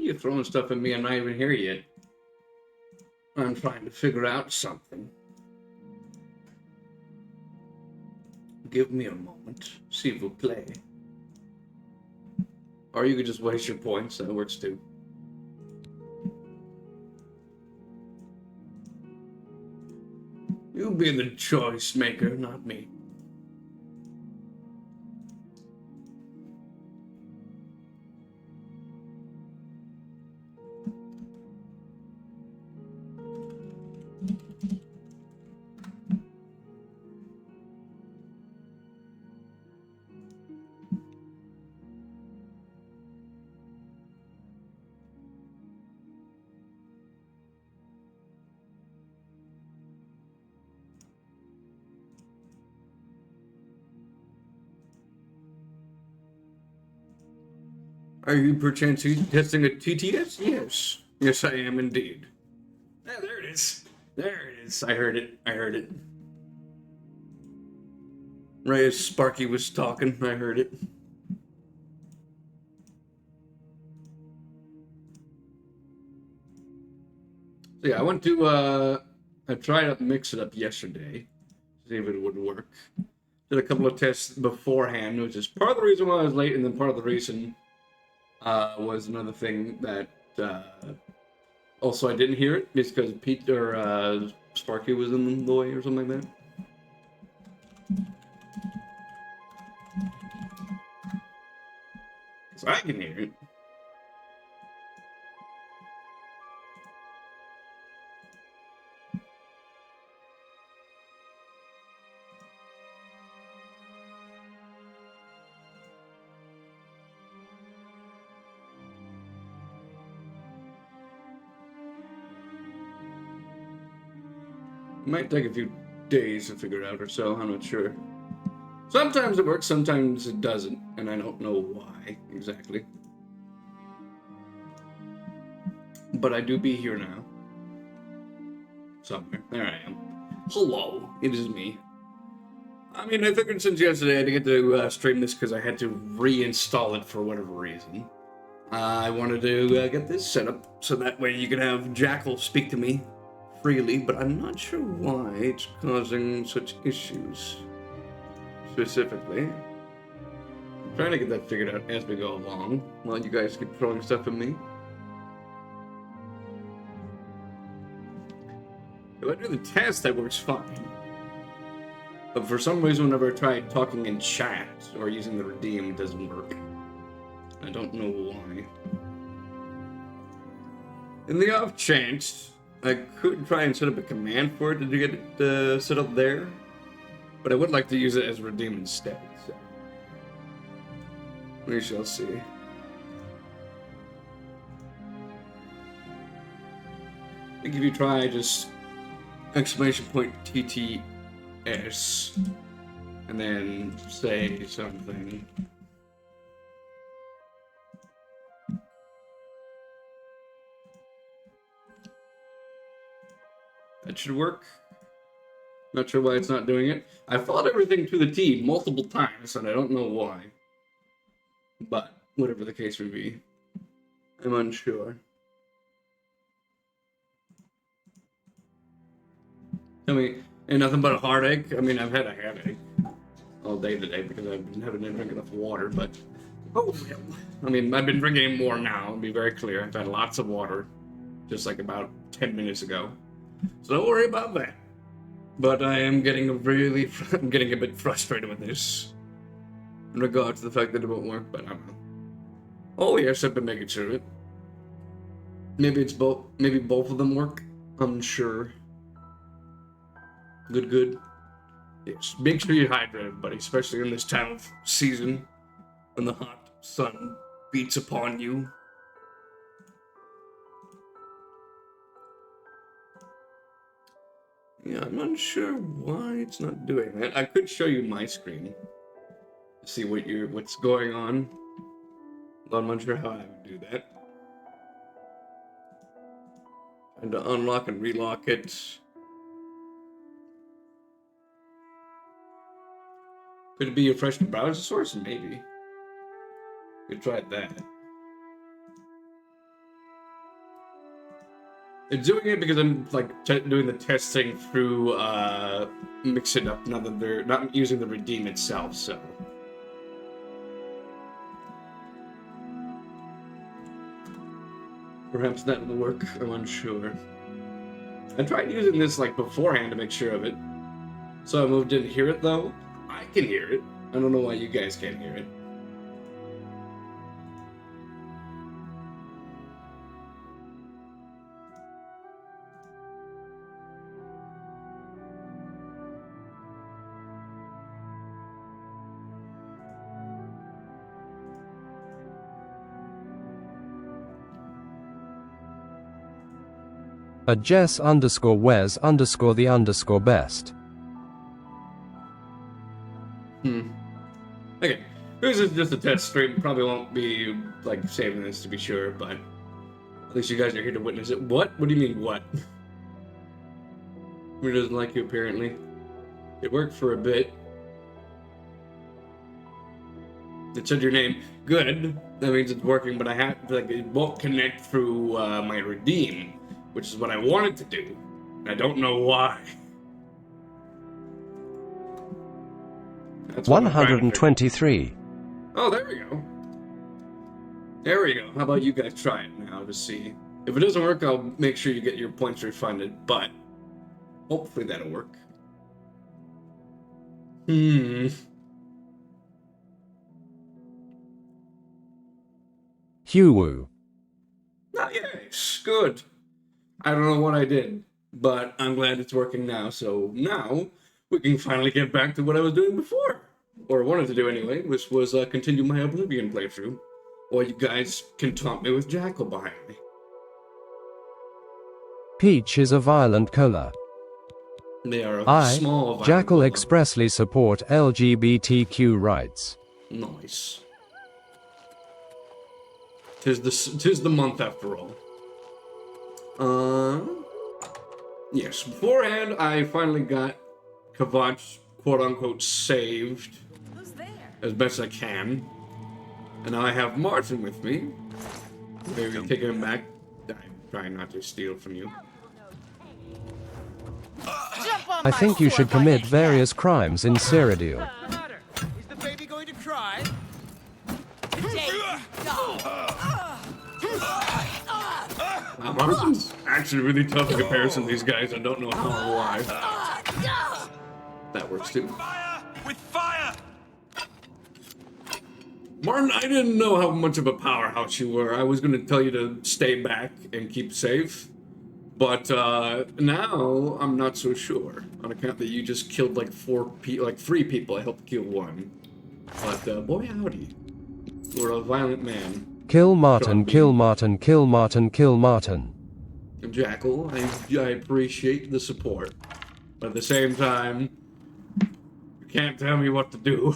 are you throwing stuff at me? I'm not even here yet. I'm trying to figure out something. Give me a moment. S'il vous plaît. Or you could just waste your points. That works too. You be the choice maker, not me. Are you perchance testing a TTS? Yes. Yes, I am indeed. Yeah, there it is. There it is. I heard it. I heard it. Right as Sparky was talking, I heard it. So yeah, I went to, I tried to mix it up yesterday, see if it would work. Did a couple of tests beforehand, which is part of the reason why I was late, and then part of the reason was another thing that also I didn't hear it because Pete or Sparky was in the way or something like that. So I can hear it. It might take a few days to figure it out or so, I'm not sure. Sometimes it works, sometimes it doesn't, and I don't know why exactly. But I do be here now. Somewhere. There I am. Hello, it is me. I mean, I figured since yesterday I had to get to stream this because I had to reinstall it for whatever reason. I wanted to get this set up so that way you can have Jackle speak to me freely, but I'm not sure why it's causing such issues specifically. I'm trying to get that figured out as we go along while you guys keep throwing stuff at me. If I do the test, that works fine. But for some reason, whenever I try talking in chat or using the redeem, it doesn't work. I don't know why. In the off chance, I could try and set up a command for it to get it set up there. But I would like to use it as redeem instead, so we shall see. I think if you try just exclamation point TTS and then say something. That should work. Not sure why it's not doing it. I followed everything to the T multiple times, and I don't know why. But, whatever the case may be, I'm unsure. I mean, and nothing but a heartache. I mean, I've had a headache all day today because I've been having to drink enough water, but... Oh, well. I mean, I've been drinking more now, to be very clear. I've had lots of water, just like about 10 minutes ago. So don't worry about that. But I am getting I'm getting a bit frustrated with this. In regard to the fact that it won't work, but I don't know. Oh yes, I've been making sure of it. Maybe it's both, maybe both of them work. I'm unsure. Good. Yes, make sure you hydrate everybody, especially in this time of season when the hot sun beats upon you. Yeah, I'm not sure why it's not doing that. I could show you my screen to see what's going on. But I'm not sure how I would do that. Trying to unlock and relock it. Could it be a fresh browser source? Maybe. Could try that. It's doing it because I'm like doing the testing through Mix It Up. Now that they're not using the redeem itself, so. Perhaps that will work. I'm unsure. I tried using this like beforehand to make sure of it. So I moved didn't hear it though. I can hear it. I don't know why you guys can't hear it. A Jess_Wes_the_best. Okay. This is just a test stream. Probably won't be like saving this to be sure, but at least you guys are here to witness it. What? What do you mean, what? Who doesn't like you, apparently? It worked for a bit. It said your name. Good. That means it's working, but I have like it won't connect through my redeem, which is what I wanted to do. I don't know why. That's 123. Oh, there we go. There we go. How about you guys try it now to see? If it doesn't work, I'll make sure you get your points refunded, but hopefully that'll work. Huwu. Ah, yes, good. I don't know what I did, but I'm glad it's working now. So now we can finally get back to what I was doing before, or wanted to do anyway, which was continue my Oblivion playthrough, or you guys can taunt me with Jackle behind me. Peach is a violent cola. They are a small violent Jackle cola. expressly support LGBTQ rights. Nice. Tis the month after all. Yes. Beforehand, I finally got Kavach, quote-unquote, saved. Who's there? As best I can. And now I have Martin with me. Maybe taking him back. I'm trying not to steal from you. I think you should commit various crimes in Cyrodil. Is the baby going to cry? Martin's actually really tough in comparison to these guys. I don't know how or why. That works too. Fire! With fire! Martin, I didn't know how much of a powerhouse you were. I was going to tell you to stay back and keep safe. But now I'm not so sure. On account that you just killed like 3 people. I helped kill 1. But boy howdy. You're a violent man. Kill Martin, kill Martin, kill Martin, kill Martin. Jackal, I appreciate the support. But at the same time, you can't tell me what to do.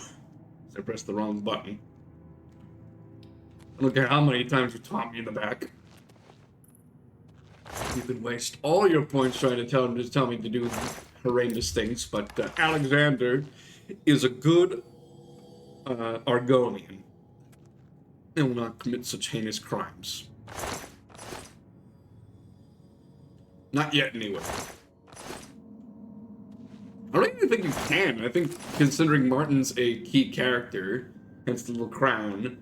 I pressed the wrong button. I don't care how many times you taunt me in the back. You could waste all your points trying to tell me to do horrendous things, but Alexander is a good Argonian and will not commit such heinous crimes. Not yet, anyway. I don't even think you can. I think, considering Martin's a key character, hence the little crown,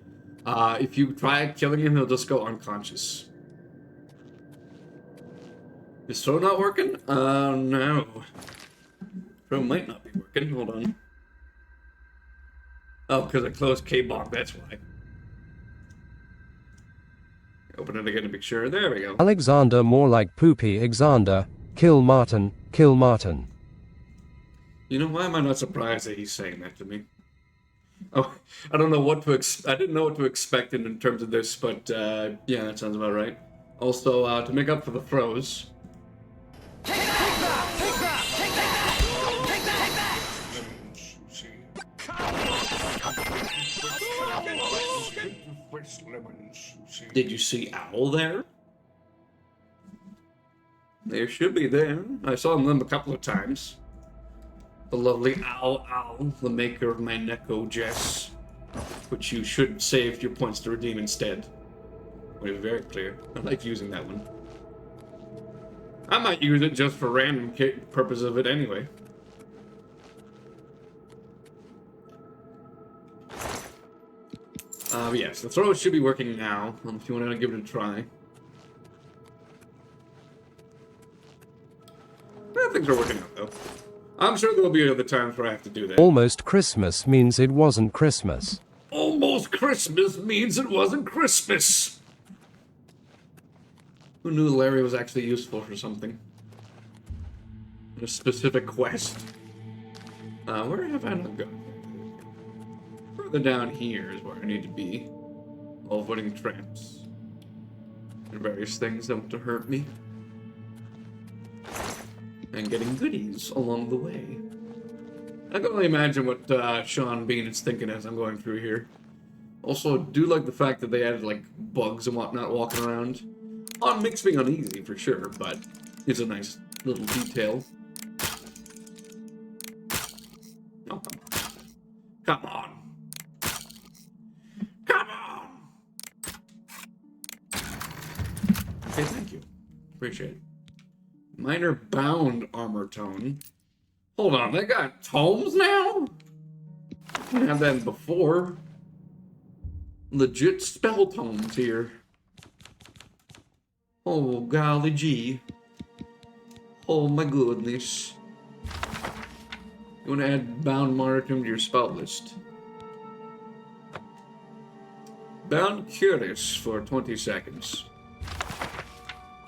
if you try killing him, he'll just go unconscious. Is throw not working? No. Throw might not be working. Hold on. Oh, because I closed K-Bomb, that's why. Open it again to make sure. There we go. Alexander more like Poopy Exander. Kill Martin, kill Martin. You know, why am I not surprised that he's saying that to me? Oh, I don't know what to I didn't know what to expect in terms of this, but yeah, that sounds about right. Also, to make up for the throws. Take that! Take that! Take that! Take that! Did you see Owl there? There should be there. I saw them a couple of times. The lovely Owl, the maker of my Neko Jess, which you should save your points to redeem instead. We're very clear. I like using that one. I might use it just for random purpose of it anyway. Yes, the throw should be working now, if you want to give it a try. Things are working out, though. I'm sure there'll be other times where I have to do that. Almost Christmas means it wasn't Christmas. Almost Christmas means it wasn't Christmas! Who knew Larry was actually useful for something? A specific quest. Where have I not gone? Further down here is where I need to be. Avoiding traps. And various things that want to hurt me. And getting goodies along the way. I can only imagine what Sean Bean is thinking as I'm going through here. Also, do like the fact that they added like bugs and whatnot walking around. Makes me uneasy for sure, but it's a nice little detail. Oh, come on. Come on! Okay, thank you. Appreciate it. Minor bound armor tone. Hold on, they got tomes now? Didn't have that before. Legit spell tomes here. Oh, golly gee. Oh my goodness. You want to add bound martyrdom to your spell list. Bound Curious for 20 seconds.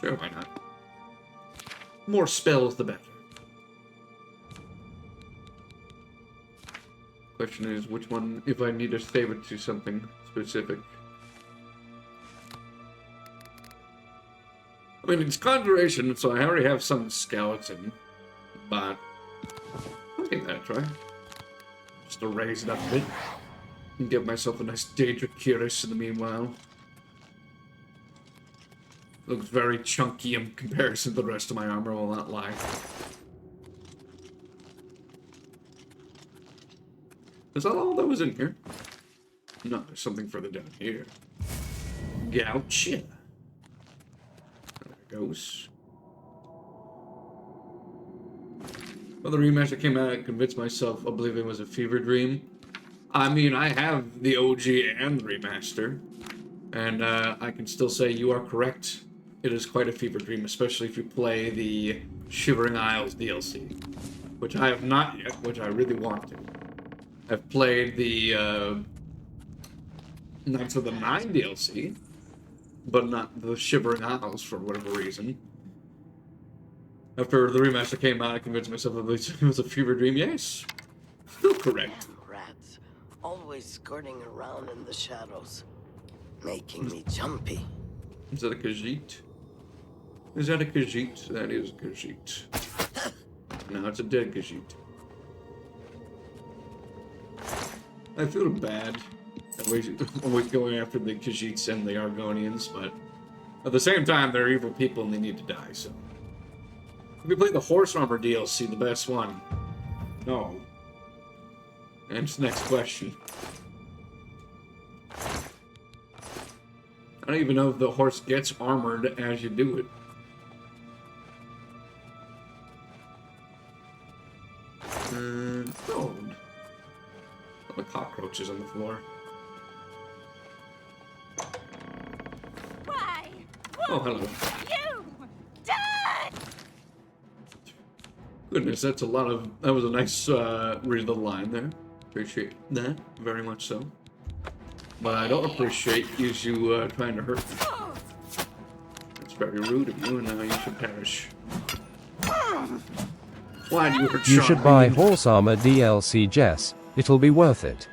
Sure, why not? More spells, the better. Question is, which one, if I need to save it to something specific. I mean, it's Conjuration, so I already have some skeleton, but I'll give that a try. Just to raise it up a bit. And give myself a nice Daedric Curious in the meanwhile. Looks very chunky in comparison to the rest of my armor, I will not lie. Is that all that was in here? No, there's something further down here. Gotcha. There it goes. Well, the remaster came out, I convinced myself Oblivion was a fever dream. I mean, I have the OG and the remaster. And I can still say you are correct. It is quite a fever dream, especially if you play the Shivering Isles DLC. Which I have not yet, which I really want to. I've played the Knights of the Nine DLC, but not the Shivering Isles for whatever reason. After the remaster came out, I convinced myself that it was a fever dream. Yes, still correct. Rats, always skirting around in the shadows, making me jumpy. Is that a Khajiit? Is that a Khajiit? That is a Khajiit. No, it's a dead Khajiit. I feel bad always going after the Khajiits and the Argonians, but at the same time, they're evil people and they need to die, so. We played the Horse Armor DLC, the best one. No. And next question. I don't even know if the horse gets armored as you do it. Oh. The cockroaches on the floor. Why? Oh, hello. You done? Goodness, that's a lot of... That was a nice read of the line there. Appreciate that, very much so. But I don't appreciate you trying to hurt me. That's very rude of you, and now you should perish. Why do you hurt You Sean should buy Bean? Horse Armor DLC, Jess. It'll be worth it.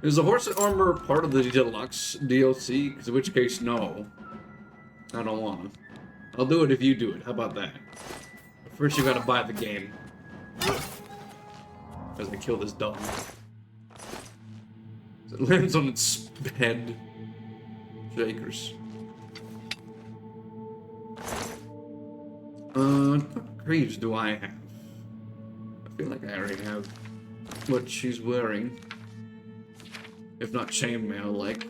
Is the horse armor part of the deluxe DLC? Because in which case, no. I don't want to. I'll do it if you do it. How about that? But first, you gotta buy the game. As I kill this dog. It lands on its head. Shakers. What greaves do I have? I feel like I already have what she's wearing. If not chainmail, like.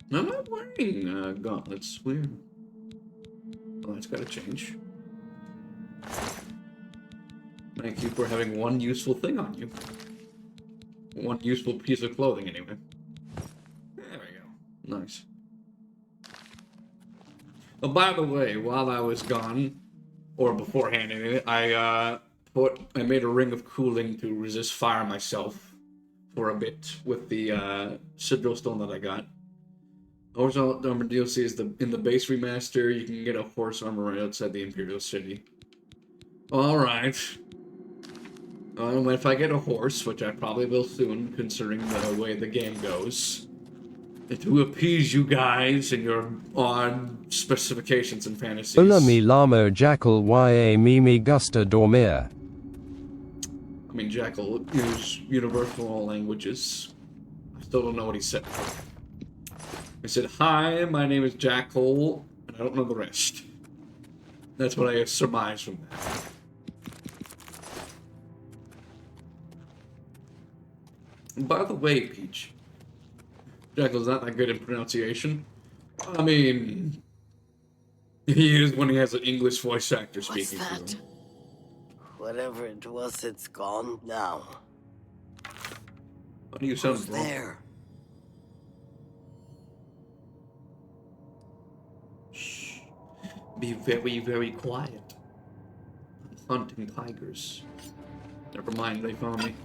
No, wearing gauntlets. Weird. Oh, that's gotta change. Thank you for having one useful thing on you. One useful piece of clothing, anyway. There we go. Nice. Oh, by the way, while I was gone, or beforehand, anyway, I made a ring of cooling to resist fire myself for a bit with the Cyrodil stone that I got. Horizontal armor DLC is in the base remaster. You can get a horse armor right outside the Imperial City. Alright. If I get a horse, which I probably will soon, considering the way the game goes, to appease you guys and your odd specifications and fantasies. Hola mi lamo Jackle ya mimi gusta dormir. I mean, Jackle is universal in all languages. I still don't know what he said. He said, "Hi, my name is Jackle," and I don't know the rest. That's what I surmise from that. And by the way, Peach, Jackle's not that good in pronunciation. I mean, he is when he has an English voice actor speaking What's to that? him. Whatever it was, it's gone now. Why do you sound Who's drunk? there? Shh. Be very, very quiet. I'm hunting tigers. Never mind, they found me.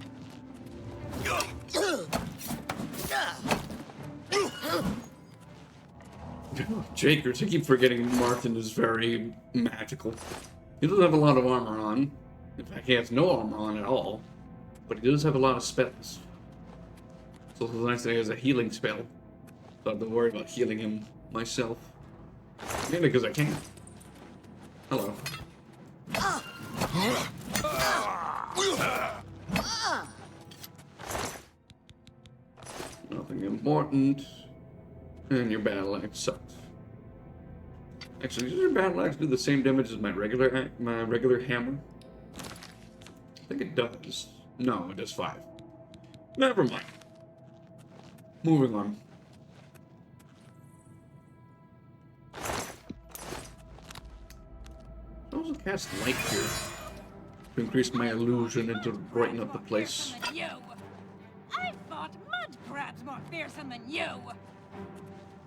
Jakers, I keep forgetting Martin is very magical. He doesn't have a lot of armor on. In fact, he has no armor on at all. But he does have a lot of spells. It's also nice that he has a healing spell. So I have to worry about healing him myself. Mainly because I can. Hello. Nothing important. And your battle axe sucks. Actually, does your battle axe do the same damage as my regular hammer? I think it does. No, it does 5. Never mind. Moving on. I also cast light here to increase my illusion and to brighten up the place. Than you. I've fought mud crabs more fearsome than you.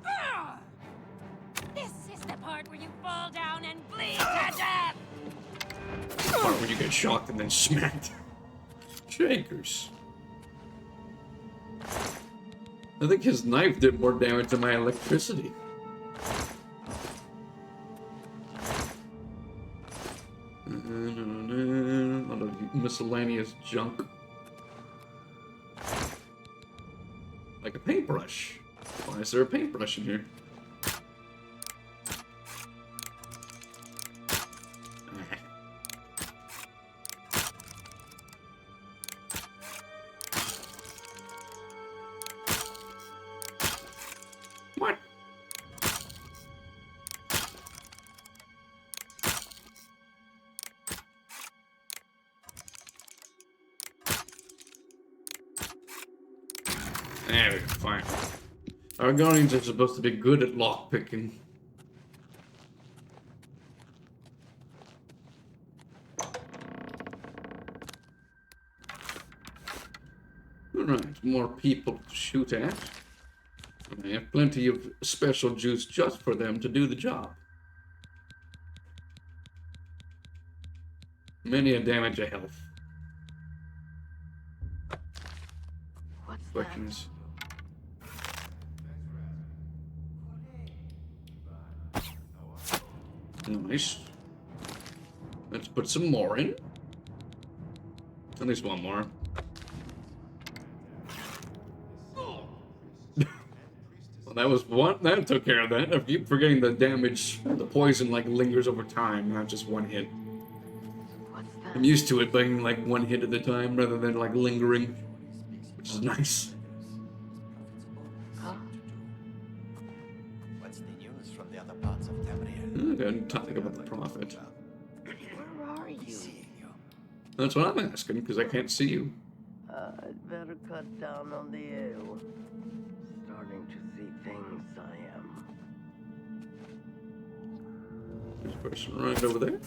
Ah! This is the part where you fall down and bleed to death. Or when you get shocked and then smacked. Shakers. I think his knife did more damage than my electricity. A lot of miscellaneous junk. Like a paintbrush. Why is there a paintbrush in here? What? There we go, fine. Our guardians are supposed to be good at lockpicking. Alright, more people to shoot at. I have plenty of special juice just for them to do the job. Many a damage of health. What's that? Questions? Nice. Let's put some more in. At least one more. Well, that was one. That took care of that. I keep forgetting the damage. The poison like lingers over time, not just one hit. What's that? I'm used to it being like one hit at a time rather than like lingering, which is nice. Huh? What's the news from the other parts of Tamriel? I'm talking about the prophet. Where are you? Seeing you. That's what I'm asking because I can't see you. I'd better cut down on the ale. Starting to see things I am. Person right over there.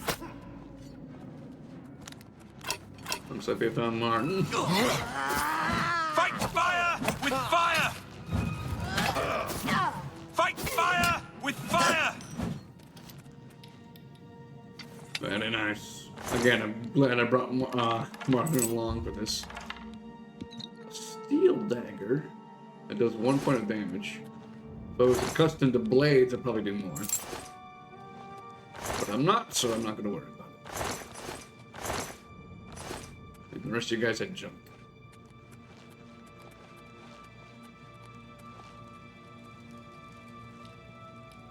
Looks like they found Martin. Fight fire with fire! Fight fire with fire! Very nice. Again, I'm glad I brought Martin along for this. A steel dagger that does 1 point of damage. If I was accustomed to blades, I'd probably do more. But I'm not, so I'm not going to worry about it. The rest of you guys had junk.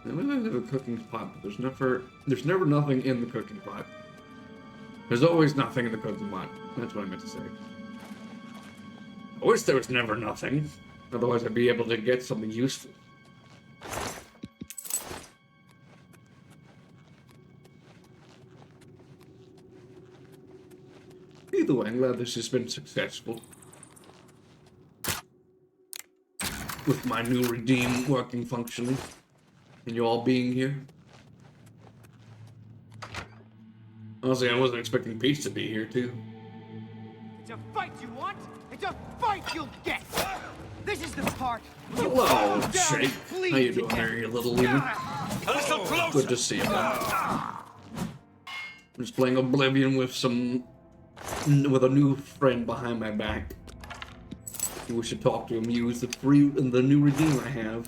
I really have a cooking pot, but there's never nothing in the cooking pot. There's always nothing in the cooking pot. That's what I meant to say. I wish there was never nothing. Otherwise I'd be able to get something useful. Either way, I'm glad this has been successful. With my new redeem working functionally. And you all being here. Honestly, I wasn't expecting Peach to be here, too. It's a fight you want. It's a fight you'll get. This is the part. where you Hello, fall down Shake. and bleed How you to doing death. there, you little leader? A little closer! Good to see you, man. I'm just playing Oblivion with a new friend behind my back. We should talk to him, use the new redeem I have.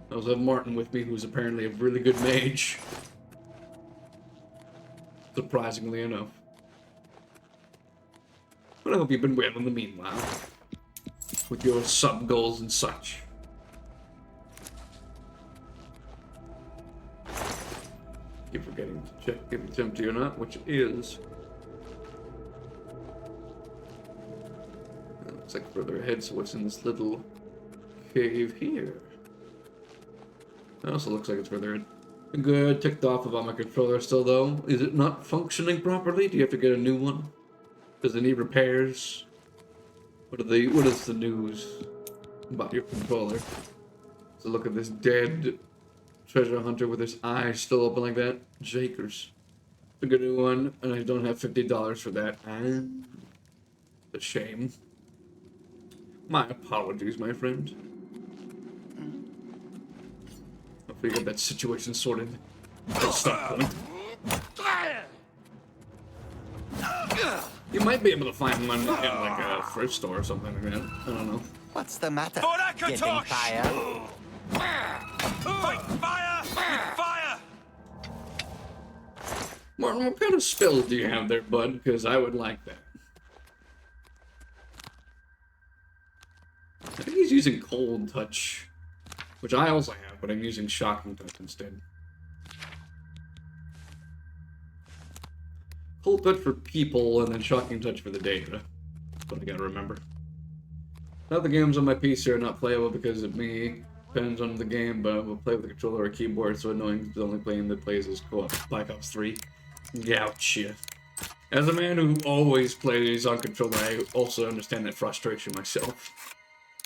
I also have Martin with me, who's apparently a really good mage. Surprisingly enough. But I hope you've been well in the meanwhile. With your sub goals and such. Keep forgetting to check if it's empty or not, which it is. Looks like further ahead, so what's in this little cave here? It also looks like it's further in. Good, ticked off about my controller still though. Is it not functioning properly? Do you have to get a new one? Does it need repairs? What is the news about your controller? So look at this dead treasure hunter with his eyes still open like that. Jakers. A good new one, and I don't have $50 for that. And a shame. My apologies, my friend. Hopefully you get that situation sorted at some point. You might be able to find one in like a thrift store or something like that. I don't know. What's the matter? Getting Borakatosh! fire? Fight fire with fire! Martin, what kind of spells do you have there, bud? Because I would like that. I think he's using Cold Touch, which I also have, but I'm using Shocking Touch instead. Cold Touch for people, and then Shocking Touch for the data. That's what I gotta remember. Now the games on my PC are not playable because of me. Depends on the game, but I will play with a controller or keyboard, so annoying the only game that plays is co-op. Black Ops 3. Gotcha. As a man who always plays on controller, I also understand that frustration myself.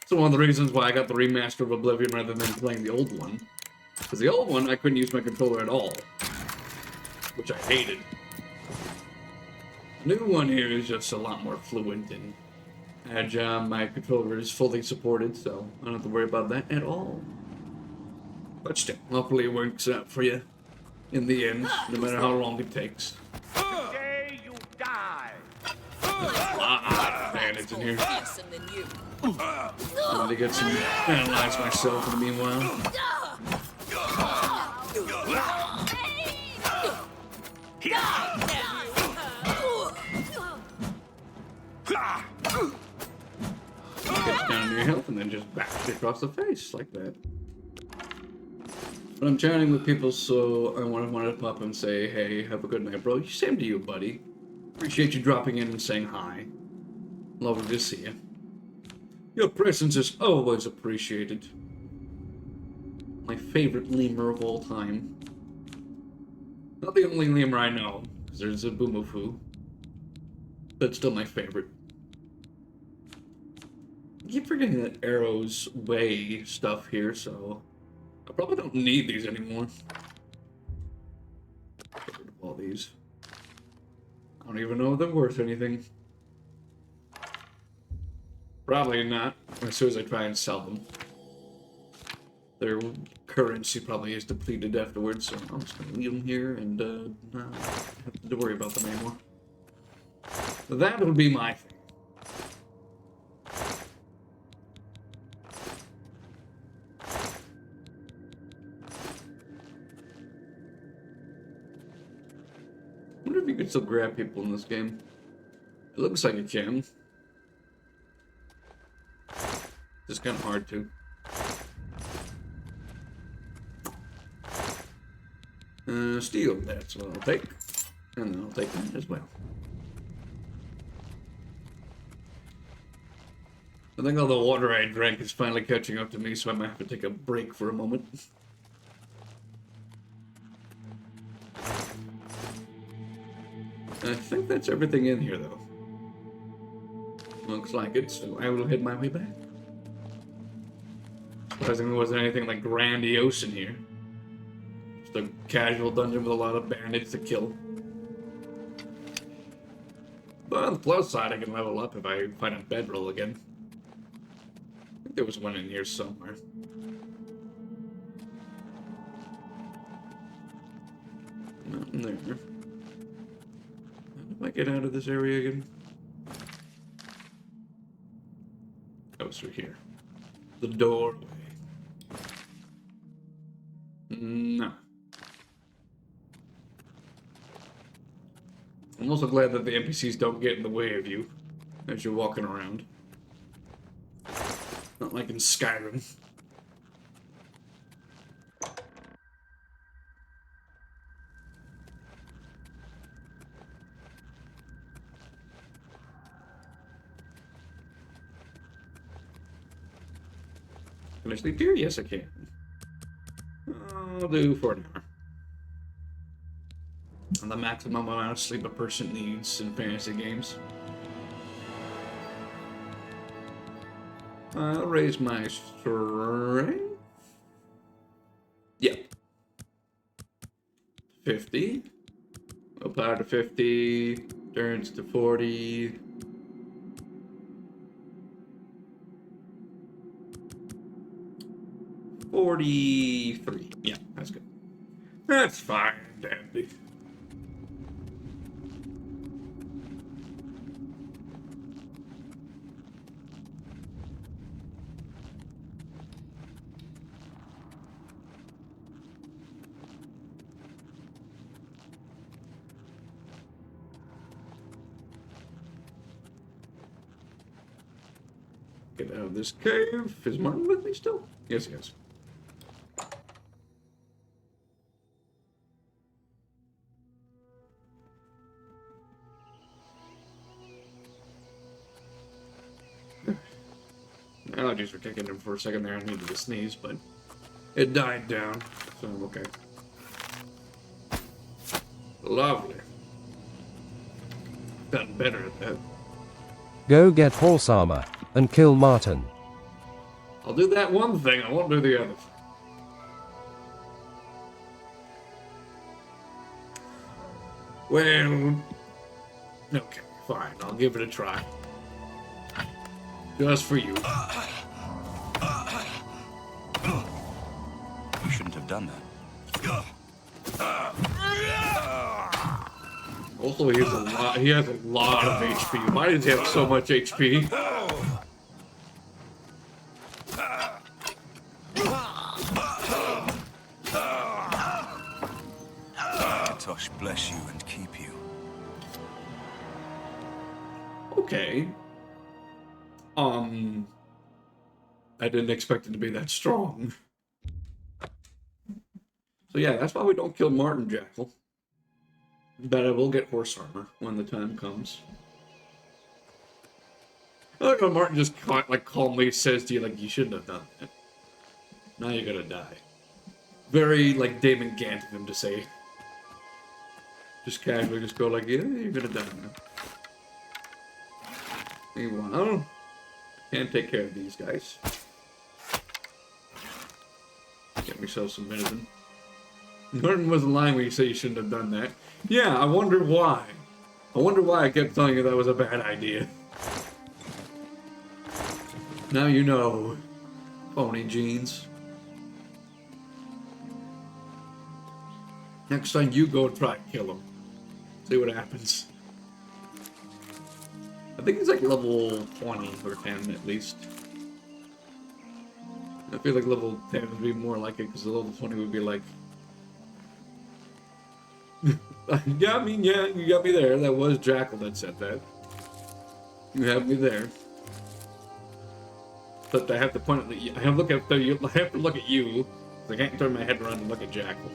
So one of the reasons why I got the remaster of Oblivion rather than playing the old one. Because the old one, I couldn't use my controller at all. Which I hated. The new one here is just a lot more fluent and agile. My controller is fully supported, so I don't have to worry about that at all. But still, hopefully it works out for you in the end, no matter how long it takes. Today you die. Bandits in here. I'm gonna get some analyze myself in the meanwhile. Gets down to your health and then just bash you across the face like that. But I'm chatting with people, so I wanted to pop and say, hey, have a good night, bro. Same to you, buddy. Appreciate you dropping in and saying hi. Lovely to see you. Your presence is always appreciated. My favorite lemur of all time. Not the only lemur I know, because there's a Boomafu. But still my favorite. I keep forgetting that arrows weigh stuff here, so I probably don't need these anymore. all these. I don't even know if they're worth anything. Probably not, as soon as I try and sell them. Their currency probably is depleted afterwards, so I'm just going to leave them here and not have to worry about them anymore. So that would be my thing. I wonder if you can still grab people in this game. It looks like you can. It's kind of hard to. Steel, that's what I'll take. And then I'll take that as well. I think all the water I drank is finally catching up to me, so I might have to take a break for a moment. I think that's everything in here, though. Looks like it, so I will head my way back. Surprisingly, there wasn't anything like grandiose in here. Just a casual dungeon with a lot of bandits to kill. But on the plus side, I can level up if I find a bedroll again. I think there was one in here somewhere. Nothing there. How do I get out of this area again? Oh, it's through here. The doorway. No. I'm also glad that the NPCs don't get in the way of you as you're walking around. Not like in Skyrim. Can I sleep here? Yes, I can. I'll do for an hour. And the maximum amount of sleep a person needs in fantasy games. I'll raise my strength. Yeah. 50. Willpower to 50. Endurance to 40. $43. Yeah, that's good. That's fine, dandy. Get out of this cave. Is Martin with me still? Yes, he is. Allergies were kicking in for a second there. I needed to sneeze, but it died down, so I'm okay. Lovely. Gotten better at that. Go get horse armor and kill Martin. I'll do that one thing, I won't do the other. Well, okay, fine, I'll give it a try. Just for you. You shouldn't have done that. Also, he has a lot of HP. Why does he have so much HP? Tosh bless you and keep you. Okay. I didn't expect it to be that strong. So yeah, that's why we don't kill Martin, Jackal. But I will get horse armor when the time comes. I like when Martin just calmly says to you, like, you shouldn't have done that. Now you're gonna die. Very, like, Damon Gant of him to say. Just casually just go like, yeah, you're gonna die now. Meanwhile, can't take care of these guys. Get myself some medicine. Martin wasn't lying when you say you shouldn't have done that. Yeah, I wonder why. I wonder why I kept telling you that was a bad idea. Now you know. Phony jeans. Next time you go try and kill him. See what happens. I think he's like level 20 or 10 at least. I feel like level 10 would be more like it, because the level 20 would be like... yeah, I mean, yeah, you got me there. That was Jackle that said that. You have me there. But I have to point at I have to look at you. I have to look at you. I can't turn my head around and look at Jackal.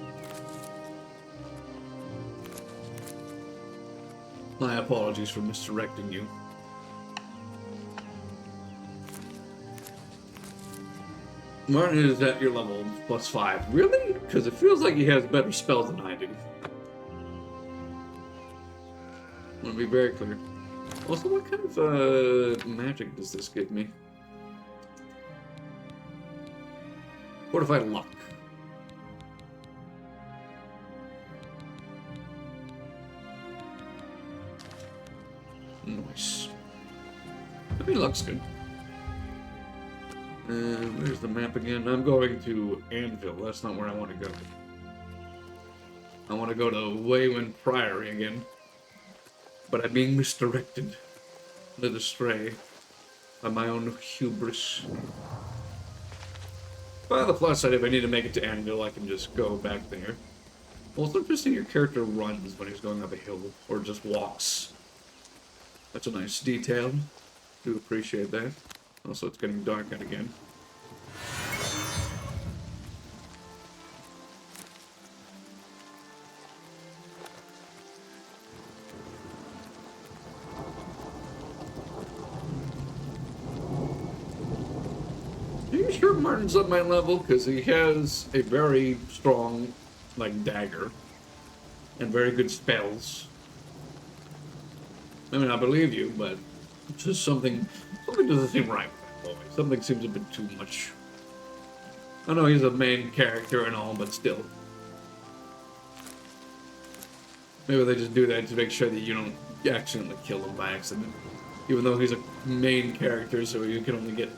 My apologies for misdirecting you. Martin is at your level +5. Really? Because it feels like he has better spells than I do. I want to be very clear. Also, what kind of magic does this give me? Fortified luck. Nice. I mean, luck's good. Where's the map again? I'm going to Anvil. That's not where I want to go. I want to go to Waywin Priory again. But I'm being misdirected. Led astray by my own hubris. By the plus side, if I need to make it to Anvil, I can just go back there. Also, interesting your character runs when he's going up a hill, or just walks. That's a nice detail. Do appreciate that. Also, it's getting dark out again. Are you sure Martin's up my level? Because he has a very strong, like, dagger. And very good spells. I mean, I believe you, but it's just something doesn't seem right with that boy. Something seems a bit too much. I know he's a main character and all, but still. Maybe they just do that to make sure that you don't accidentally kill him by accident. Even though he's a main character, so you can only get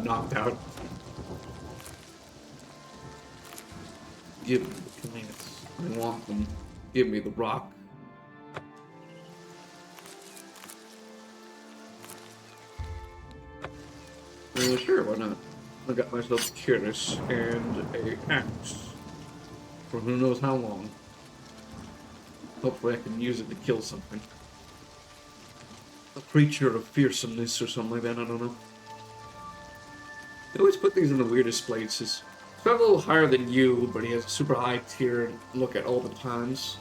knocked out. Give me the plants. I want them. Give me the rock. Sure, why not? I got myself a curious and a axe for who knows how long. Hopefully I can use it to kill something. A creature of fearsomeness or something like that, I don't know. They always put these in the weirdest places. He's got a little higher than you, but he has a super high tier look at all the times.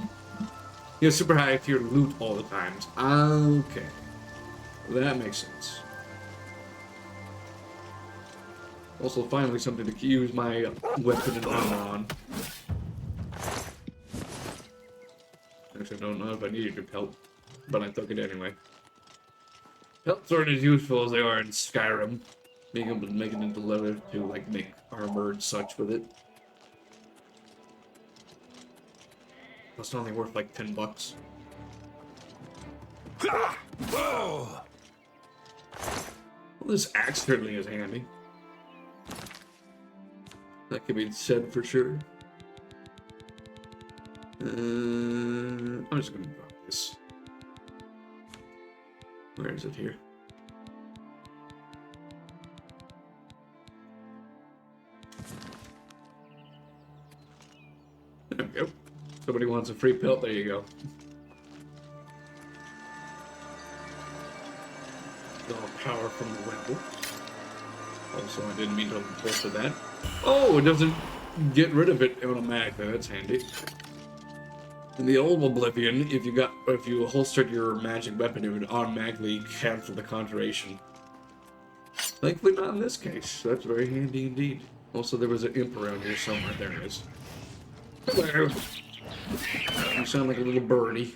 He has super high tier loot all the times. Okay. That makes sense. Also, finally something to use my weapon and armor on. Actually, I don't know if I needed your pelt, but I took it anyway. Pelts aren't as useful as they are in Skyrim. Being able to make it into leather to, like, make armor and such with it. That's only worth, like, $10. Well, this axe certainly is handy. That can be said for sure. I'm just gonna drop this. Where is it here? There we go. Somebody wants a free pelt, there you go. All power from the weapon. Also, I didn't mean to bolster that. Oh, it doesn't get rid of it automatically. That's handy. In the old Oblivion, if you holstered your magic weapon, it would automatically cancel the conjuration. Thankfully, not in this case. That's very handy indeed. Also, there was an imp around here somewhere. There it is. Hello. You sound like a little birdie.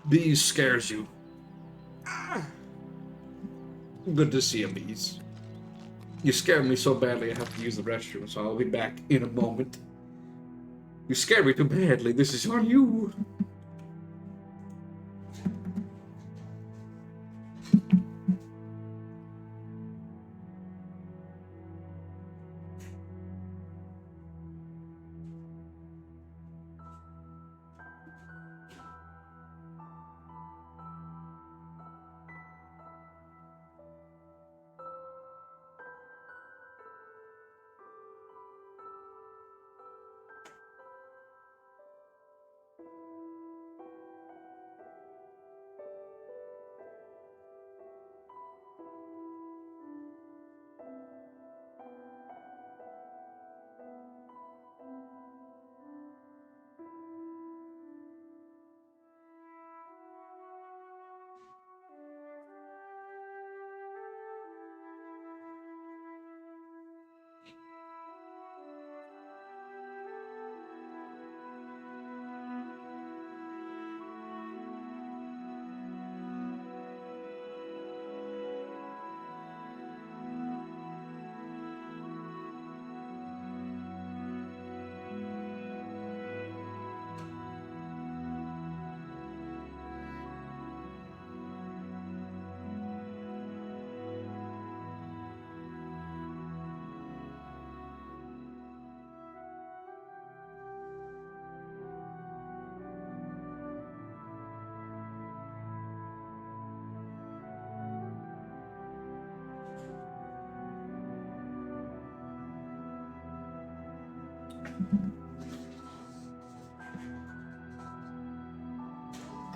Bees scares you. Good to see a bees. You scared me so badly I have to use the restroom, so I'll be back in a moment. You scared me too badly. This is on you.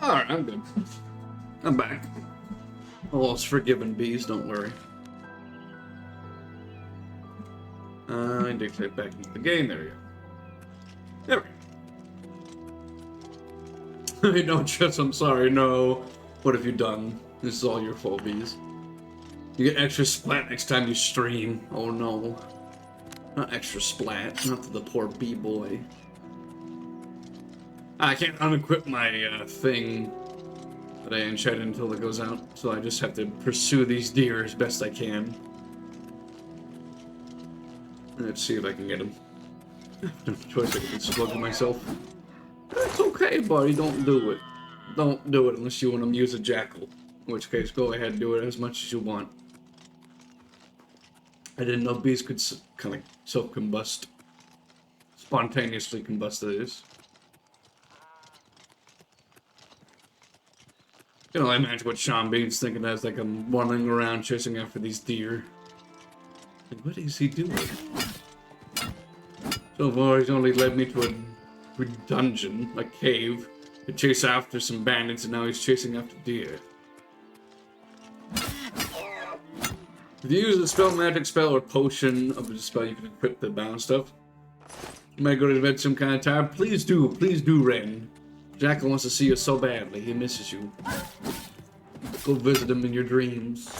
Alright, I'm good. I'm back. All is forgiven, bees, don't worry. I dictate back into the game, there we go. There we go. Hey, no, Chess, I'm sorry, no. What have you done? This is all your fault, bees. You get extra splat next time you stream. Oh no. Not extra splat, not to the poor bee boy. I can't unequip my thing that I enchanted until it goes out, so I just have to pursue these deer as best I can. Let's see if I can get them. No choice, I can slug myself. It's okay, buddy, don't do it. Don't do it unless you want to use a Jackle. In which case, go ahead and do it as much as you want. I didn't know bees could kind of self-combust. Spontaneously combust, that is. You know, I imagine what Sean Bean's thinking as like I'm wandering around chasing after these deer. Like, what is he doing? So far, he's only led me to a dungeon, a cave, to chase after some bandits, and now he's chasing after deer. If you use a spell, magic spell, or potion of a spell, you can equip the bound stuff. You might go to bed some kind of time. Please do, Ren. Jackal wants to see you so badly. He misses you. Go visit him in your dreams.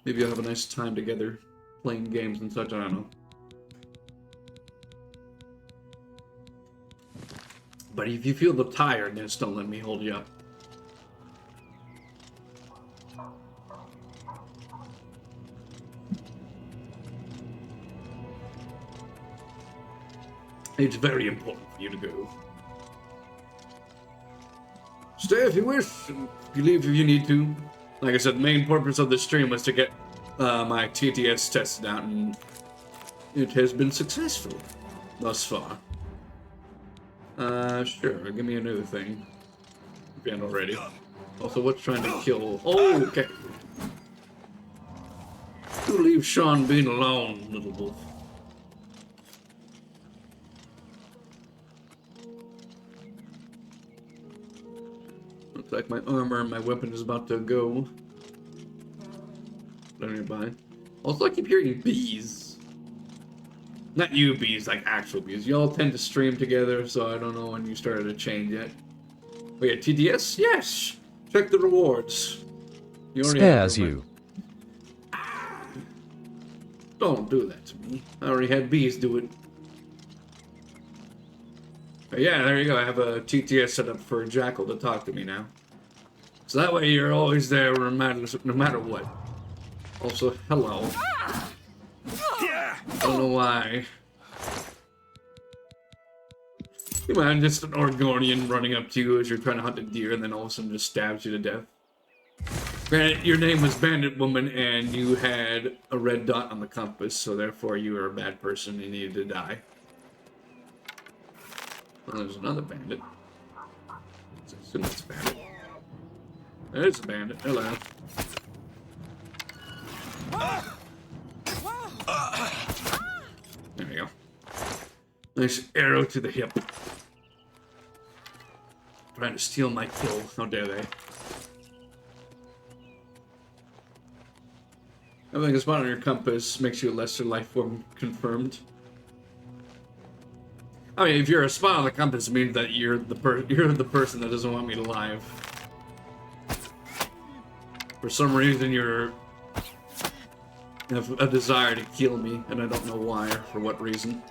Maybe you'll have a nice time together, playing games and such, I don't know. But if you feel the tiredness, don't let me hold you up. It's very important for you to go. Stay if you wish, and you leave if you need to. Like I said, the main purpose of the stream was to get my TTS tested out, and it has been successful thus far. Sure, give me another thing. If you haven't already. Also, what's trying to kill? Oh, okay. You leave Sean Bean alone, little wolf. Looks like my armor and my weapon is about to go. Nearby. Also, I keep hearing bees. Not you bees, like actual bees. Y'all tend to stream together, so I don't know when you started to change yet. Oh yeah, TDS? Yes! Check the rewards. You already Scares you. Don't do that to me. I already had bees do it. But yeah, there you go. I have a TTS set up for Jackal to talk to me now. So that way you're always there no matter what. Also, hello. I don't know why. You imagine just an Oregonian running up to you as you're trying to hunt a deer and then all of a sudden just stabs you to death. Granted, your name was Bandit Woman and you had a red dot on the compass, so therefore you were a bad person and you needed to die. Well, there's another bandit. Let's assume it's a bandit. There's a bandit. Hello. There we go. Nice arrow to the hip. Trying to steal my kill. How dare they? Having a spot on your compass makes you a lesser life form confirmed. I mean, if you're a spot on the compass, it means that you're the person that doesn't want me alive. For some reason, you have a desire to kill me, and I don't know why or for what reason.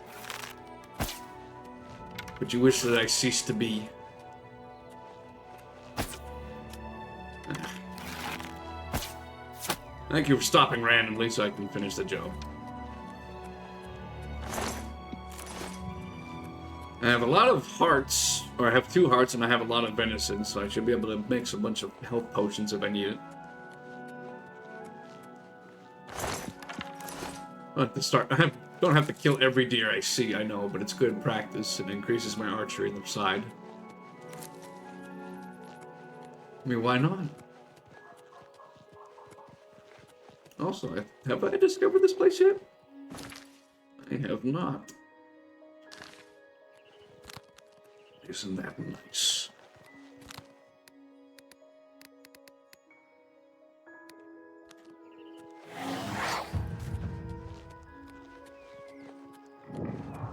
But you wish that I cease to be. Thank you for stopping randomly so I can finish the job. I have a lot of hearts, or I have 2 hearts, and I have a lot of venison, so I should be able to mix a bunch of health potions if I need it. At the start, I don't have to kill every deer I see, I know, but it's good practice. It increases my archery on the side. I mean, why not? Also, have I discovered this place yet? I have not. Isn't that nice?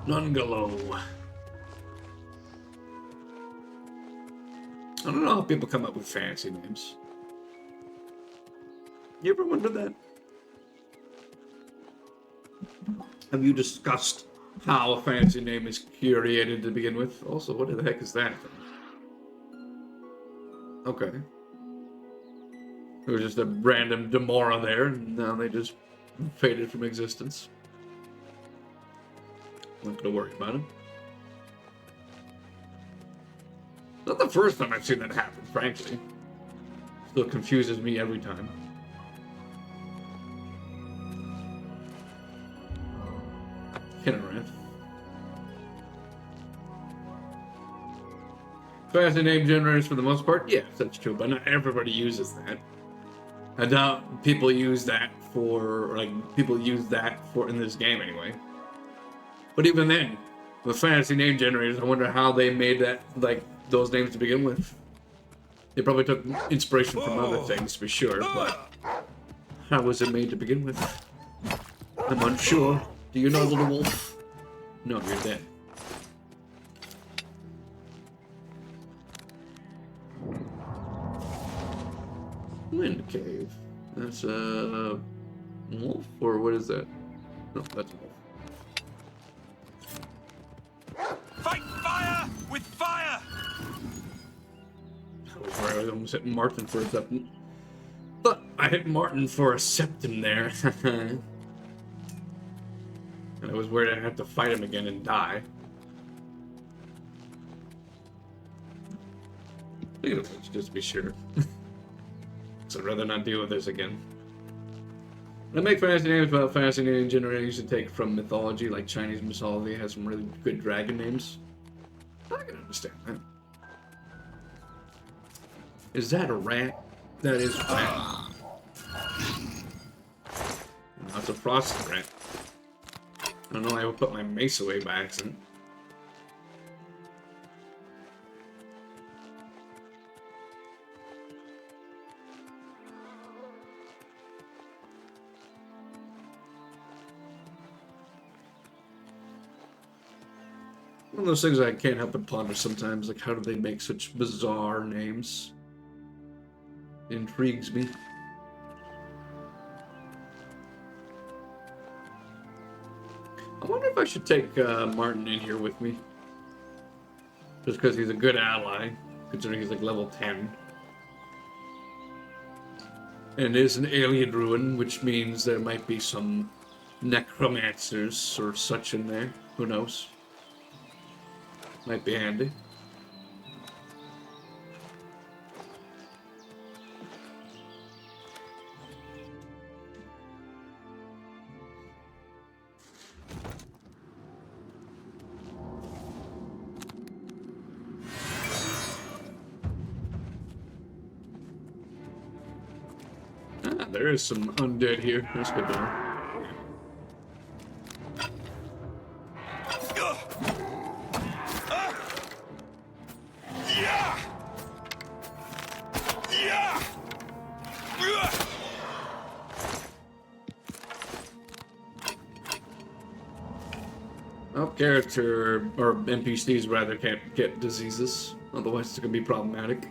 Nungalow. I don't know how people come up with fancy names. You ever wonder that? Have you discussed how a fancy name is curated to begin with? Also, what the heck is that? Okay. There was just a random Demora there, and now they just faded from existence. I'm not gonna worry about him. Not the first time I've seen that happen, frankly. Still confuses me every time. Kinnereth. Fancy name generators for the most part? Yes, that's true, but not everybody uses that. I doubt people use that for, in this game anyway. But even then, with fantasy name generators, I wonder how they made that, those names to begin with. They probably took inspiration from other things, for sure, but how was it made to begin with? I'm unsure. Do you know, little wolf? No, you're dead. Wind cave. That's a wolf, or what is that? No, that's a wolf. Fight fire with fire! That was where I almost hit Martin for a septum. But I hit Martin for a septum there. And I was worried I'd have to fight him again and die. Just to be sure. So I'd rather not deal with this again. I make fantasy names, but fantasy name generators you take from mythology, like Chinese mythology has some really good dragon names. I can understand that. Is that a rat? That is a rat. No, it's a frosted rat. I don't know why I would put my mace away by accident. One of those things I can't help but ponder sometimes, like how do they make such bizarre names? It intrigues me. I wonder if I should take Martin in here with me. Just because he's a good ally, considering he's like level 10. And it is an alien ruin, which means there might be some necromancers or such in there. Who knows? Might be handy. Ah, there is some undead here. That's good to know. Well, character, or NPCs rather, can't get diseases. Otherwise it's gonna be problematic.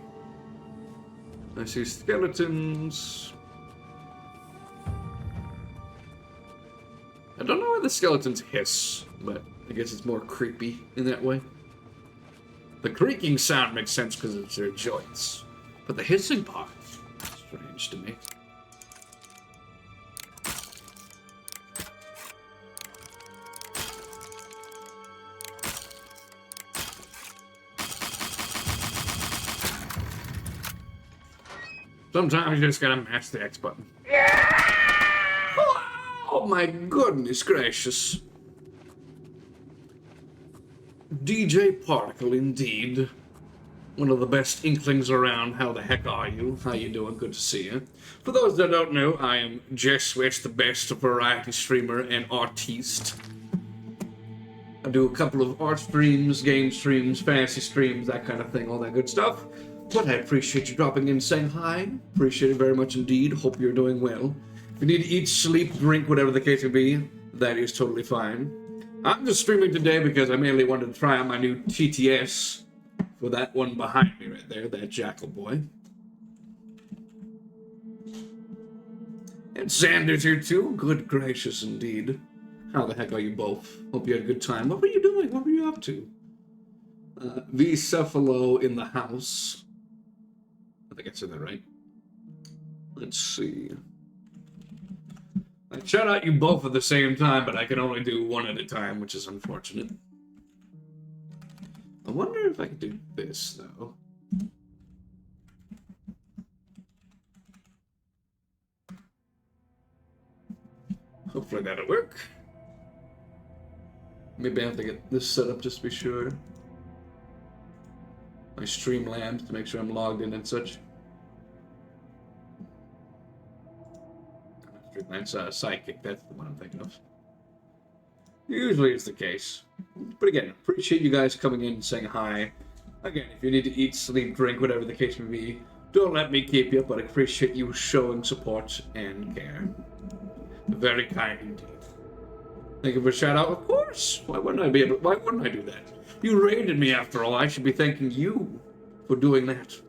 I see skeletons. I don't know why the skeletons hiss, but I guess it's more creepy in that way. The creaking sound makes sense because it's their joints, but the hissing part is strange to me. Sometimes you just gotta mash the X button. Oh my goodness gracious. DJ Particle indeed. One of the best inklings around. How the heck are you? How you doing? Good to see you. For those that don't know, I am Jess Switch, the best variety streamer and artiste. I do a couple of art streams, game streams, fantasy streams, that kind of thing, all that good stuff. But I appreciate you dropping in and saying hi. Appreciate it very much indeed. Hope you're doing well. If you need to eat, sleep, drink, whatever the case may be, that is totally fine. I'm just streaming today because I mainly wanted to try out my new TTS for that one behind me right there, that Jackle boy. And Xander's here too. Good gracious indeed. How the heck are you both? Hope you had a good time. What were you doing? What were you up to? V Cephalo in the house. I think I said that right. Let's see. I shout out you both at the same time, but I can only do one at a time, which is unfortunate. I wonder if I can do this, though. Hopefully that'll work. Maybe I have to get this set up just to be sure. My Streamlabs to make sure I'm logged in and such. Streamlabs Psychic, that's the one I'm thinking of. Usually it's the case. But again, appreciate you guys coming in and saying hi. Again, if you need to eat, sleep, drink, whatever the case may be, don't let me keep you, but I appreciate you showing support and care. Very kind indeed. Thank you for a shout out. Of course. Why wouldn't I do that? You raided me after all. I should be thanking you for doing that.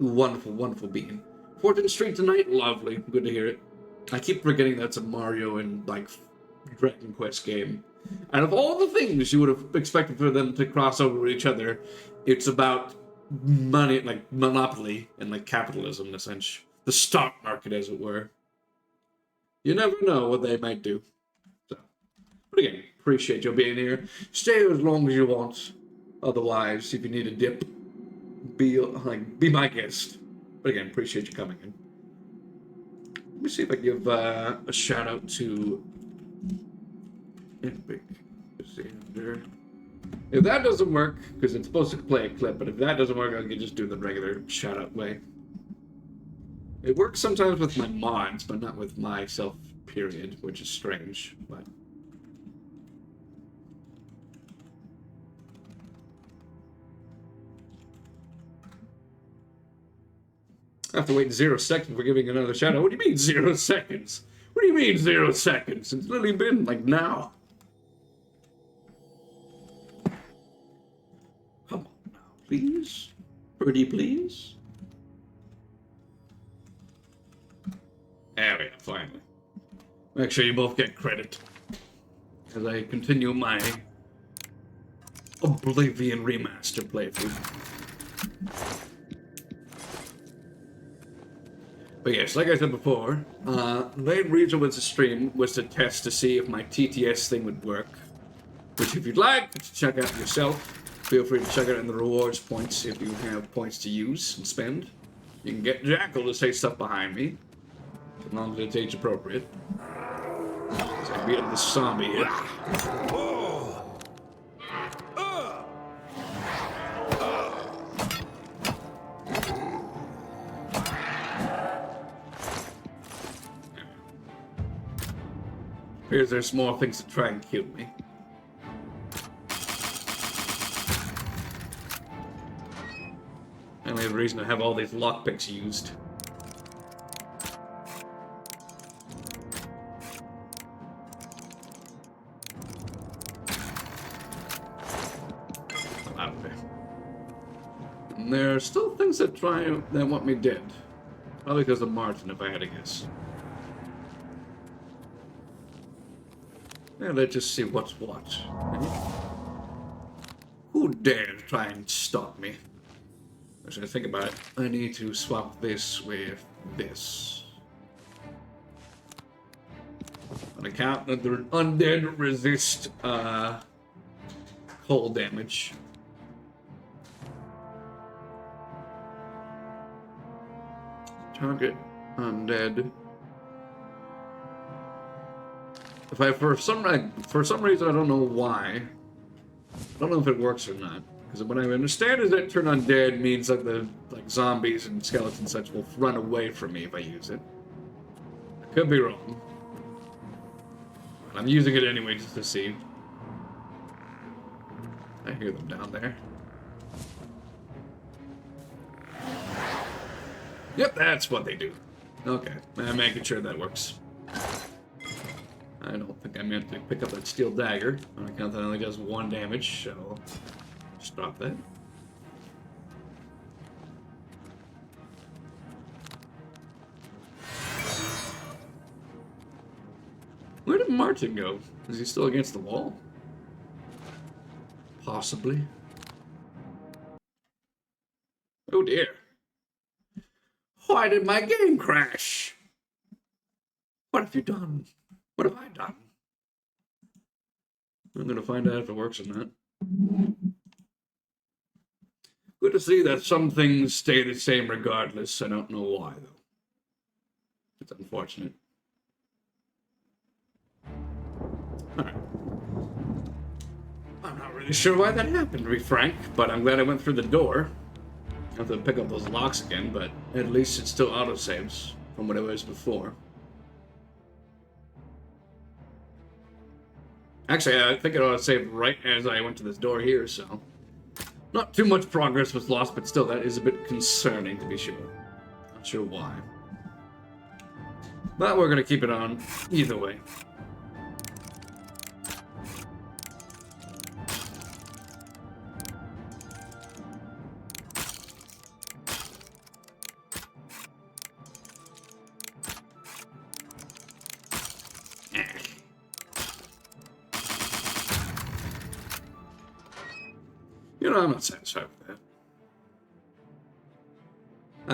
You wonderful, wonderful being. 14th Street tonight? Lovely. Good to hear it. I keep forgetting that's a Mario and, like, Dragon Quest game. And of all the things you would have expected for them to cross over with each other, it's about money, like monopoly and, like, capitalism in a sense. The stock market, as it were. You never know what they might do. So, but again, appreciate you being here. Stay as long as you want. Otherwise, if you need a dip, be my guest. But again, appreciate you coming in. Let me see if I can give a shout out to Epic Xander. If that doesn't work, because it's supposed to play a clip, but if that doesn't work, I can just do the regular shout out way. It works sometimes with my mods, but not with myself, period, which is strange, but... I have to wait 0 seconds for giving another shout out. What do you mean 0 seconds? What do you mean 0 seconds? It's literally been, like, now. Come on now, please. Pretty please. There we go, finally. Make sure you both get credit as I continue my Oblivion Remaster playthrough. But yes, like I said before, the main reason was the stream was to test to see if my TTS thing would work. Which, if you'd like to check out yourself, feel free to check it in the rewards points if you have points to use and spend. You can get Jackle to say stuff behind me, as long as it's age appropriate. So I beat up this zombie here. Here's there's more things to try and kill me. And we have a reason to have all these lockpicks used. Out of there. And there are still things that want me dead. Probably because of Martin, if I had to guess. Yeah, let's just see what's what. Who dared try and stop me? As I think about it, I need to swap this with this. On account that the undead resist cold damage. Target undead. If I for some reason I don't know why, I don't know if it works or not. Because what I understand is that turn undead means that the zombies and skeletons and such will run away from me if I use it. I could be wrong. But I'm using it anyway just to see. I hear them down there. Yep, that's what they do. Okay, I'm making sure that works. I don't think I meant to pick up that steel dagger. On account that it only does 1 damage, so just drop that. Where did Martin go? Is he still against the wall? Possibly. Oh dear. Why did my game crash? What have you done? What have I done? I'm gonna find out if it works or not. Good to see that some things stay the same regardless. I don't know why, though. It's unfortunate. Alright. I'm not really sure why that happened, to be frank, but I'm glad I went through the door. I have to pick up those locks again, but at least it still autosaves from what it was before. Actually, I think it autosaved right as I went to this door here, so... Not too much progress was lost, but still, that is a bit concerning, to be sure. Not sure why. But we're gonna keep it on, either way. You know, I'm not satisfied with that.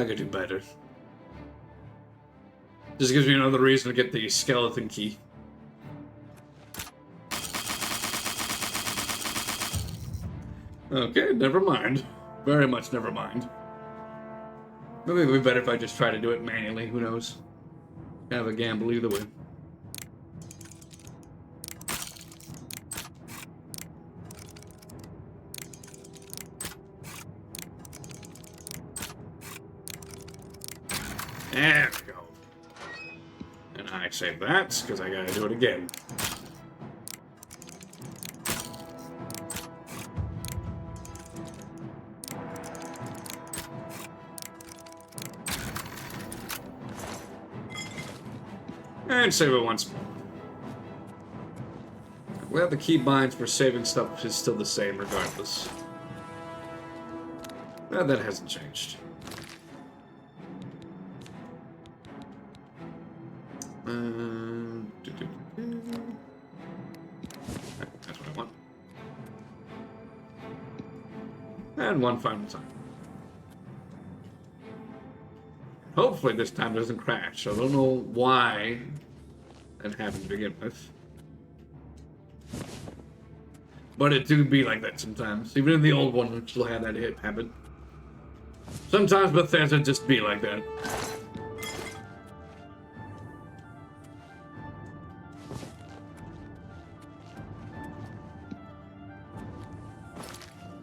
I could do better. Just gives me another reason to get the skeleton key. Okay, never mind. Very much never mind. Maybe it would be better if I just try to do it manually, who knows? Kind of a gamble either way. There we go. And I save that, because I gotta do it again. And save it once more. Well, the key binds for saving stuff is still the same regardless. Well, that hasn't changed. That's what I want. And one final time. Hopefully this time it doesn't crash. I don't know why that happened to begin with. But it do be like that sometimes. Even in the old one, it still had that hit happen. Sometimes Bethesda just be like that.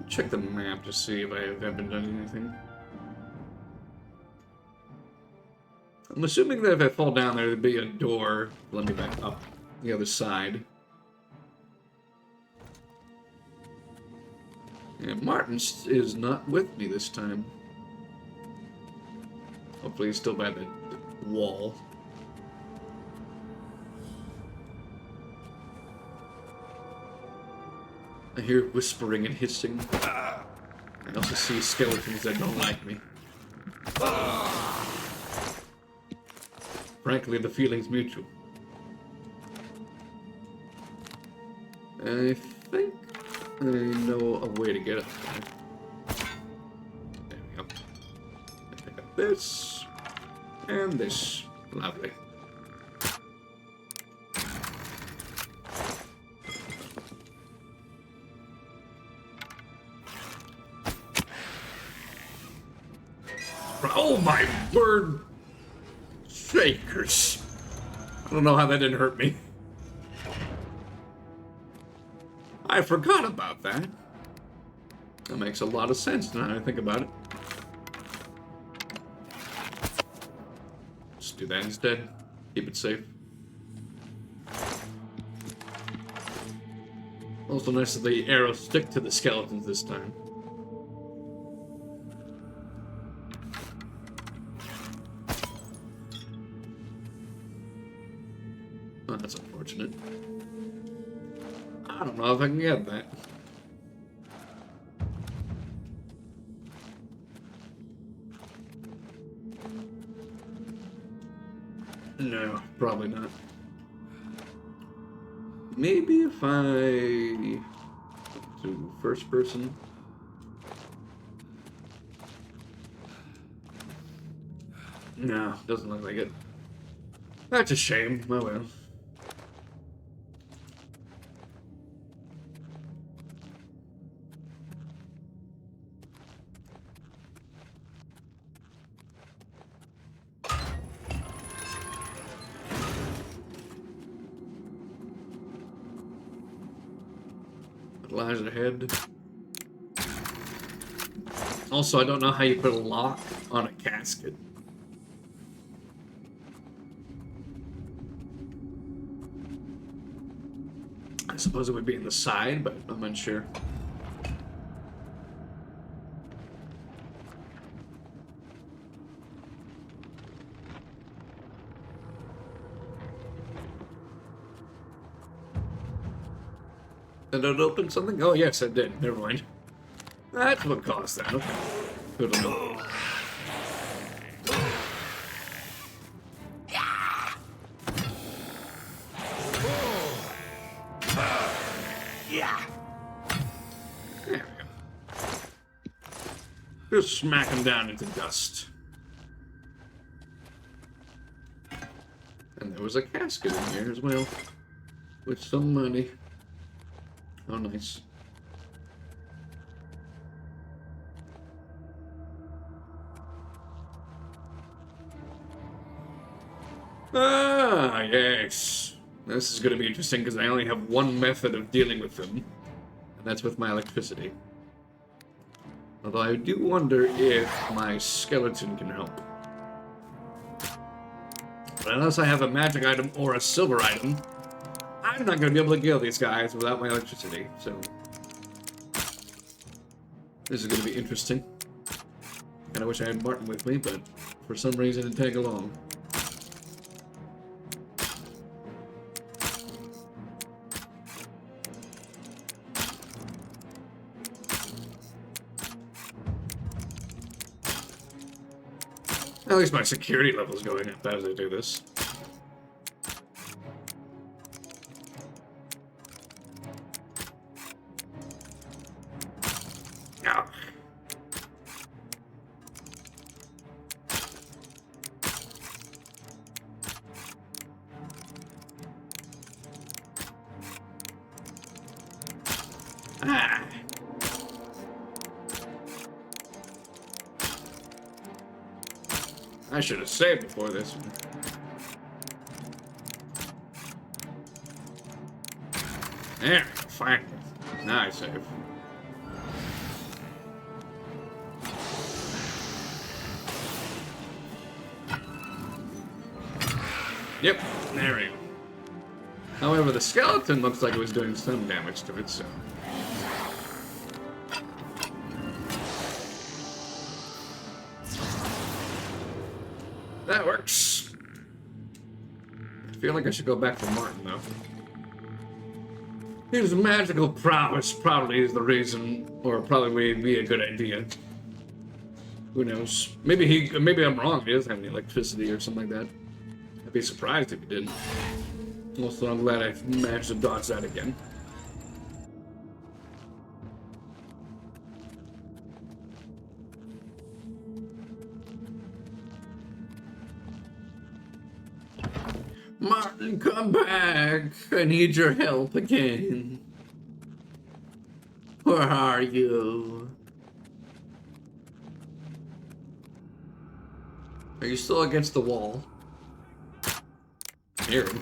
Check the map to see if I haven't done anything. I'm assuming that if I fall down there, there'd be a door. Let me back up the other side. Yeah, Martin is not with me this time. Hopefully he's still by the wall. I hear whispering and hissing. I also see skeletons that don't like me. Frankly, the feeling's mutual. I think I know a way to get up there. There we go. I pick up this and this. Lovely. Oh my word! Shakers. I don't know how that didn't hurt me. I forgot about that. That makes a lot of sense now that I think about it. Just do that instead. Keep it safe. Also nice that the arrows stick to the skeletons this time. Oh, that's unfortunate. I don't know if I can get that. No, probably not. Maybe if I do first person. No, doesn't look like it. That's a shame. Oh well. Lies ahead. Also, I don't know how you put a lock on a casket. I suppose it would be in the side, but I'm unsure. Did it open something? Oh, yes, it did. Never mind. That's what caused that. Okay. Good enough. There we go. Just smack him down into dust. And there was a casket in here as well. With some money. Oh, nice. Ah, yes. This is going to be interesting because I only have one method of dealing with them, and that's with my electricity. Although I do wonder if my skeleton can help. But unless I have a magic item or a silver item, I'm not going to be able to kill these guys without my electricity, so... This is going to be interesting. Kinda wish I had Martin with me, but for some reason it didn't tag along. At least my security level's going up as I do this. Ah. I should have saved before this one. There, finally. Now I save. Yep, there we go. However, the skeleton looks like it was doing some damage to it, so... That works. I feel like I should go back for Martin, though. His magical prowess probably is the reason, or probably would be a good idea. Who knows? Maybe I'm wrong. He doesn't have any electricity or something like that. I'd be surprised if he didn't. Also, I'm glad I managed to dodge that again. Martin, come back! I need your help again. Where are you? Are you still against the wall? I hear him.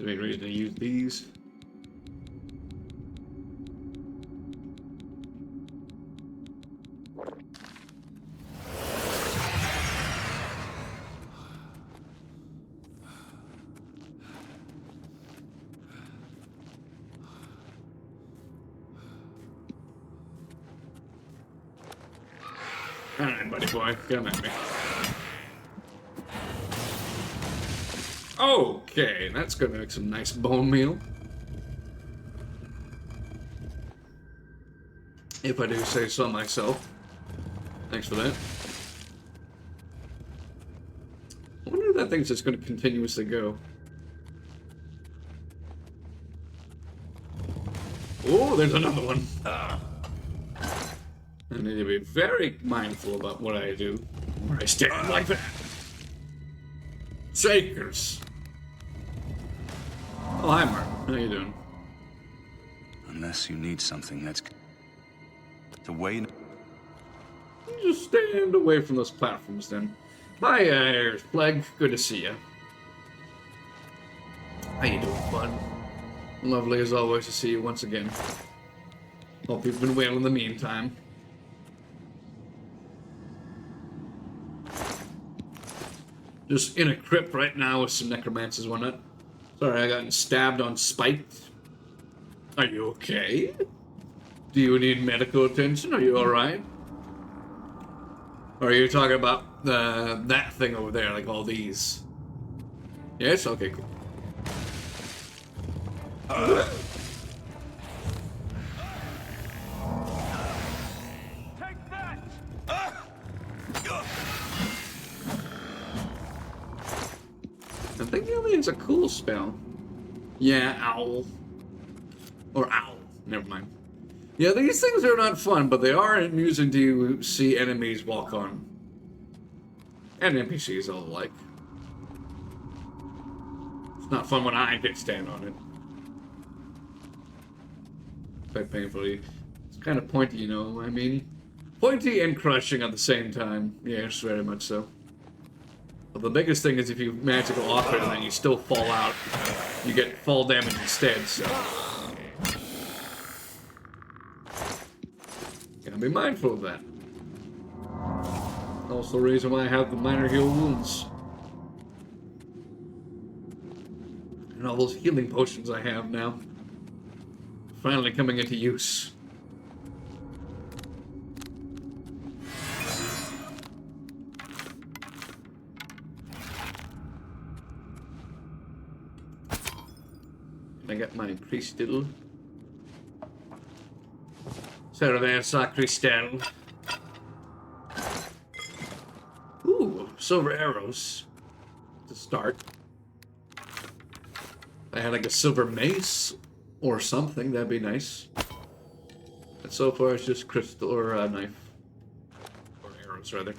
Is there any reason to use these? Alright, buddy boy, come at me. Okay, that's gonna make some nice bone meal. If I do say so myself. Thanks for that. I wonder if that thing's just gonna continuously go. Oh, there's another one. I need to be very mindful about what I do. Where I stand like that. Shakers. Oh, hi, Mark. How you doing? Unless you need something that's... the way... Just stand away from those platforms, then. Hi, here's Plague. Good to see you. How you doing, bud? Lovely as always to see you once again. Hope you've been well in the meantime. Just in a crypt right now with some necromancers, whatnot. Sorry, I got stabbed on spite. Are you okay? Do you need medical attention? Are you alright? Or are you talking about that thing over there, like all these? Yes? Okay, cool. Take that! I think the alien's a cool spell. Yeah, owl. Or owl. Never mind. Yeah, these things are not fun, but they are amusing to see enemies walk on. And NPCs alike. It's not fun when I get stand on it. Quite painfully. It's kind of pointy, you know, I mean. Pointy and crushing at the same time. Yes, very much so. But the biggest thing is if you manage to go off it and then you still fall out, you get fall damage instead, so. Gotta be mindful of that. Also the reason why I have the minor heal wounds. And all those healing potions I have now. Finally coming into use. I got my crystal. Cyrodil, crystal. Ooh, silver arrows to start. I had like a silver mace or something, that'd be nice. But so far it's just crystal or a knife. Or arrows, rather.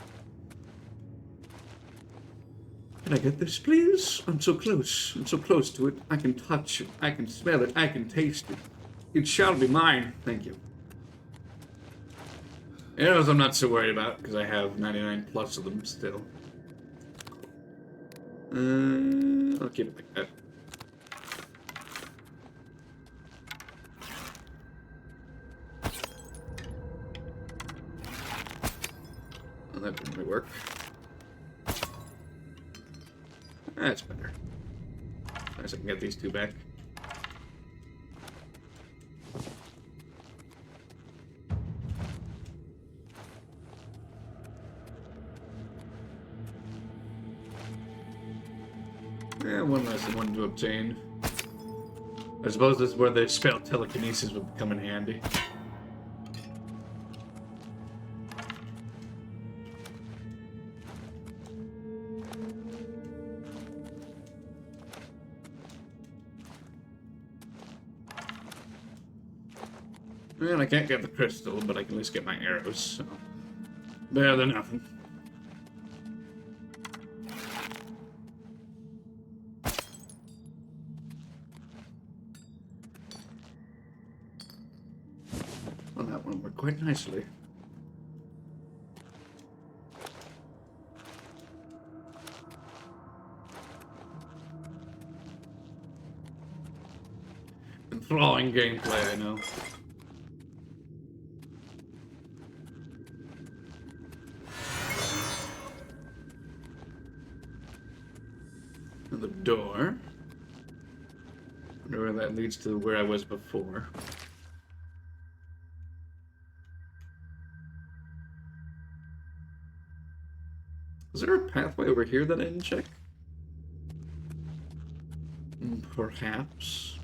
Can I get this, please? I'm so close. I'm so close to it. I can touch it. I can smell it. I can taste it. It shall be mine. Thank you. Arrows I'm not so worried about, because I have 99 plus of them still. I'll keep it like that. Well, that didn't really work. That's better. Nice, I can get these two back. Yeah, one less than one to obtain. I suppose this is where the spell telekinesis would come in handy. Well, I can't get the crystal, but I can at least get my arrows, so... better than nothing. Well, that one worked quite nicely. Enthralling gameplay, I know. The door. Wonder where that leads to where I was before. Is there a pathway over here that I didn't check? Perhaps.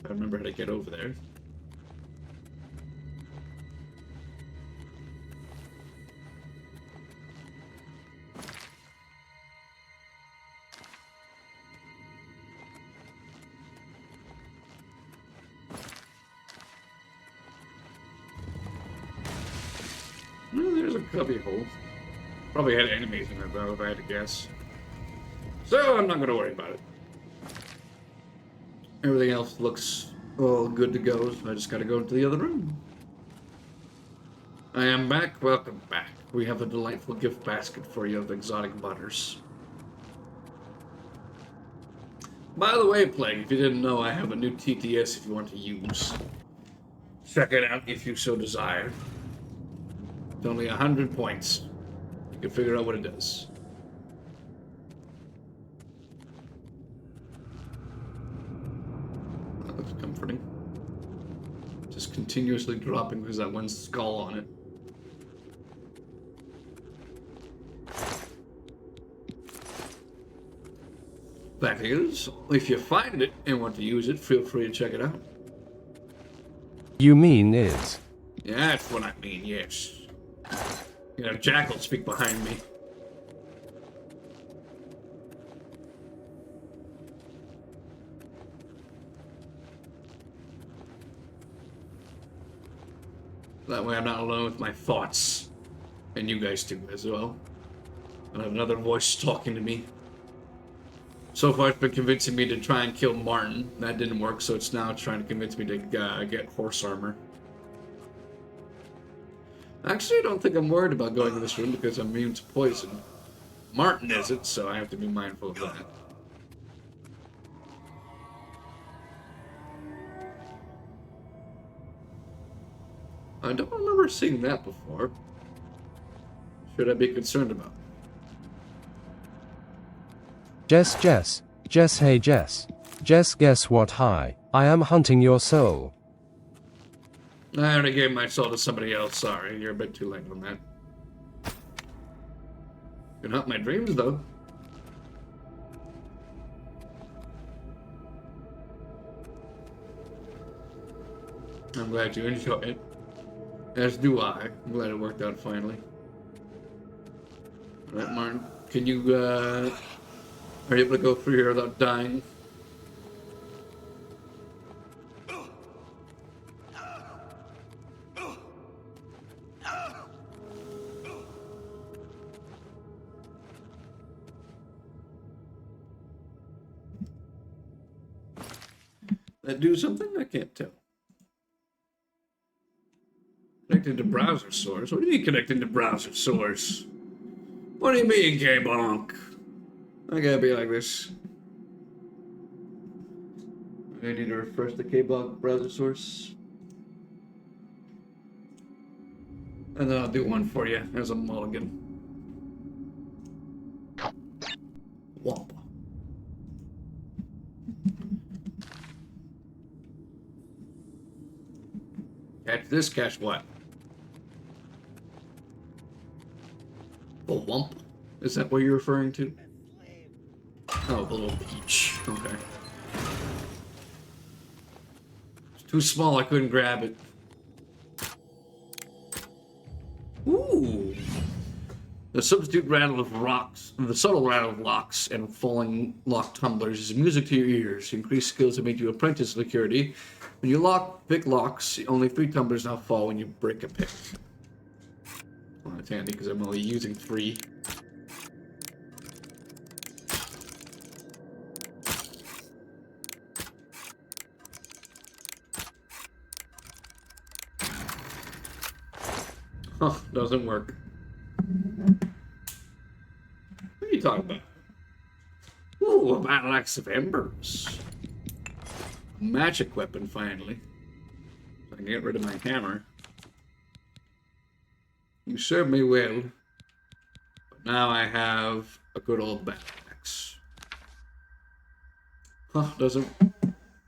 I remember how to get over there. Well, there's a cubby hole. Probably had enemies in it though, if I had to guess. So I'm not gonna worry about it. Everything else looks all good to go, so I just gotta go into the other room. I am back. Welcome back. We have a delightful gift basket for you of exotic butters. By the way, Plague, if you didn't know, I have a new TTS if you want to use. Check it out if you so desire. It's only 100 points. You can figure out what it does. That looks comforting. Just continuously dropping because that one skull on it. That is, if you find it and want to use it, feel free to check it out. You mean is. Yeah, that's what I mean, yes. You know, Jackle speak behind me. That way I'm not alone with my thoughts. And you guys too, as well. I have another voice talking to me. So far it's been convincing me to try and kill Martin. That didn't work, so it's now trying to convince me to get horse armor. Actually, I don't think I'm worried about going in this room because I'm immune to poison. Martin isn't, so I have to be mindful of that. I don't remember seeing that before. Should I be concerned about it? Jess, hey Jess. Jess, guess what? Hi, I am hunting your soul. I already gave my soul to somebody else, sorry. You're a bit too late on that. You're not my dreams, though. I'm glad you enjoy it. As do I. I'm glad it worked out finally. Alright, Martin. Can you, are you able to go through here without dying? That do something? I can't tell. Connected to browser source? What do you mean connected to browser source? What do you mean, K-Bonk? I gotta be like this. I need to refresh the K-Bonk browser source. And then I'll do one for you as a mulligan. Womp. Catch this, catch what? The lump? Is that what you're referring to? Oh, the little peach. Okay. It's too small, I couldn't grab it. Ooh! The substitute rattle of rocks, the subtle rattle of locks and falling lock tumblers is music to your ears. Increased skills to make you apprentice security. When you pick locks, only 3 tumblers now fall when you break a pick. Well, that's handy because I'm only using 3. Huh, doesn't work. What are you talking about? Ooh, a battle axe of embers. A magic weapon, finally. So I can get rid of my hammer. You served me well. But now I have a good old battle axe. Huh, doesn't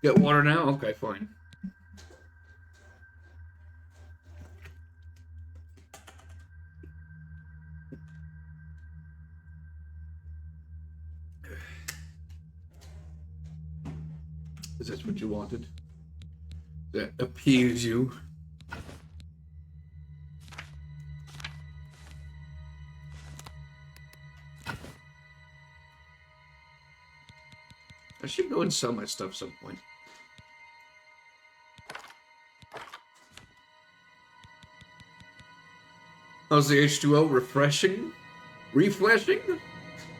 get water now? Okay, fine. Is this what you wanted? That appease you? I should go and sell my stuff some point. How's the H2O? Refreshing? Refleshing?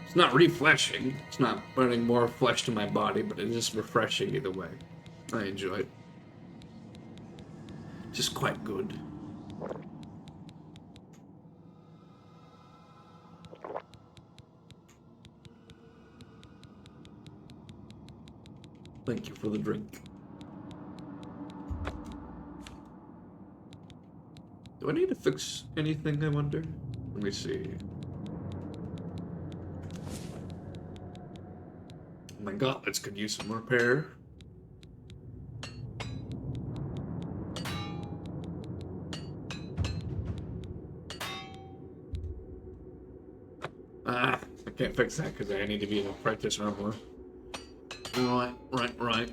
It's not refleshing. It's not putting more flesh to my body, but it's just refreshing either way. I enjoy it. Just quite good. Thank you for the drink. Do I need to fix anything, I wonder? Let me see. My gauntlets could use some repair. Ah, I can't fix that because I need to be an apprentice armor. Right.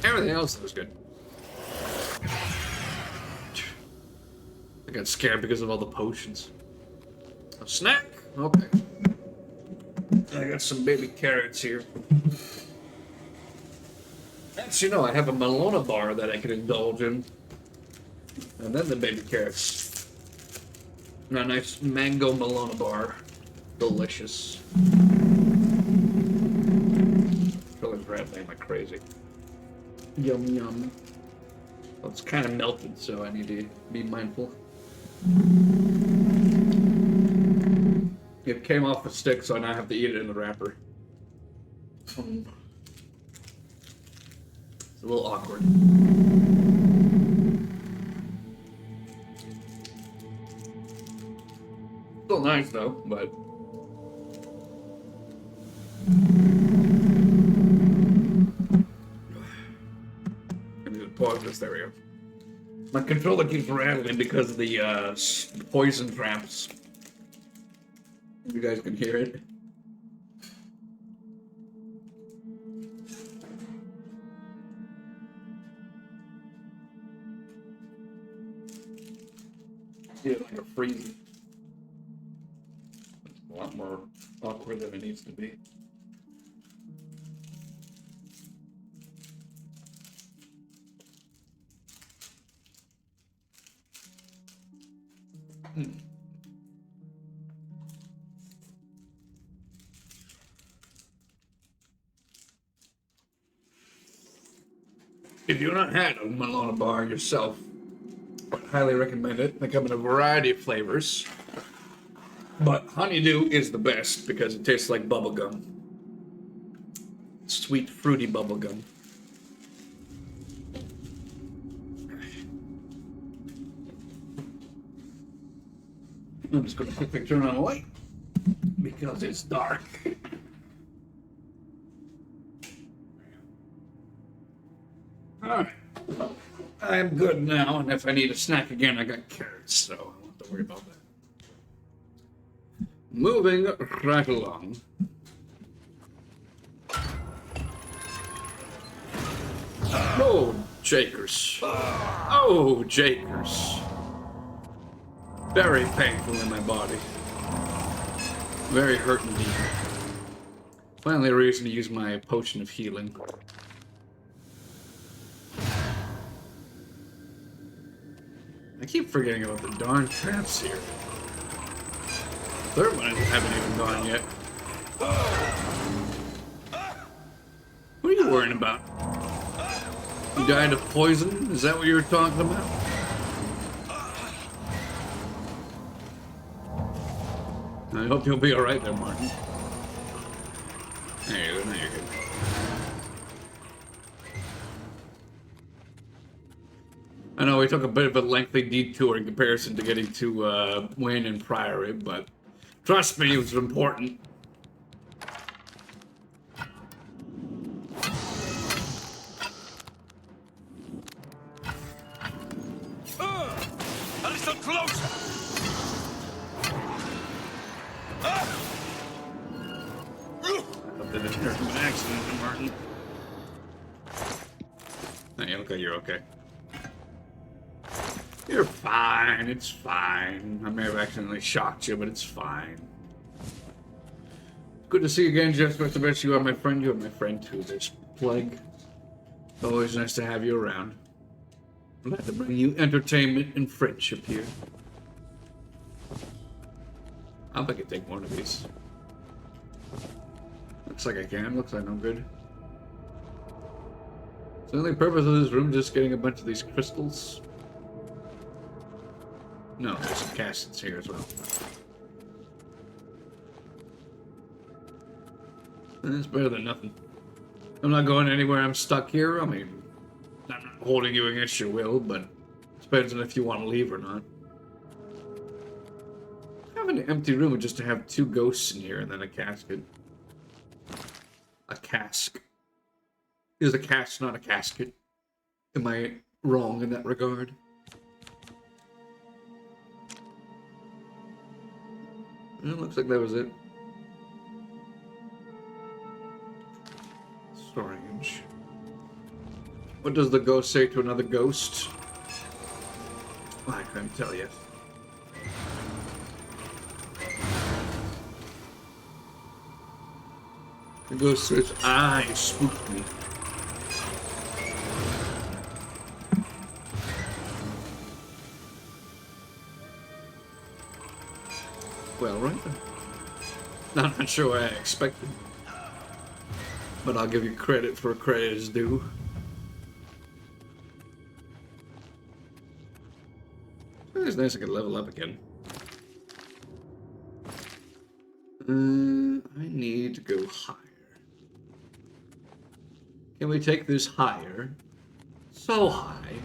Everything else was good. I got scared because of all the potions. A snack? Okay. I got some baby carrots here. Actually, no, I have a Melona bar that I can indulge in. And then the baby carrots. And a nice mango Melona bar. Delicious. Feeling rattling like crazy. Yum yum. Well, it's kind of melted, so I need to be mindful. It came off the stick, so now I have to eat it in the wrapper. It's a little awkward. Still nice though, but let me just pause this. There we go. My controller keeps rattling because of the poison traps. You guys can hear it. Yeah, like a freezing. awkward than it needs to be. If you've not had a Malona bar yourself, I highly recommend it. They come in a variety of flavors. But honeydew is the best because it tastes like bubblegum. Sweet, fruity bubblegum. I'm just going to quickly turn on the light because it's dark. Alright. I'm good now, and if I need a snack again, I got carrots, so I don't have to worry about that. Moving right along. Oh, Jakers. Oh, Jakers. Very painful in my body. Very hurt indeed. Finally a reason to use my potion of healing. I keep forgetting about the darn traps here. Third one haven't even gone yet. What are you worrying about? You died of poison? Is that what you were talking about? I hope you'll be alright there, Martin. There you go, now you're good. I know we took a bit of a lengthy detour in comparison to getting to Wayne and Priory, but trust me, it was important. A little closer! Hope that didn't hurt from an accident, Martin. Hey, okay, you're okay. You're fine, it's fine. I may have accidentally shocked you, but it's fine. Good to see you again, Jeff. First of all, you are my friend. You are my friend too. There's Plague. Always nice to have you around. I'm glad to bring you entertainment and friendship here. I think I could take one of these. Looks like I can. Looks like I'm good. So the only purpose of this room is just getting a bunch of these crystals. No, there's some castets here as well. It's better than nothing. I'm not going anywhere. I'm stuck here. I mean, I'm not holding you against your will, but it depends on if you want to leave or not. Have an empty room just to have two ghosts in here and then a casket. A cask. Is a cask not a casket? Am I wrong in that regard? It looks like that was it. Strange. What does the ghost say to another ghost? I couldn't tell you. The ghost says, "I spooked me." Well, right then. I'm not sure what I expected. But I'll give you credit for credit is due. It's nice I can level up again. I need to go higher. Can we take this higher? So high.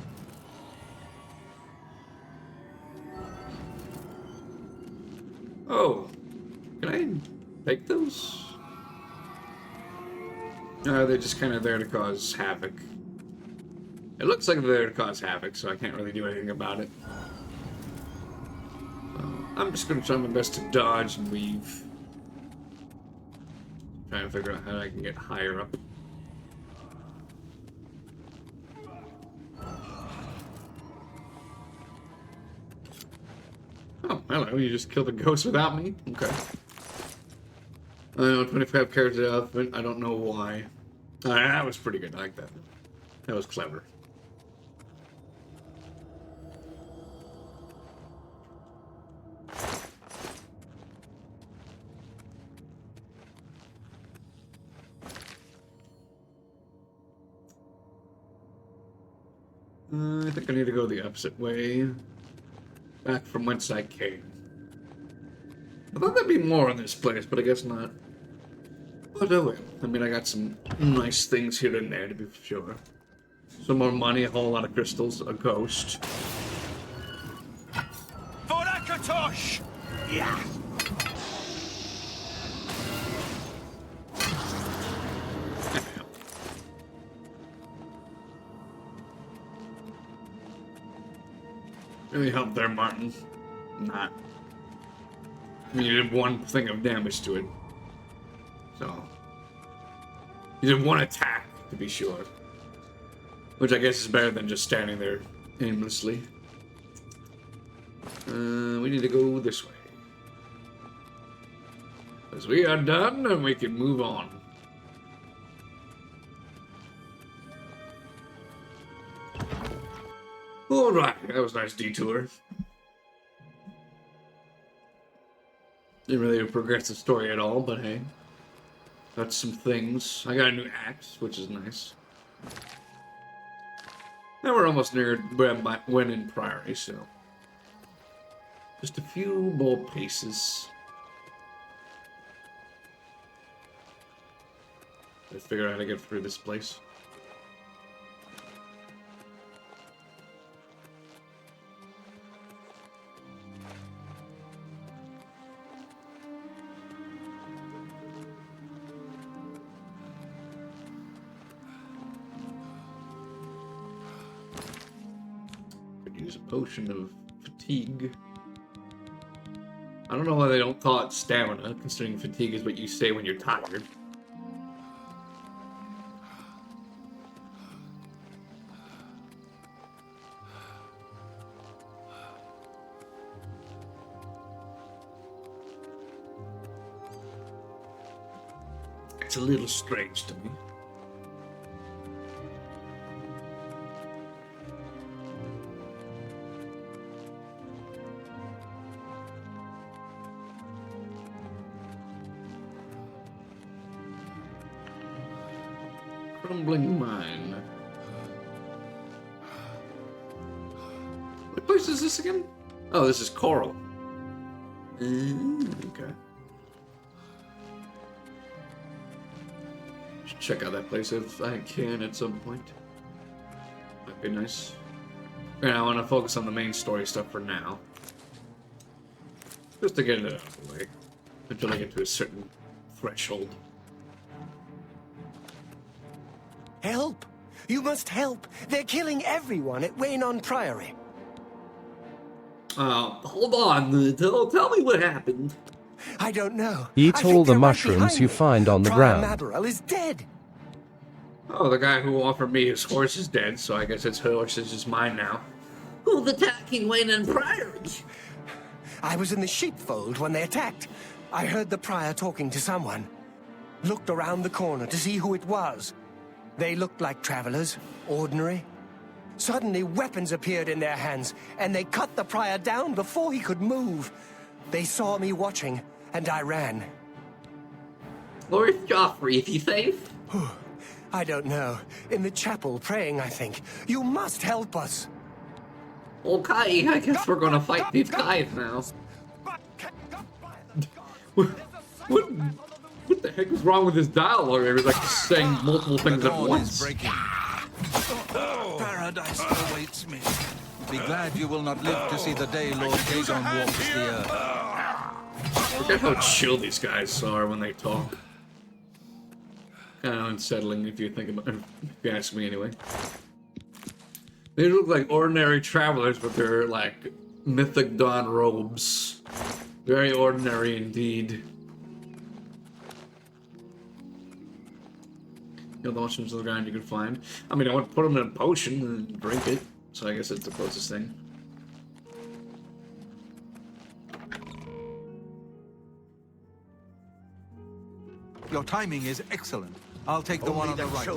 Oh, can I take those? No, they're just kind of there to cause havoc. It looks like they're there to cause havoc, so I can't really do anything about it. I'm just going to try my best to dodge and weave. Trying to figure out how I can get higher up. Oh, hello, you just killed a ghost without me? Okay. I know 25 carats of elephant. I don't know why. That was pretty good. I like that. That was clever. I think I need to go the opposite way. Back from whence I came. I thought there'd be more in this place, but I guess not. But oh well. I mean, I got some nice things here and there, to be sure. Some more money, a whole lot of crystals, a ghost. For Akatosh! Yeah! Really help there, Martin. Not. I mean, you did one thing of damage to it. So. You did one attack, to be sure. Which I guess is better than just standing there aimlessly. We need to go this way. As we are done, and we can move on. Alright, that was a nice detour. Didn't really progress the story at all, but hey. Got some things. I got a new axe, which is nice. Now we're almost near where I went in Priory, so. Just a few more paces. Let's figure out how to get through this place. Use a potion of fatigue. I don't know why they don't call it stamina, considering fatigue is what you say when you're tired. It's a little strange to me. Crumbling mine. What place is this again? Oh, this is Coral. Okay. Should check out that place if I can at some point. Might be nice. And I want to focus on the main story stuff for now. Just to get it out of the way. Until I get to a certain threshold. Help! You must help! They're killing everyone at Waynon Priory. Hold on. Tell me what happened. I don't know. Eat I all think the they're right mushrooms behind you me. find on the Prior ground. Mabarel is dead. Oh, the guy who offered me his horse is dead, so I guess his horse is just mine now. Who's attacking Waynon Priory? I was in the sheepfold when they attacked. I heard the prior talking to someone. Looked around the corner to see who it was. They looked like travelers, ordinary. Suddenly, weapons appeared in their hands, and they cut the prior down before he could move. They saw me watching, and I ran. Lord Joffrey, is he safe? I don't know. In the chapel, praying, I think. You must help us. Okay, I guess we're gonna fight these guys now. What the heck is wrong with his dialogue? He was like saying multiple things at once. Paradise awaits me. Be glad you will not live to see the day Lord Dagon walks the earth. Look at how chill these guys are when they talk. Kind of unsettling if you think about it, if you ask me anyway. They look like ordinary travelers with their, like, mythic dawn robes. Very ordinary indeed. You know, the mushrooms on the ground you can find. I mean, I would put them in a potion and drink it, so I guess it's the closest thing. Your timing is excellent. I'll take the one on the right.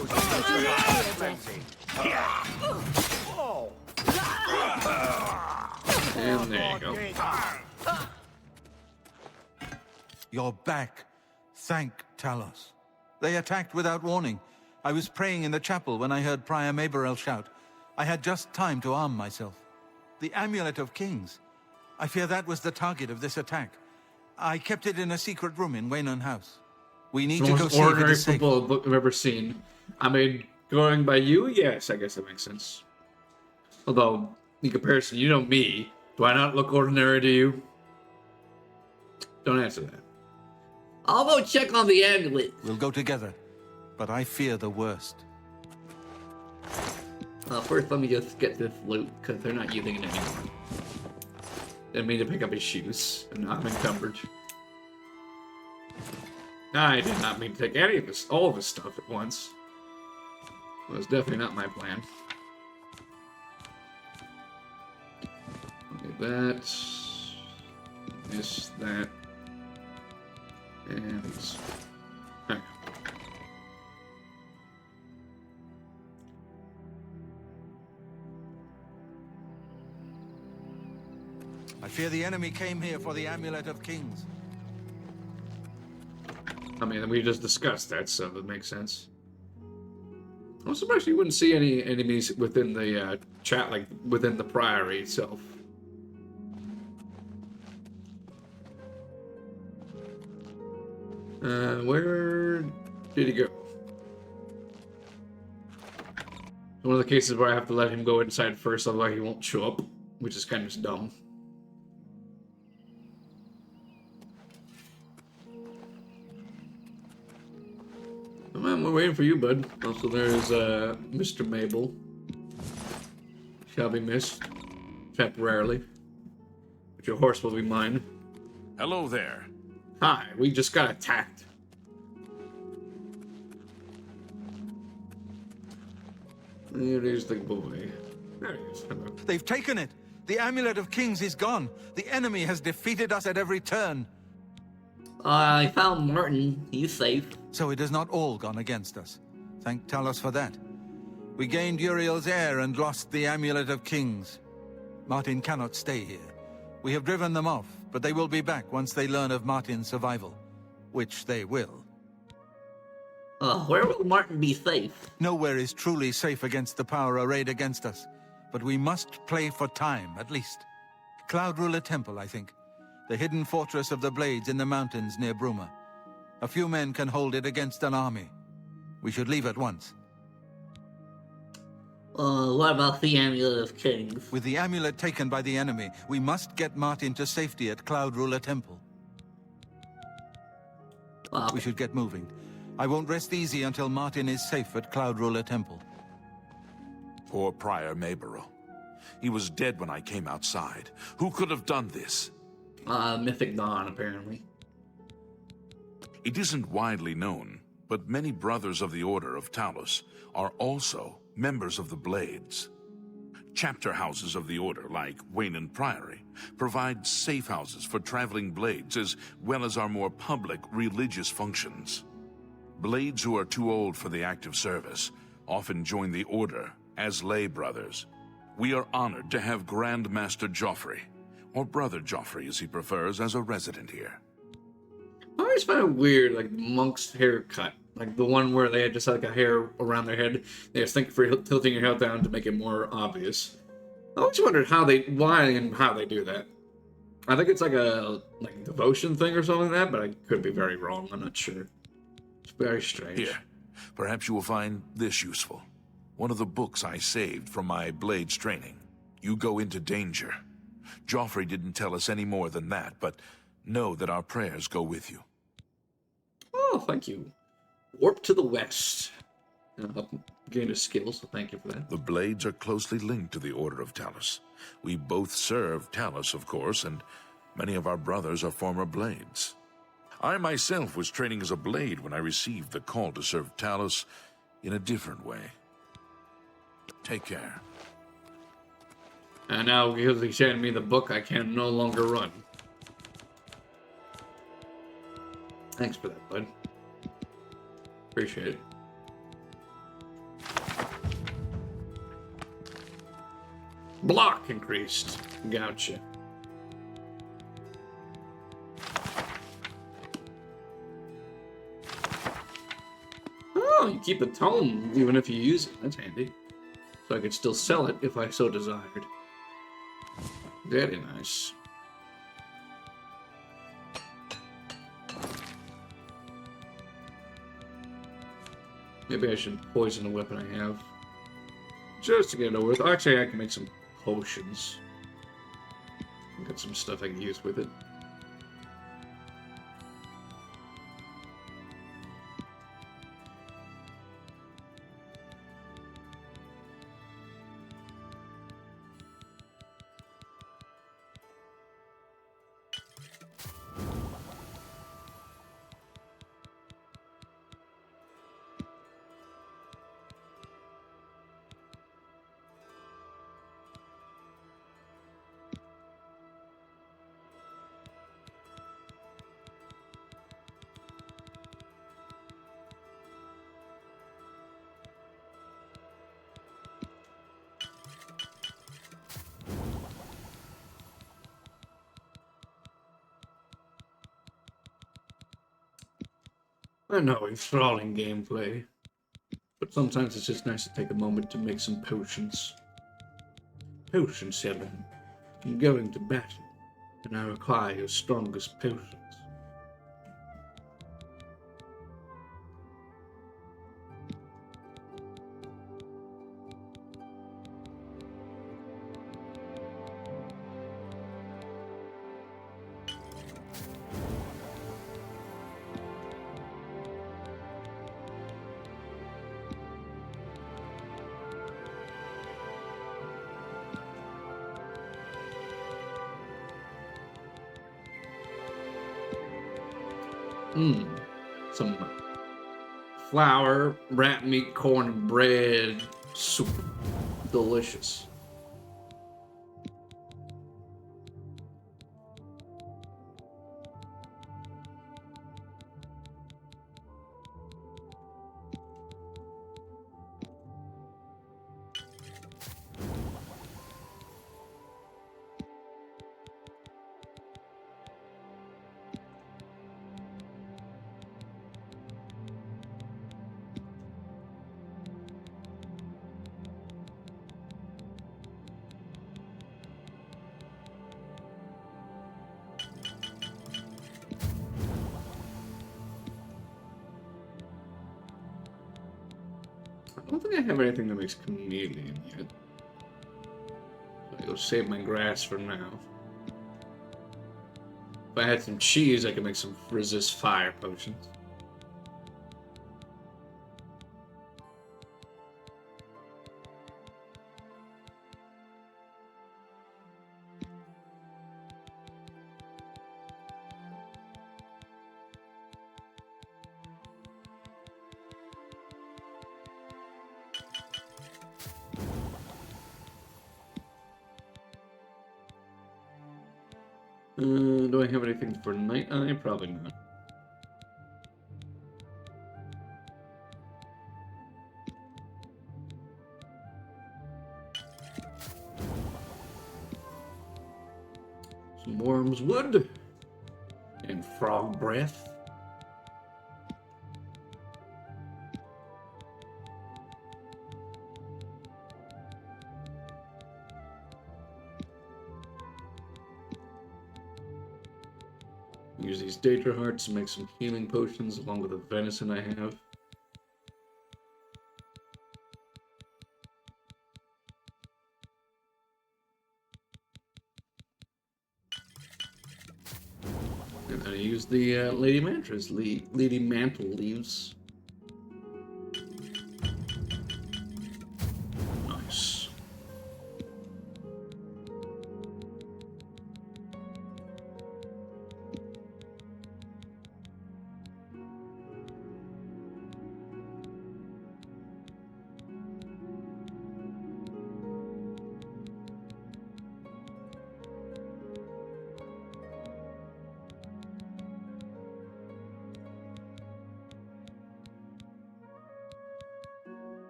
And there you go. You're back. Thank Talos. They attacked without warning. I was praying in the chapel when I heard Prior Maberel shout. I had just time to arm myself. The Amulet of Kings. I fear that was the target of this attack. I kept it in a secret room in Waynon House. We need The to go most see if it ordinary is safe. football I've ever seen. I mean, going by you, yes, I guess that makes sense. Although, in comparison, you know me. Do I not look ordinary to you? Don't answer that. I'll go check on the amulet. We'll go together, but I fear the worst. First, let me just get this loot, because they're not using it anymore. Didn't mean to pick up his shoes, and now I'm encumbered. I did not mean to take any of this, all of his stuff at once. It was definitely not my plan. Okay, that. This, that. And these. Okay. I fear the enemy came here for the Amulet of Kings. I mean, we just discussed that, so that makes sense. I'm surprised you wouldn't see any enemies within the chat, like within the Priory itself. Where did he go? One of the cases where I have to let him go inside first, otherwise he won't show up, which is kind of dumb. Come on, we're waiting for you, bud. Also, there's Mr. Mabel. Shall be missed temporarily, but your horse will be mine. Hello there. Hi, we just got attacked. There's the boy. There he is. Hello. They've taken it. The Amulet of Kings is gone. The enemy has defeated us at every turn. I found Martin. He's safe. So it has not all gone against us. Thank Talos for that. We gained Uriel's heir and lost the Amulet of Kings. Martin cannot stay here. We have driven them off, but they will be back once they learn of Martin's survival. Which they will. Where will Martin be safe? Nowhere is truly safe against the power arrayed against us. But we must play for time, at least. Cloud Ruler Temple, I think. The hidden fortress of the Blades in the mountains near Bruma. A few men can hold it against an army. We should leave at once. What about the Amulet of Kings? With the amulet taken by the enemy, we must get Martin to safety at Cloud Ruler Temple. We should get moving. I won't rest easy until Martin is safe at Cloud Ruler Temple. Poor Prior Maberel. He was dead when I came outside. Who could have done this? Mythic Dawn, apparently. It isn't widely known, but many brothers of the Order of Talos are also members of the Blades. Chapter houses of the Order, like Waynon Priory, provide safe houses for traveling Blades as well as our more public religious functions. Blades who are too old for the active service often join the Order as lay brothers. We are honored to have Grand Master Joffrey, or Brother Joffrey as he prefers, as a resident here. I always find it weird, like monk's haircut, like the one where they had just like a hair around their head. They just think for tilting your head down to make it more obvious. I always wondered why and how they do that. I think it's like a devotion thing or something like that, but I could be very wrong. I'm not sure. It's very strange. Here, perhaps you will find this useful. One of the books I saved from my Blades training. You go into danger. Joffrey didn't tell us any more than that, but know that our prayers go with you. Oh, thank you. Warp to the west. Gained a skill, so thank you for that. The Blades are closely linked to the Order of Talos. We both serve Talos, of course, and many of our brothers are former Blades. I myself was training as a Blade when I received the call to serve Talos in a different way. Take care. And now, because he handed me the book, I can no longer run. Thanks for that, bud. Appreciate it. Block increased. Gotcha. Oh, you keep the tome even if you use it. That's handy. So I could still sell it if I so desired. Very nice. Maybe I should poison the weapon I have. Just to get it over with. Actually, I can make some potions. Got some stuff I can use with it. I know, enthralling gameplay. But sometimes it's just nice to take a moment to make some potions. Potion 7. I'm going to battle, and I require your strongest potions. Some flour, rat meat, corn, and bread soup. Delicious. I don't think I have anything that makes chameleon yet. So I'll save my grass for now. If I had some cheese, I could make some resist fire potions. Do I have anything for night eye? Probably not. Some worm's wood and frog breath. Use these Daedra hearts to make some healing potions along with the venison I have. And then I use the Lady Mantras, Lady Mantle leaves. Nice.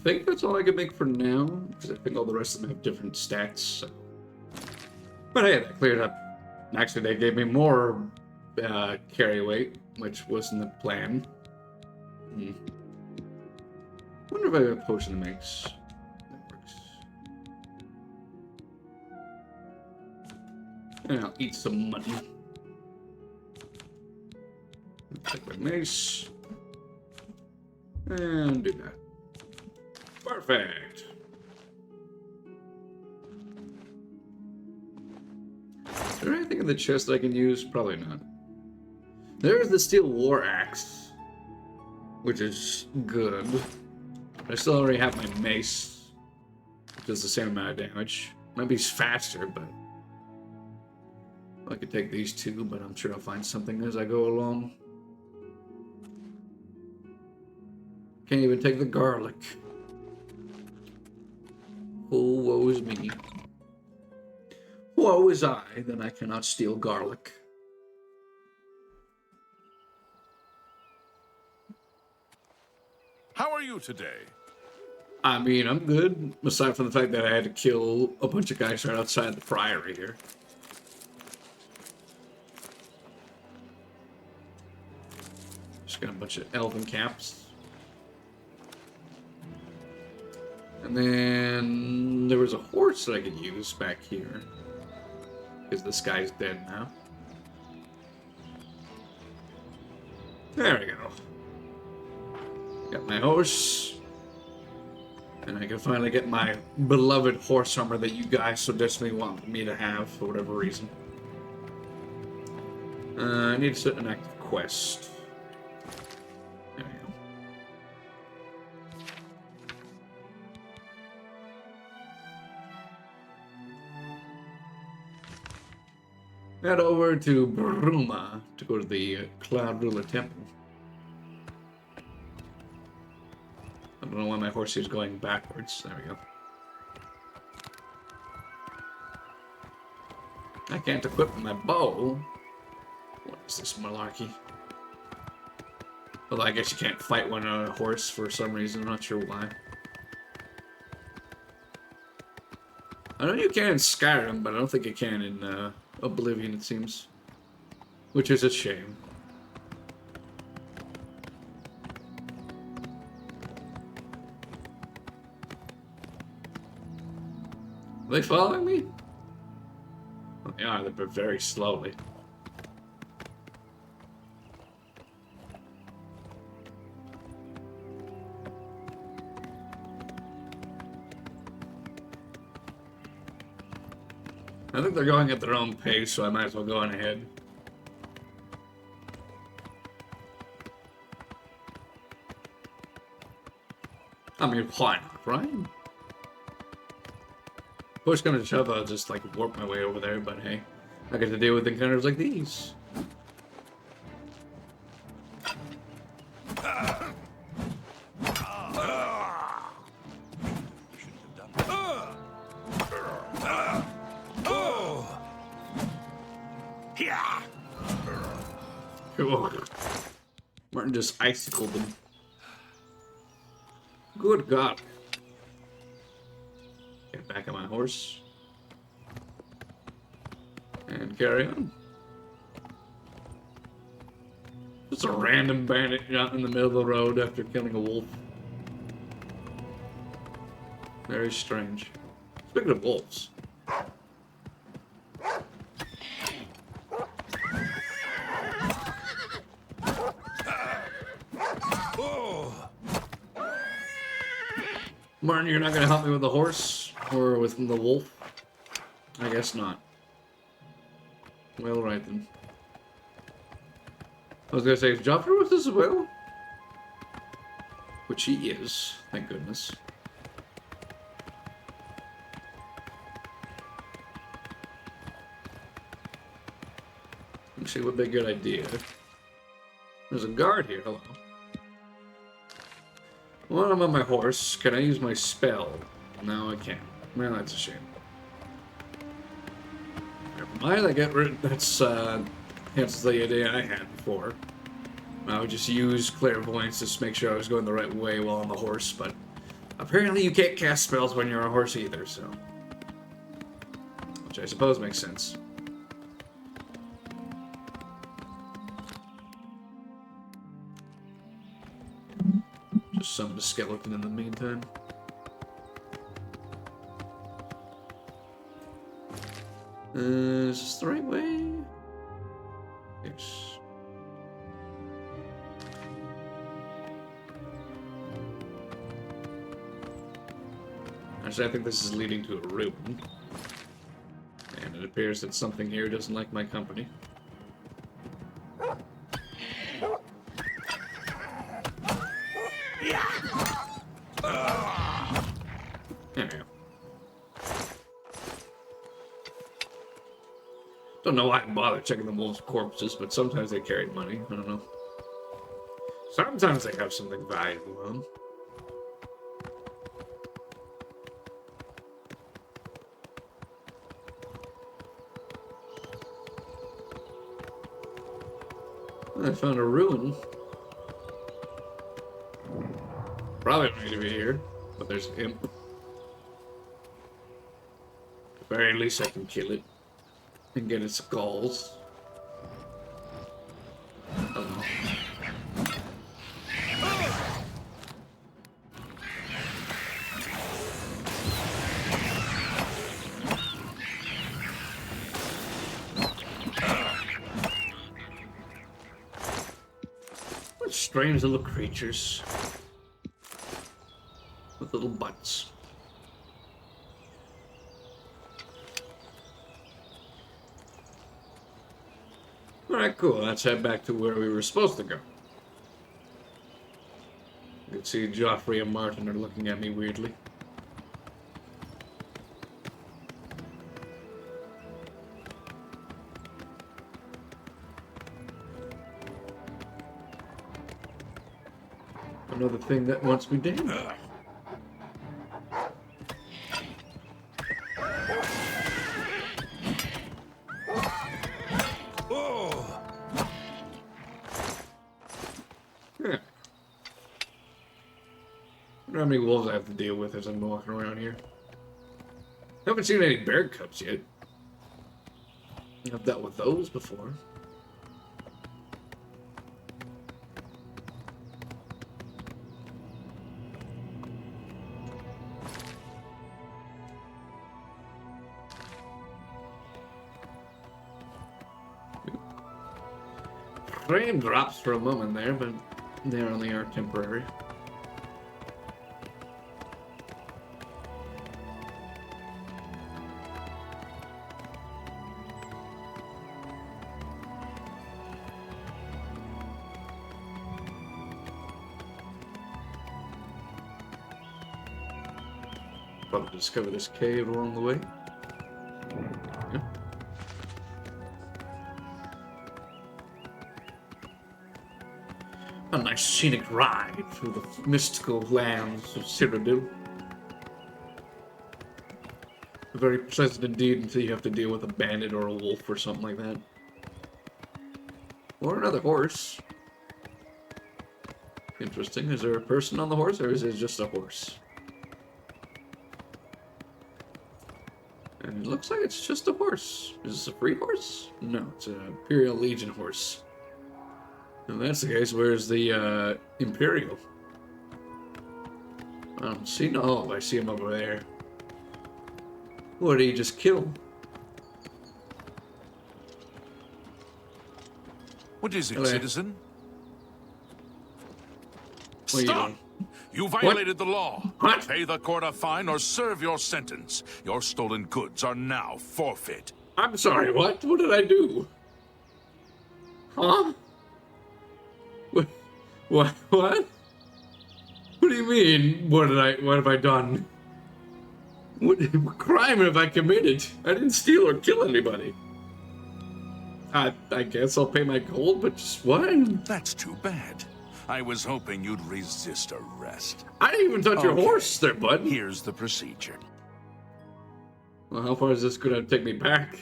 think that's all I can make for now, because I think all the rest of them have different stats. So. But hey, that cleared up. Actually, they gave me more carry weight, which wasn't the plan. Wonder if I have a potion that makes that works. And I'll eat some mutton. Take my mace. And do that. Perfect. Is there anything in the chest I can use? Probably not. There's the steel war axe, which is good. I still already have my mace, which does the same amount of damage. Might be faster, but I could take these two, but I'm sure I'll find something as I go along. Can't even take the garlic. Oh, woe is me. Woe is I that I cannot steal garlic. How are you today? I mean, I'm good, aside from the fact that I had to kill a bunch of guys right outside the priory here. Just got a bunch of elven caps. And then there was a horse that I could use back here. Because this guy's dead now. There we go. Got my horse. And I can finally get my beloved horse armor that you guys so desperately want me to have for whatever reason. I need to set an active quest. There we go. Head over to Bruma to go to the Cloud Ruler Temple. I don't know why my horse is going backwards. There we go. I can't equip my bow. What is this malarkey? Although I guess you can't fight one on a horse for some reason. I'm not sure why. I know you can in Skyrim, but I don't think you can in Oblivion, it seems. Which is a shame. Are they following me? Well, they are, but very slowly. I think they're going at their own pace, so I might as well go on ahead. I mean, why not, right? Push comes to shove, I'll just like warp my way over there, but hey, I get to deal with encounters like these. Cool. Martin just icicled them. Good God. Get back on my horse. And carry on. Just a random bandit out in the middle of the road after killing a wolf. Very strange. Speaking of wolves. Martin, you're not going to help me with the horse? Or with the wolf? I guess not. Well, right then. I was going to say, is Joffrey with us as well? Which he is, thank goodness. Actually, would be a good idea. There's a guard here, hello. Well, I'm on my horse. Can I use my spell? No, I can't. Well, that's a shame. Never mind, I get rid. That's cancels the idea I had before. I would just use clairvoyance to make sure I was going the right way while on the horse, but Apparently you can't cast spells when you're a horse either, so... Which I suppose makes sense. Just summon a skeleton in the meantime. Is this the right way? Yes. Actually, I think this is leading to a ruin. And it appears that something here doesn't like my company. There we go. Don't know why I bother checking the wolves' corpses, but sometimes they carry money. I don't know. Sometimes they have something valuable on them. I found a ruin. Probably don't need to be here, but there's an imp. At the very least I can kill it and get its skulls. Oh. What strange little creatures with little butts. Alright, cool. Let's head back to where we were supposed to go. You can see Joffrey and Martin are looking at me weirdly. Another thing that wants me dead. I wonder how many wolves I have to deal with as I'm walking around here. I haven't seen any bear cubs yet. I've dealt with those before. Frame drops for a moment there, but they only are temporary. Probably discover this cave along the way. Yeah. A nice scenic ride through the mystical lands of Cyrodil. Very pleasant indeed until you have to deal with a bandit or a wolf or something like that. Or another horse. Interesting. Is there a person on the horse or is it just a horse? And it looks like it's just a horse. Is this a free horse? No, it's an Imperial Legion horse. If that's the case, where's the Imperial? I don't see no. Oh, I see him over there. What did he just kill? What is it, Hello. citizen? What are you Stop! doing? You violated the law. What? Pay the court a fine or serve your sentence. Your stolen goods are now forfeit. I'm sorry, what? What did I do? Huh? What? What? What? What do you mean? What have I done? What crime have I committed? I didn't steal or kill anybody. I guess I'll pay my gold, but just what? That's too bad. I was hoping you'd resist arrest. I didn't even touch your Okay. horse there, bud. Here's the procedure. Well, how far is this gonna take me back?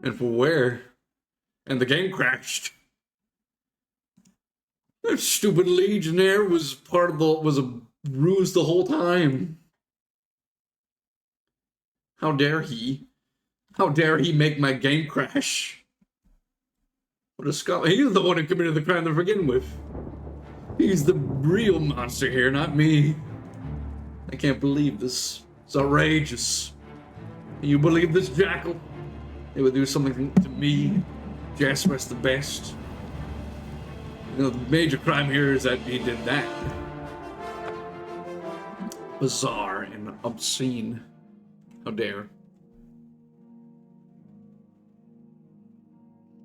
And for where? And the game crashed. That stupid legionnaire was part of the ruse the whole time. How dare he? How dare he make my game crash? What a scum. He's the one who committed the crime to begin with. He's the real monster here, not me. I can't believe this. It's outrageous. You believe this, Jackal? They would do something to me. Jasper's the best. You know, the major crime here is that he did that. Bizarre and obscene. How dare.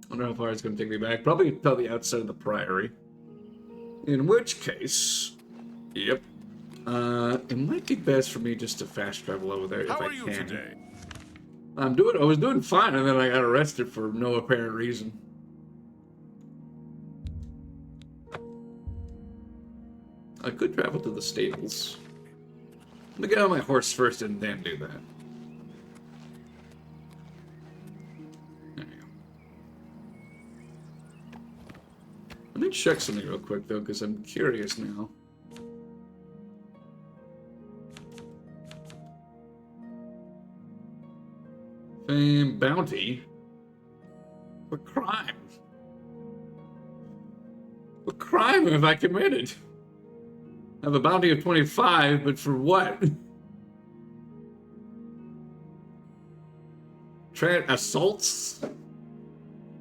I don't know how far it's going to take me back. Probably till the outside of the Priory. In which case, yep. It might be best for me just to fast travel over there if I can. How are you today? I was doing fine, and then I got arrested for no apparent reason. I could travel to the stables. Let me get on my horse first and then do that. There you go. Let me check something real quick, though, because I'm curious now. Fame, bounty? What crime? What crime have I committed? I have a bounty of 25, but for what? Assaults?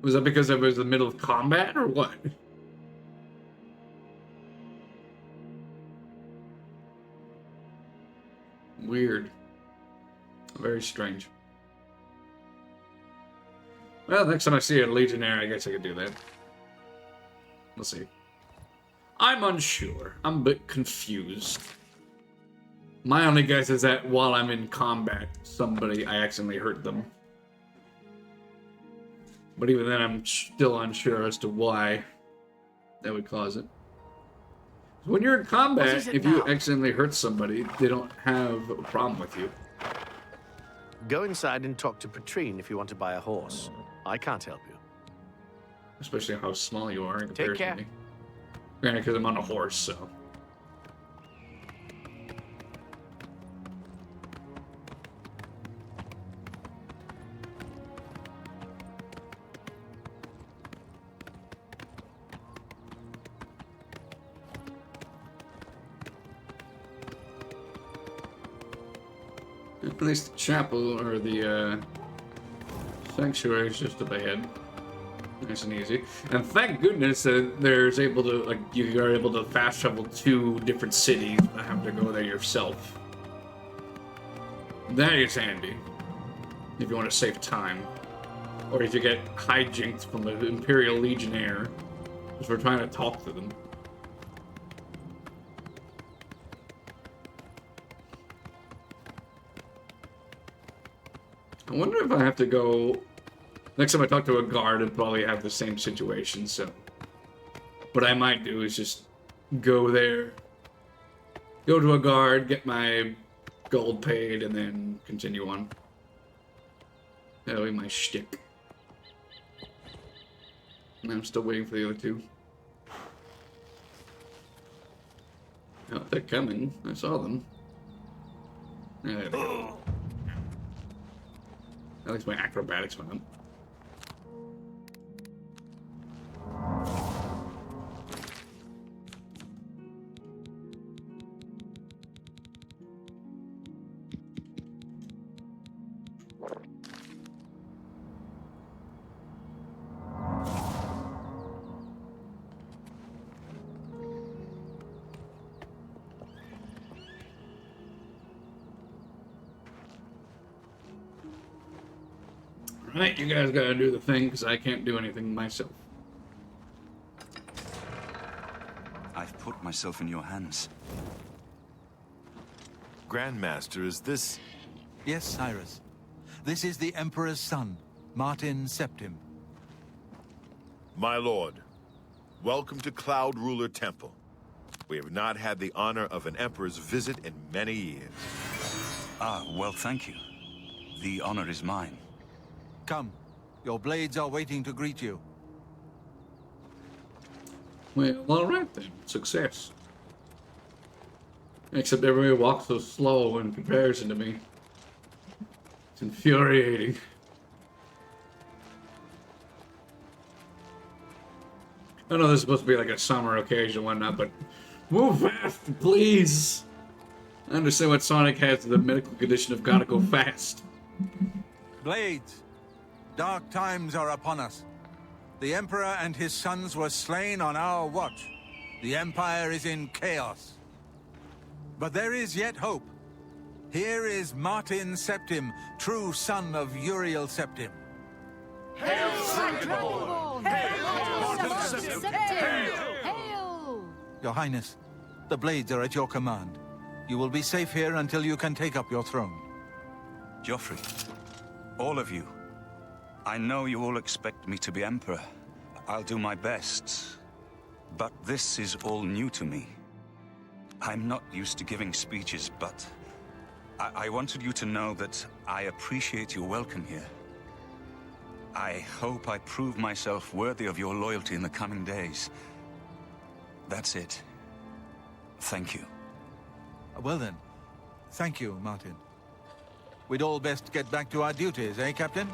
Was that because I was in the middle of combat, or what? Weird. Very strange. Well, next time I see a Legionnaire, I guess I could do that. We'll see. I'm unsure. I'm a bit confused. My only guess is that while I'm in combat, I accidentally hurt them. But even then, I'm still unsure as to why that would cause it. When you're in combat, if you accidentally hurt somebody, they don't have a problem with you. Go inside and talk to Patrine if you want to buy a horse. I can't help you. Especially how small you are in Take comparison care. to me. Granted, because I'm on a horse, so. At least the chapel, or the, sanctuary is just up ahead. Nice and easy. And thank goodness that there's able to, like, you are able to fast travel to different cities and not have to go there yourself. That is handy. If you want to save time. Or if you get hijacked from an Imperial Legionnaire, because we're trying to talk to them. I wonder if I have to go... Next time I talk to a guard, I'd probably have the same situation, so... What I might do is just go there, go to a guard, get my gold paid, and then continue on. That'll be my shtick. And I'm still waiting for the other two. Oh, they're coming. I saw them. There they go. At least my acrobatics went up. Right, you guys gotta do the thing, because I can't do anything myself. I've put myself in your hands. Grandmaster, is this... Yes, Cyrus. This is the Emperor's son, Martin Septim. My lord, welcome to Cloud Ruler Temple. We have not had the honor of an emperor's visit in many years. Ah, well, thank you. The honor is mine. Come. Your blades are waiting to greet you. Well, alright then. Success. Except everybody walks so slow in comparison to me. It's infuriating. I know this is supposed to be like a summer occasion and whatnot, but move fast, please. I understand what Sonic has the medical condition of gotta go fast. Blades, dark times are upon us. The Emperor and his sons were slain on our watch. The Empire is in chaos. But there is yet hope. Here is Martin Septim, true son of Uriel Septim. Hail, Dragonborn! Hail! Your Highness, the Blades are at your command. You will be safe here until you can take up your throne. Joffrey, all of you. I know you all expect me to be Emperor. I'll do my best. But this is all new to me. I'm not used to giving speeches, but I wanted you to know that I appreciate your welcome here. I hope I prove myself worthy of your loyalty in the coming days. That's it. Thank you. Well then, thank you, Martin. We'd all best get back to our duties, eh, Captain?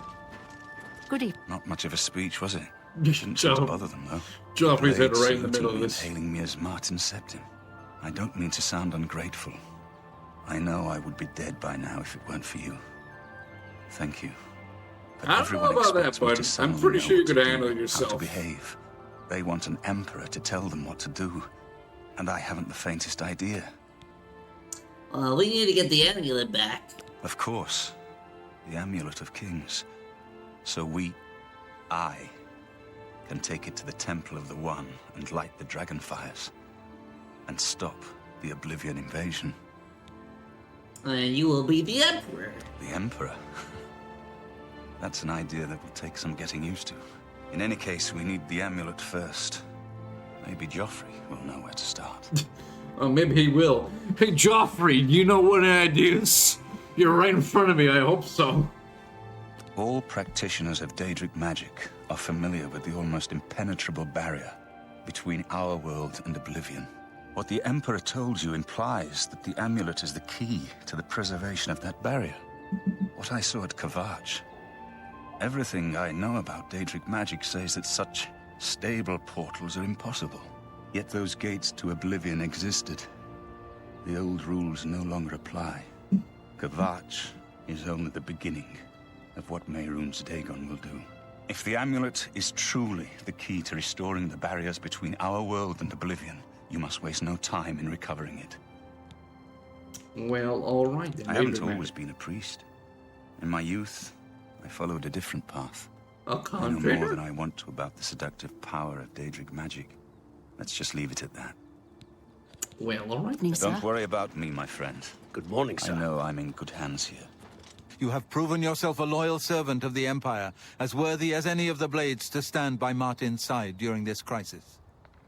Good evening. Not much of a speech, was it? Didn't seem to bother them, though. Joffrey's head Blades right in the seem to middle of be this. hailing me as Martin Septim. I don't mean to sound ungrateful. I know I would be dead by now if it weren't for you. Thank you. But I don't know everyone about that, expects me bud. to I'm someone pretty know sure you what to could do, handle it how yourself. to behave. They want an emperor to tell them what to do, and I haven't the faintest idea. Well, we need to get the amulet back. Of course, the Amulet of Kings. So I, can take it to the Temple of the One and light the dragon fires, and stop the Oblivion invasion. And you will be the Emperor. The Emperor? That's an idea that will take some getting used to. In any case, we need the amulet first. Maybe Joffrey will know where to start. Oh, maybe he will. Hey, Joffrey, do you know what ideas? You're right in front of me, I hope so. All practitioners of Daedric magic are familiar with the almost impenetrable barrier between our world and Oblivion. What the Emperor told you implies that the amulet is the key to the preservation of that barrier. What I saw at Kvatch. Everything I know about Daedric magic says that such stable portals are impossible. Yet those gates to Oblivion existed. The old rules no longer apply. Kvatch is only the beginning of what Mehrunes Dagon will do. If the amulet is truly the key to restoring the barriers between our world and Oblivion, you must waste no time in recovering it. Well, alright then. I haven't always been a priest. In my youth, I followed a different path. A I know conjurer? more than I want to about the seductive power of Daedric magic. Let's just leave it at that. Well, alright. Don't worry about me, my friend. Good morning, sir. I know I'm in good hands here. You have proven yourself a loyal servant of the Empire, as worthy as any of the Blades to stand by Martin's side during this crisis.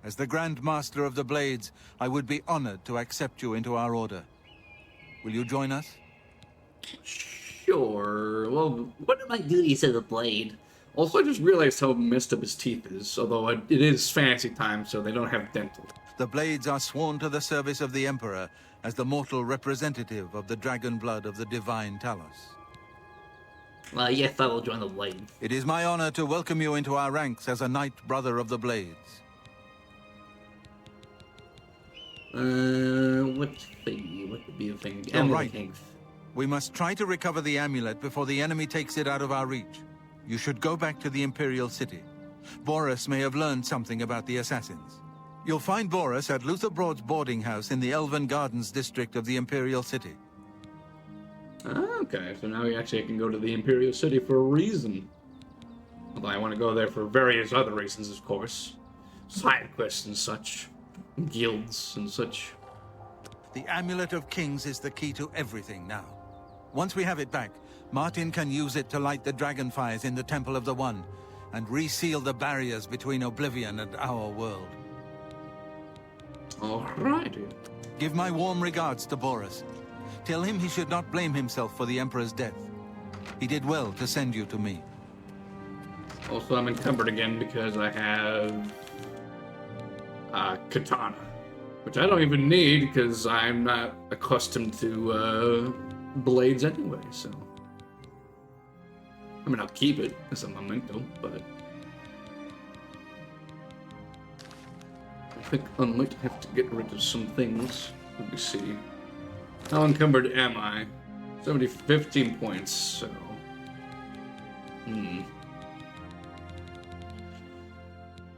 As the Grand Master of the Blades, I would be honored to accept you into our order. Will you join us? Sure. Well, What are my duties as a blade? also I just realized how messed up his teeth is, although it is fancy time, so they don't have dental. The Blades are sworn to the service of the Emperor as the mortal representative of the dragon blood of the divine Talos. Yes, I will join the blade. It is my honor to welcome you into our ranks as a Knight Brother of the Blades. Let's see. What could be a thing? You're Amulet right. things. We must try to recover the amulet before the enemy takes it out of our reach. You should go back to the Imperial City. Boris may have learned something about the assassins. You'll find Boris at Luther Broad's boarding house in the Elven Gardens district of the Imperial City. Okay, so now we actually can go to the Imperial City for a reason. Although I want to go there for various other reasons, of course. Side quests and such. Guilds and such. The Amulet of Kings is the key to everything now. Once we have it back, Martin can use it to light the dragon fires in the Temple of the One and reseal the barriers between Oblivion and our world. Alrighty. Give my warm regards to Boris. Tell him he should not blame himself for the Emperor's death. He did well to send you to me. Also, I'm encumbered again because I have... Katana. Which I don't even need because I'm not accustomed to blades anyway, so. I mean, I'll keep it as a memento, but I think I might have to get rid of some things. Let me see. How encumbered am I? 15 points, so.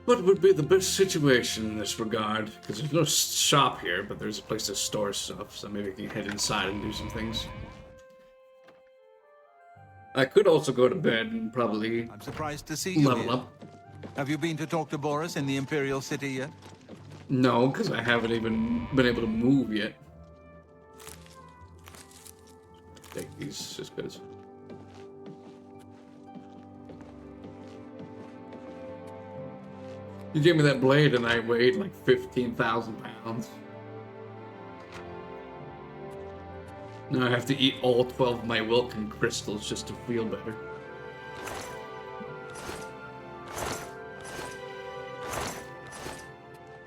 What would be the best situation in this regard? Because there's no shop here, but there's a place to store stuff, so maybe I can head inside and do some things. I could also go to bed and probably I'm surprised to see you level here. up. Have you been to talk to Boris in the Imperial City yet? No, because I haven't even been able to move yet. Take these just because. You gave me that blade and I weighed like 15,000 pounds. Now I have to eat all 12 of my Wilkin crystals just to feel better.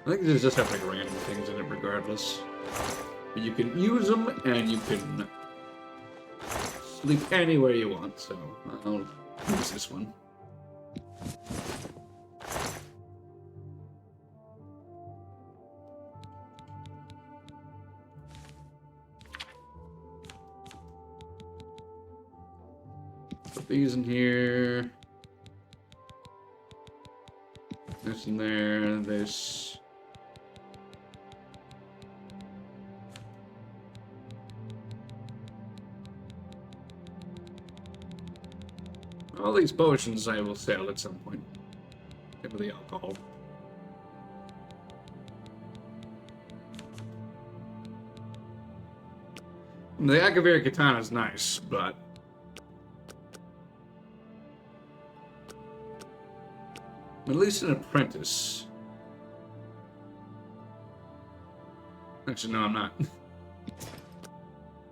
I think these just have like random things in it regardless. But you can use them and you can sleep anywhere you want, so I'll use this one. Put these in here. This in there, this. All these potions I will sell at some point. Except for the alcohol. The Agavir katana is nice, but at least an apprentice. Actually, no, I'm not.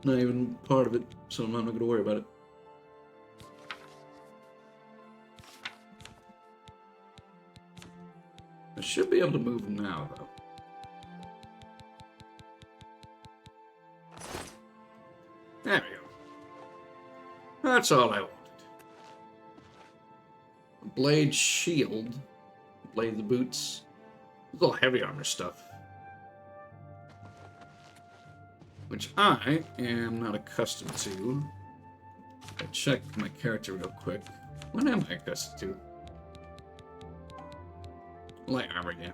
Not even part of it, so I'm not going to worry about it. I should be able to move now, though. There we go. That's all I wanted. Blade shield. Blade the boots. It's all heavy armor stuff. Which I am not accustomed to. I checked my character real quick. What am I accustomed to? Light armor, yeah.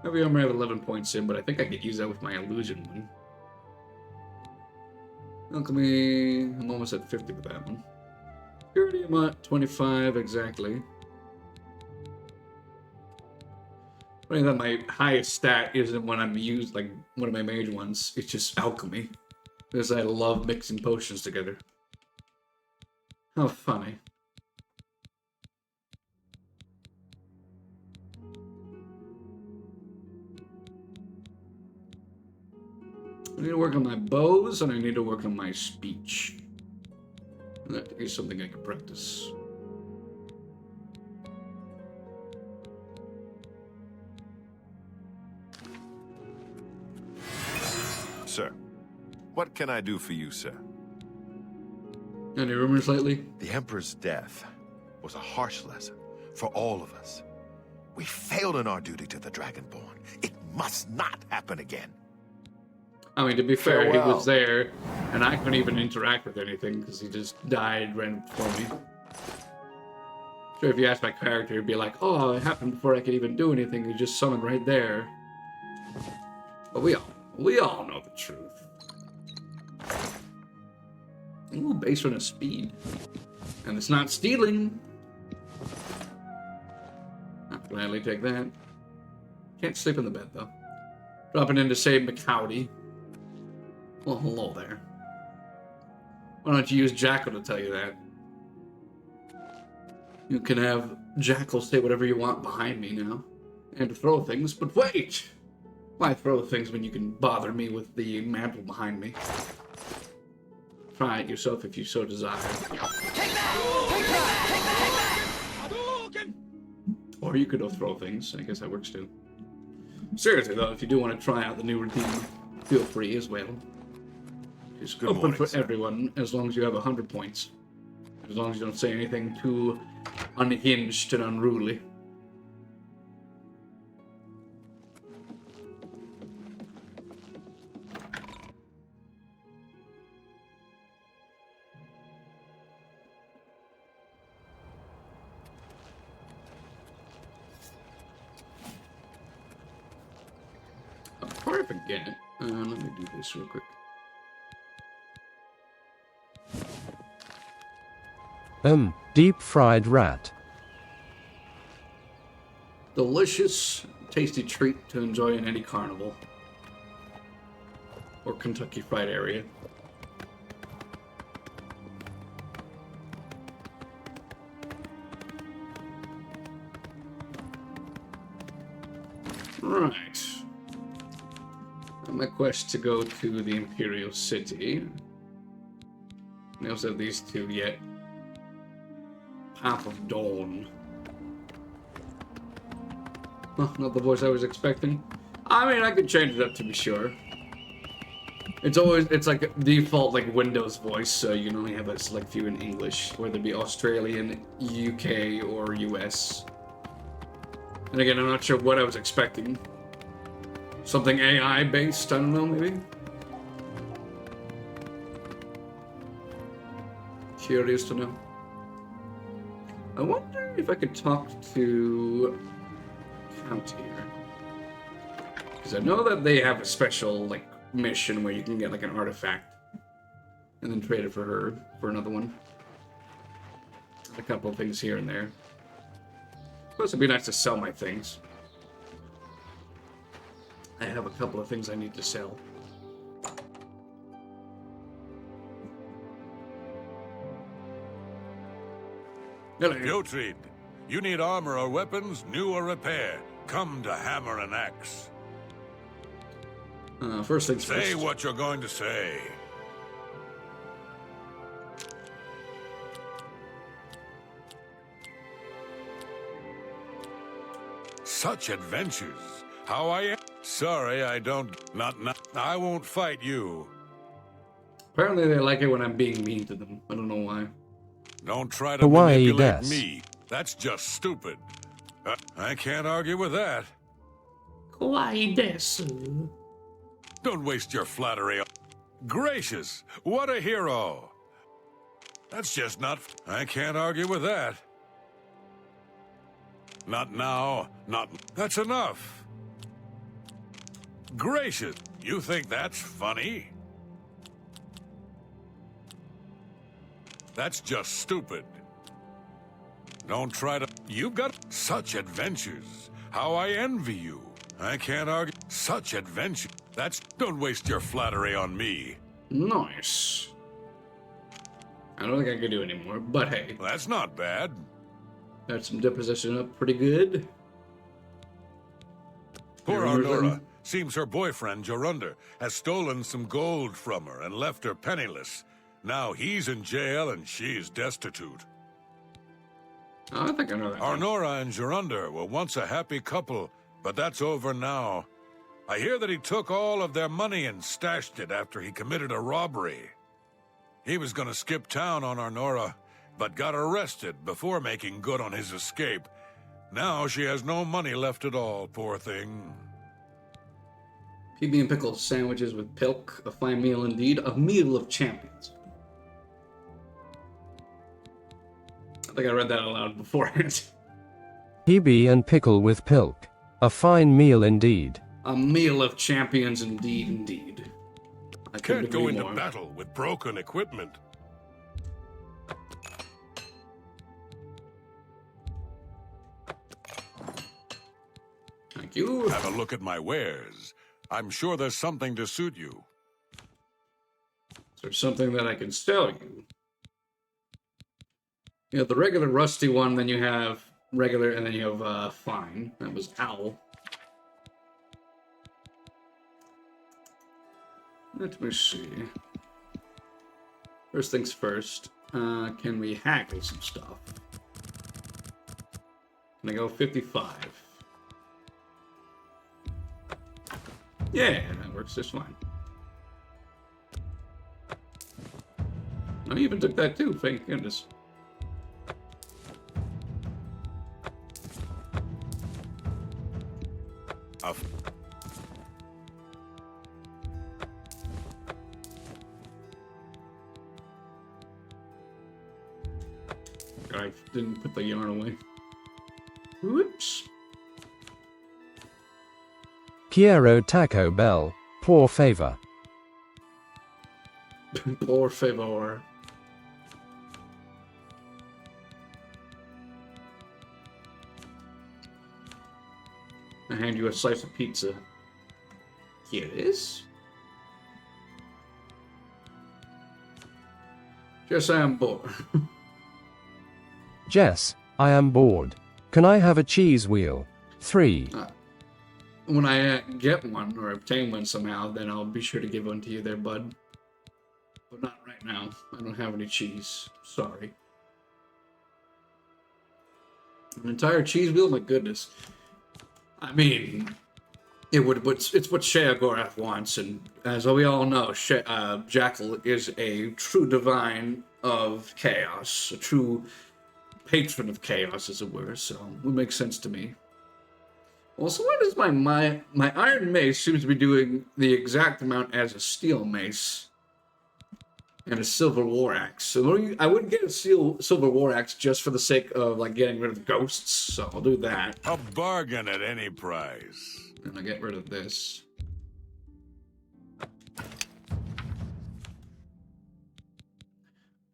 Heavy armor I have 11 points in, but I think I could use that with my illusion one. Alchemy, I'm almost at 50 with that one. Purity, I'm at 25 exactly. Funny that my highest stat isn't when I'm used, like one of my major ones. It's just alchemy. Because I love mixing potions together. How funny. I need to work on my bows, and I need to work on my speech. And that is something I can practice. Sir, what can I do for you, sir? Any rumors lately? The Emperor's death was a harsh lesson for all of us. We failed in our duty to the Dragonborn. It must not happen again. I mean, to be fair, Farewell. he was there, and I couldn't even interact with anything because he just died right before me. Sure, if you asked my character, he'd be like, "Oh, it happened before I could even do anything. He just summoned right there." But we all know the truth. Ooh, based on his speed, and it's not stealing. I'll gladly take that. Can't sleep in the bed though. Dropping in to save McCowdy. Well, hello there. Why don't you use Jackle to tell you that? You can have Jackle say whatever you want behind me now. And to throw things, but wait! Why throw things when you can bother me with the mantle behind me? Try it yourself if you so desire. Take that! Take that! Take that! Or you could throw things. I guess that works too. Seriously though, if you do want to try out the new routine, feel free as well. It's Good open morning, for sir. everyone as long as you have 100 points. As long as you don't say anything too unhinged and unruly. Before I forget, let me do this real quick. Deep fried rat. Delicious, tasty treat to enjoy in any carnival. Or Kentucky Fried area. Right. On my quest to go to the Imperial City. We also have these two yet. Path of Dawn. Huh, not the voice I was expecting. I mean, I could change it up to be sure. It's like a default like Windows voice, so you can only have a select few in English, whether it be Australian, UK, or US. And again, I'm not sure what I was expecting. Something AI based, I don't know, maybe? Curious to know. I wonder if I could talk to Count here. Because I know that they have a special, like, mission where you can get, like, an artifact. And then trade it for her, for another one. A couple of things here and there. Plus, it'd be nice to sell my things. I have a couple of things I need to sell. Giltreed, you need armor or weapons, new or repair. Come to Hammer and Axe. First things first. Say what you're going to say. Such adventures. How I am. Sorry, I don't. Not. I won't fight you. Apparently, they like it when I'm being mean to them. I don't know why. Don't try to Hawaii manipulate des. me. That's just stupid. I can't argue with that. Kawaii desu. Don't waste your flattery. Gracious, what a hero. That's just not. I can't argue with that. Not now. Not. That's enough. Gracious, you think that's funny? That's just stupid. Don't try to. You've got such adventures. How I envy you. I can't argue. Such adventure. That's. Don't waste your flattery on me. Nice. I don't think I can do anymore, but hey. That's not bad. Got some deposition up pretty good. Poor Here's Arnora. everything. Seems her boyfriend, Jorunda, has stolen some gold from her and left her penniless. Now he's in jail and she's destitute. Oh, I think I know that. Arnora and Jorunda were once a happy couple, but that's over now. I hear that he took all of their money and stashed it after he committed a robbery. He was gonna skip town on Arnora, but got arrested before making good on his escape. Now she has no money left at all, poor thing. PB and pickle sandwiches with pilk, a fine meal indeed, a meal of champions. I think I read that aloud beforehand. PB and pickle with pilk. A fine meal indeed. A meal of champions indeed, indeed. I couldn't Can't go agree into more. battle with broken equipment. Thank you. Have a look at my wares. I'm sure there's something to suit you. Is there something that I can sell you? You have the regular rusty one, then you have regular, and then you have fine. That was owl. Let me see. First things first. Can we haggle some stuff? Gonna go 55. Yeah, that works just fine. I even took that too, thank goodness. I didn't put the yarn away. Whoops. Quiero Taco Bell, por favor. Por favor. I hand you a slice of pizza. Here it is. Just I am bored. Jess, I am bored. Can I have a cheese wheel? 3. When I get one or obtain one somehow, then I'll be sure to give one to you there, bud. But not right now. I don't have any cheese. Sorry. An entire cheese wheel? My goodness. I mean, it's what Sheogorath wants, and as we all know, Jackle is a true divine of chaos, a true patron of chaos, as it were, so it would make sense to me. Also, why does my iron mace seems to be doing the exact amount as a steel mace and a silver war axe? So I would get a silver war axe just for the sake of like getting rid of ghosts, so I'll do that. A bargain at any price. And I'll get rid of this.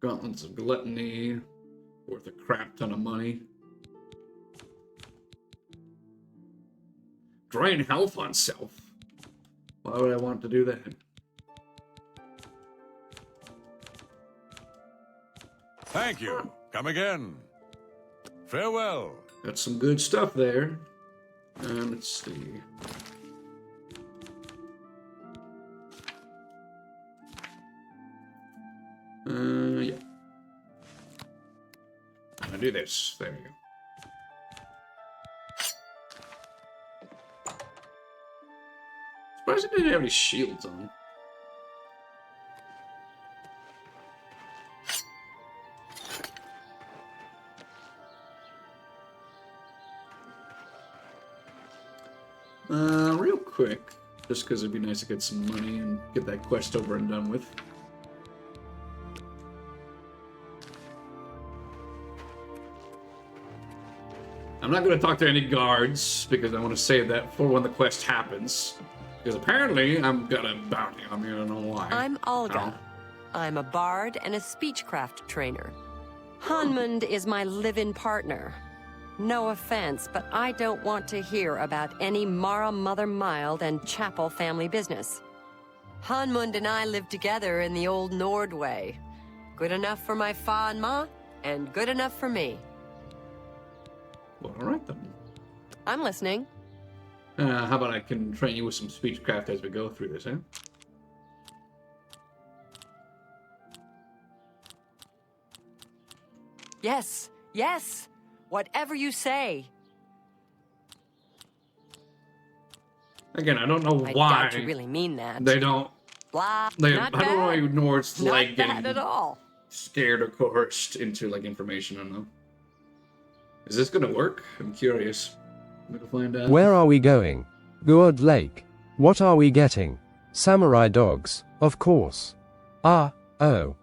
Gauntlets of Gluttony, worth a crap ton of money. Drain health on self. Why would I want to do that? Thank you. Come again. Farewell. Got some good stuff there. Let's see. Yeah. I'm gonna do this. There we go. Surprised it didn't have any shields on. Real quick, just because it'd be nice to get some money and get that quest over and done with. I'm not going to talk to any guards, because I want to save that for when the quest happens. Because apparently, I've got a bounty on me, I don't know why. I'm Olga. I'm a bard and a speechcraft trainer. Hanmund is my live-in partner. No offense, but I don't want to hear about any Mara Mother Mild and Chapel family business. Hanmund and I lived together in the old Nord way. Good enough for my fa and ma, and good enough for me. Well, alright then. I'm listening. How about I can train you with some speechcraft as we go through this, eh? Yes, yes. Whatever you say. Again, I don't know I why. doubt you really mean that. They don't. Blah. They, not I don't know why bad. Nords Not like bad getting at all. scared or coerced into like information. I don't know. Is this gonna work? I'm curious. I'm gonna find out. Where are we going? Gourd Lake. What are we getting? Samurai dogs, of course. Ah, oh.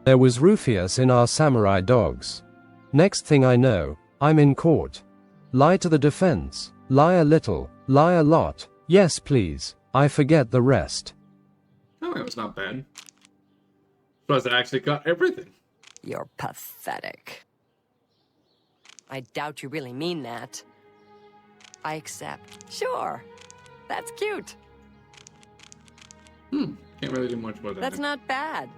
There was Rufius in our samurai dogs. Next thing I know, I'm in court. Lie to the defense, lie a little, lie a lot, yes please, I forget the rest. Oh, that was not bad. Surprised I actually got everything. You're pathetic. I doubt you really mean that. I accept. Sure. That's cute. Can't really do much about that. That's not bad.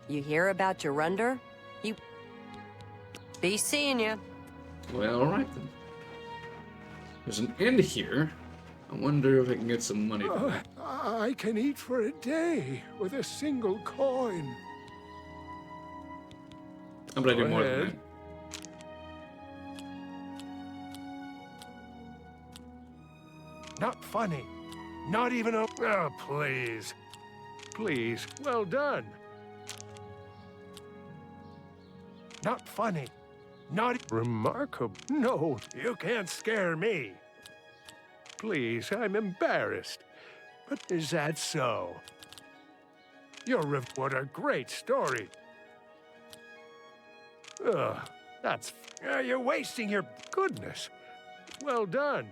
You hear about Gerunder? You... Be seeing ya. Well, alright then. There's an inn here. I wonder if I can get some money for that. I can eat for a day with a single coin. How about I do Go more than ahead. that? Not funny. Not even a... Oh, please. Please. Well done. Not funny. Not remarkable. No, you can't scare me. Please, I'm embarrassed. But is that so? What a great story. Ugh, that's... you're wasting your... Goodness. Well done.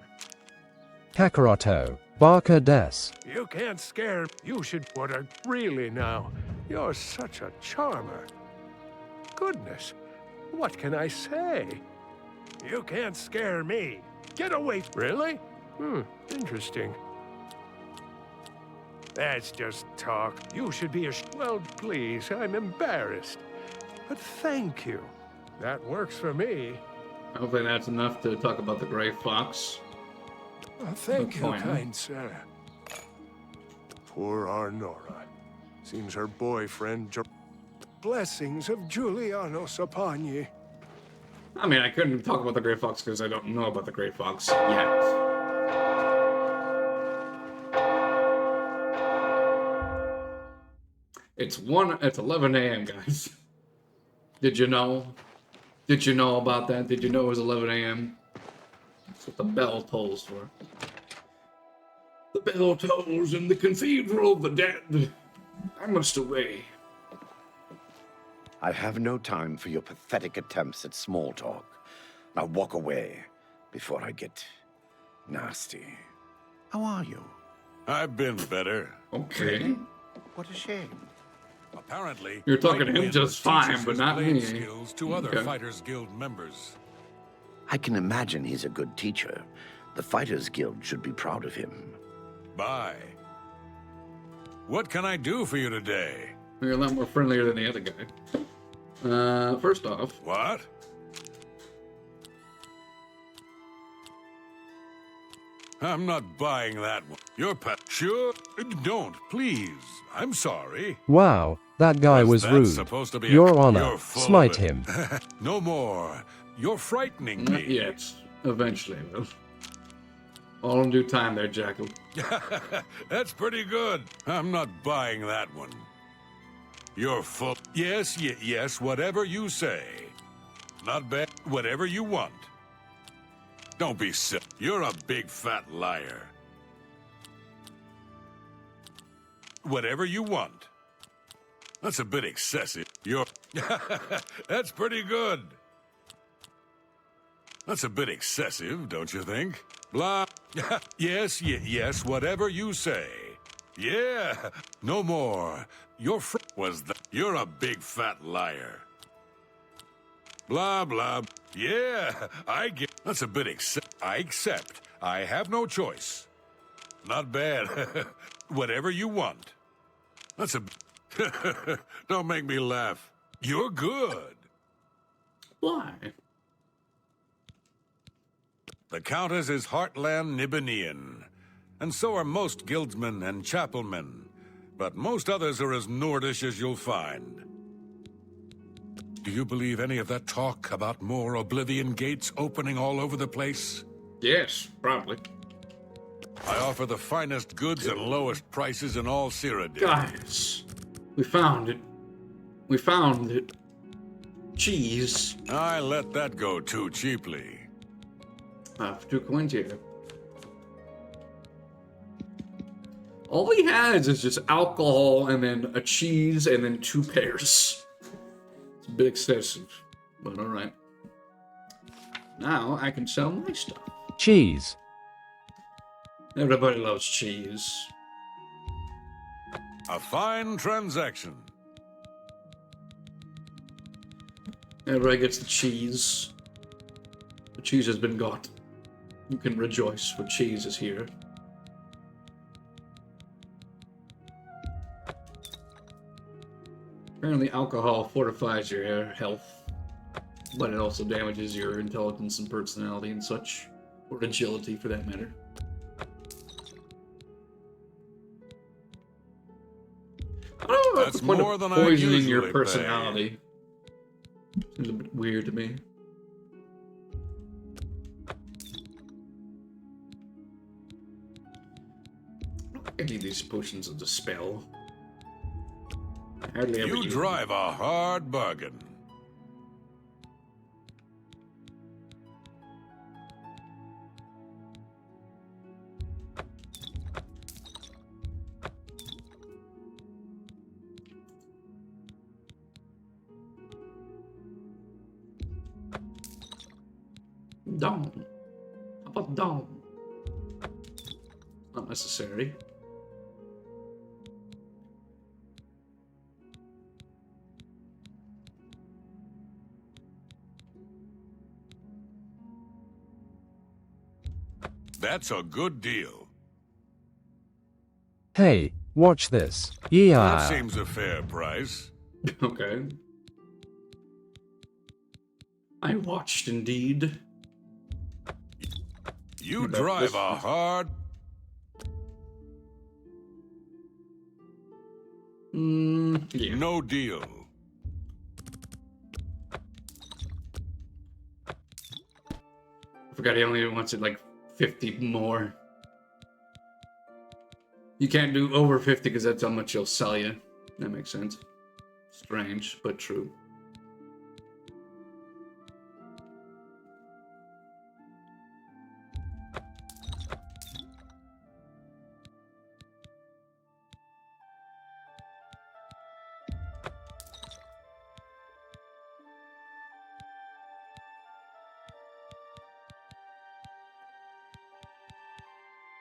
Kakaroto, Barker des. You can't scare... You should... What a... Really now. You're such a charmer. Goodness. What can I say? You can't scare me. Get away. Really? Interesting. That's just talk. You should be well, please, I'm embarrassed. But thank you. That works for me. I don't think that's enough to talk about the gray fox. Thank you, Point. kind sir. Poor Arnora. Seems her boyfriend... Blessings of Julianos upon ye. I mean, I couldn't talk about the gray fox because I don't know about the gray fox yet. It's 11 a.m., guys. Did you know? Did you know about that? Did you know it was 11 a.m.? That's what the bell tolls for. The bell tolls in the cathedral of the dead. I must away. I have no time for your pathetic attempts at small talk. Now walk away before I get nasty. How are you? I've been better. Okay. What a shame. Apparently, You're talking to him Nightwind just fine, teaches but his not blade me. skills to other Okay. Fighters Guild members. I can imagine he's a good teacher. The Fighters Guild should be proud of him. Bye. What can I do for you today? You're a lot more friendlier than the other guy. First off. What? I'm not buying that one. Your pet. Sure. Don't, please. I'm sorry. Wow, that guy was That's rude. supposed to be Your a... Honor, You're full of smite it. him. No more. You're frightening me. Not yet. Eventually, I will. All in due time there, Jackal. That's pretty good. I'm not buying that one. You're full. Yes, yes, whatever you say. Not bad. Whatever you want. Don't be silly. You're a big fat liar. Whatever you want. That's a bit excessive. You're... That's pretty good. That's a bit excessive, don't you think? Blah. Yes, yes, whatever you say. Yeah, no more. Your was that. You're a big fat liar. Blah, blah. Yeah, I get. That's a bit I accept. I have no choice. Not bad. Whatever you want. That's a... Don't make me laugh. You're good. Why? The Countess is Heartland Nibanian, and so are most guildsmen and chapelmen, but most others are as Nordish as you'll find. Do you believe any of that talk about more Oblivion gates opening all over the place? Yes, probably. I offer the finest goods and lowest prices in all Cyrodil. Guys, we found it. We found it. Cheese. I let that go too cheaply. For 2 coins here. All he has is just alcohol and then a cheese and then 2 pears. It's a bit excessive, but alright. Now I can sell my stuff. Cheese. Everybody loves cheese. A fine transaction. Everybody gets the cheese. The cheese has been got. You can rejoice, for cheese is here. Apparently alcohol fortifies your health, but it also damages your intelligence and personality and such, or agility for that matter. I don't know That's the point more of than I poisoning usually your pay. personality. Seems a bit weird to me. I need these potions of dispel. I hardly ever You use drive a hard bargain. Dawn. How about dawn? Not necessary. That's a good deal. Hey, watch this. That Yeah. seems a fair price. Okay. I watched indeed. You About drive this- a hard... Yeah. No deal. I forgot he only wants it like 50 more. You can't do over 50 because that's how much he'll sell you. That makes sense. Strange, but true.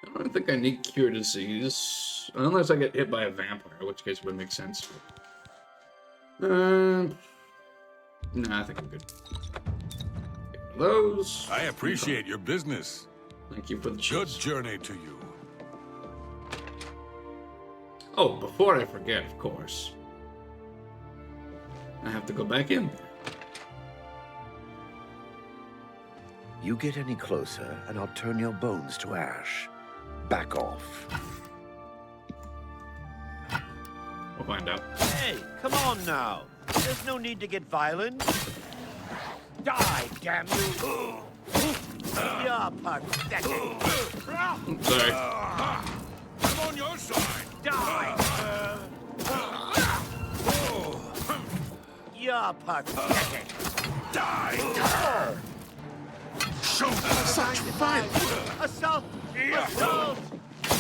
I don't think I need cure disease. Unless I get hit by a vampire, in which case it would make sense. Nah, I think I'm good. Get one of those. I appreciate your business. Thank you for the Good cheese. journey to you. Oh, before I forget, of course. I have to go back in. You get any closer, and I'll turn your bones to ash. Back off. We'll find out. Hey, come on now. There's no need to get violent. Die, damn you! You're pathetic. Sorry. I'm on your side. Die! You're pathetic. Die. Show such violence. Assault! Assault!